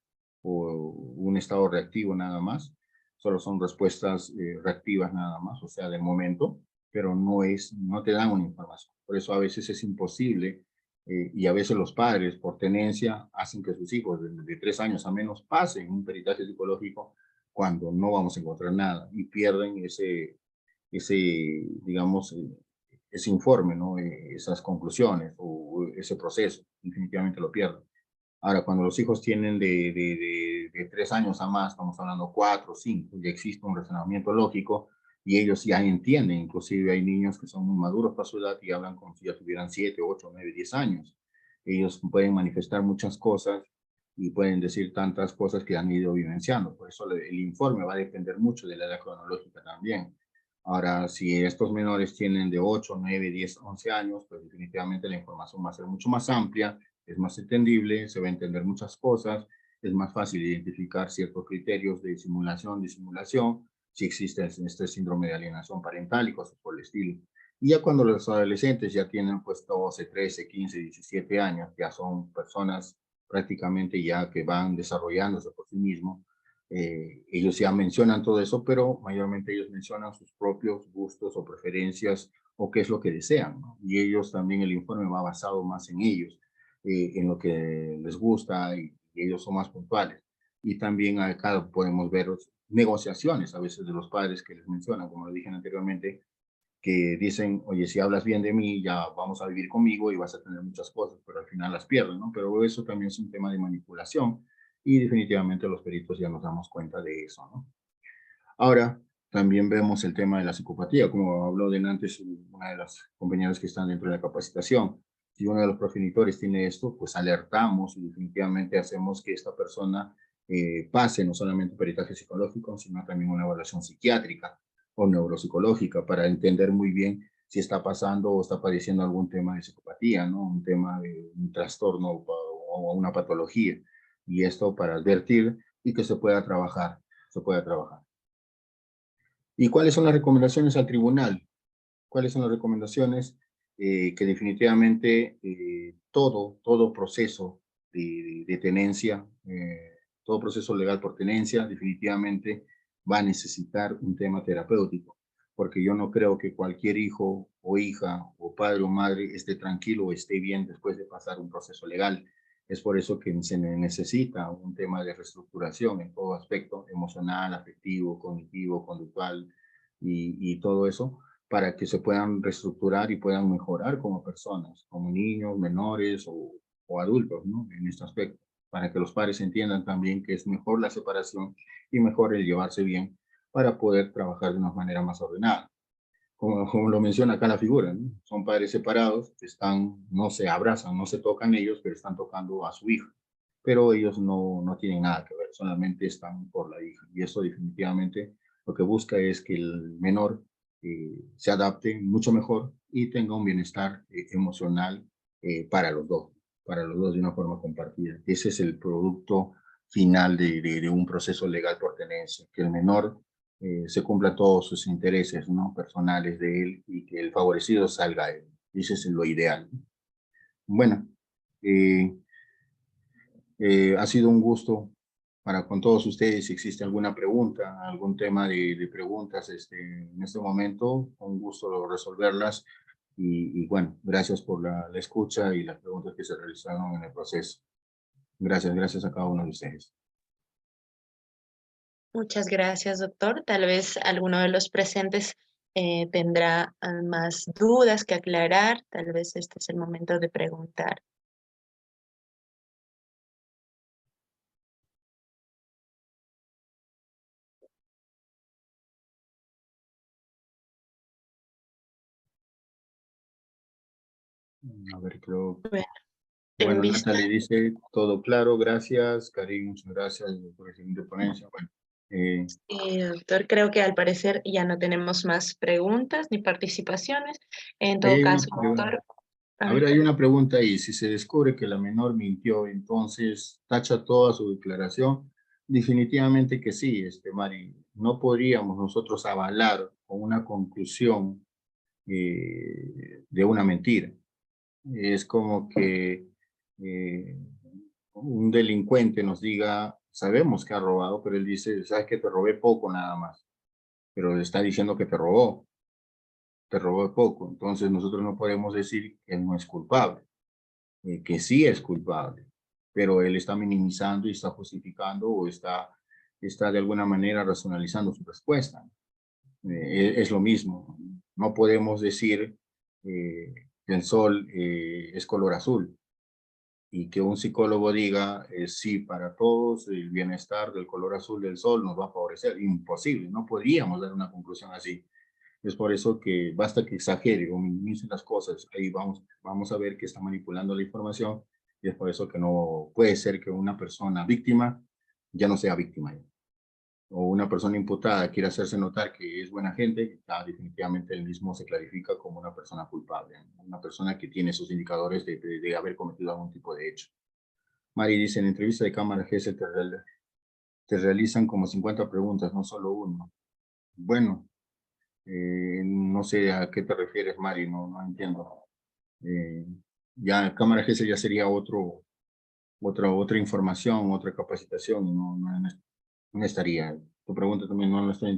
un estado reactivo nada más. Solo son respuestas reactivas nada más, o sea, del momento, pero no te dan una información. Por eso a veces es imposible y a veces los padres, por tenencia, hacen que sus hijos de 3 años a menos pasen un peritaje psicológico cuando no vamos a encontrar nada y pierden ese digamos, ese informe, ¿no? Esas conclusiones o ese proceso, definitivamente lo pierden. Ahora, cuando los hijos tienen de 3 años a más, estamos hablando 4, 5, ya existe un razonamiento lógico y ellos ya entienden. Inclusive hay niños que son muy maduros para su edad y hablan como si ya tuvieran 7, 8, 9, 10 años. Ellos pueden manifestar muchas cosas y pueden decir tantas cosas que han ido vivenciando. Por eso el informe va a depender mucho de la edad cronológica también. Ahora, si estos menores tienen de 8, 9, 10, 11 años, pues definitivamente la información va a ser mucho más amplia, es más entendible, se va a entender muchas cosas, es más fácil identificar ciertos criterios de simulación, disimulación, si existe este síndrome de alienación parental y cosas por el estilo. Y ya cuando los adolescentes ya tienen pues 12, 13, 15, 17 años, ya son personas prácticamente ya que van desarrollándose por sí mismos, ellos ya mencionan todo eso, pero mayormente ellos mencionan sus propios gustos o preferencias o qué es lo que desean, ¿no? Y ellos también, el informe va basado más en ellos, en lo que les gusta y ellos son más puntuales. Y también acá podemos ver negociaciones a veces de los padres que les mencionan, como lo dije anteriormente, que dicen, oye, si hablas bien de mí, ya vamos a vivir conmigo y vas a tener muchas cosas, pero al final las pierden, ¿no? Pero eso también es un tema de manipulación y definitivamente los peritos ya nos damos cuenta de eso, ¿no? Ahora, también vemos el tema de la psicopatía, como habló de antes una de las compañeras que están dentro de la capacitación. Si uno de los progenitores tiene esto, pues alertamos y definitivamente hacemos que esta persona pase no solamente un peritaje psicológico, sino también una evaluación psiquiátrica o neuropsicológica para entender muy bien si está pasando o está padeciendo algún tema de psicopatía, ¿no? Un tema de un trastorno o una patología. Y esto para advertir y que se pueda trabajar, se pueda trabajar. ¿Y cuáles son las recomendaciones al tribunal? ¿Cuáles son las recomendaciones? Que definitivamente todo proceso de tenencia, todo proceso legal por tenencia, definitivamente va a necesitar un tema terapéutico, porque yo no creo que cualquier hijo o hija o padre o madre esté tranquilo o esté bien después de pasar un proceso legal. Es por eso que se necesita un tema de reestructuración en todo aspecto, emocional, afectivo, cognitivo, conductual y todo eso, para que se puedan reestructurar y puedan mejorar como personas, como niños, menores o adultos, ¿no? En este aspecto, para que los padres entiendan también que es mejor la separación y mejor el llevarse bien para poder trabajar de una manera más ordenada. Como lo menciona acá la figura, ¿no? Son padres separados que están, no se abrazan, no se tocan ellos, pero están tocando a su hija. Pero ellos no tienen nada que ver, solamente están por la hija. Y eso definitivamente lo que busca es que el menor se adapte mucho mejor y tenga un bienestar emocional para los dos de una forma compartida. Ese es el producto final de un proceso legal por tenencia, que el menor se cumpla todos sus intereses, ¿no? Personales de él y que el favorecido salga a él. Ese es lo ideal. Bueno, eh, Ha sido un gusto para con todos ustedes. Si existe alguna pregunta, algún tema de preguntas en este momento, un gusto resolverlas. Y bueno, gracias por la escucha y las preguntas que se realizaron en el proceso. Gracias a cada uno de ustedes. Muchas gracias, doctor. Tal vez alguno de los presentes tendrá más dudas que aclarar. Tal vez este es el momento de preguntar. A ver, creo. Bueno, en Bueno, vista, Natalie dice, todo claro, gracias. Karim, muchas gracias por la siguiente ponencia. Bueno, doctor, creo que al parecer ya no tenemos más preguntas ni participaciones. En ahí todo hay caso, una pregunta. doctor, a A ver, ver, hay una pregunta ahí. Si se descubre que la menor mintió, entonces tacha toda su declaración. Definitivamente que sí, Mari. No podríamos nosotros avalar con una conclusión de una mentira. Es como que eh, un delincuente nos diga, sabemos que ha robado, pero él dice, sabes que te robé poco nada más, pero está diciendo que te robó poco. Entonces nosotros no podemos decir que él no es culpable, que sí es culpable, pero él está minimizando y está justificando o está de alguna manera racionalizando su respuesta. Es lo mismo. No podemos decir que el sol es color azul y que un psicólogo diga sí para todos, el bienestar del color azul del sol nos va a favorecer. Imposible, no podríamos dar una conclusión así. Es por eso que basta que exagere o minimice las cosas. Ahí vamos a ver que está manipulando la información y es por eso que no puede ser que una persona víctima ya no sea víctima o una persona imputada quiere hacerse notar que es buena gente, definitivamente él mismo se clarifica como una persona culpable, una persona que tiene sus indicadores de haber cometido algún tipo de hecho. Mari dice, en entrevista de cámara GS te realizan como 50 preguntas, no solo uno. Bueno, no sé a qué te refieres, Mari, no entiendo. Eh, ya cámara GS ya sería otra información, otra capacitación, no estaría. Tu pregunta también no la estoy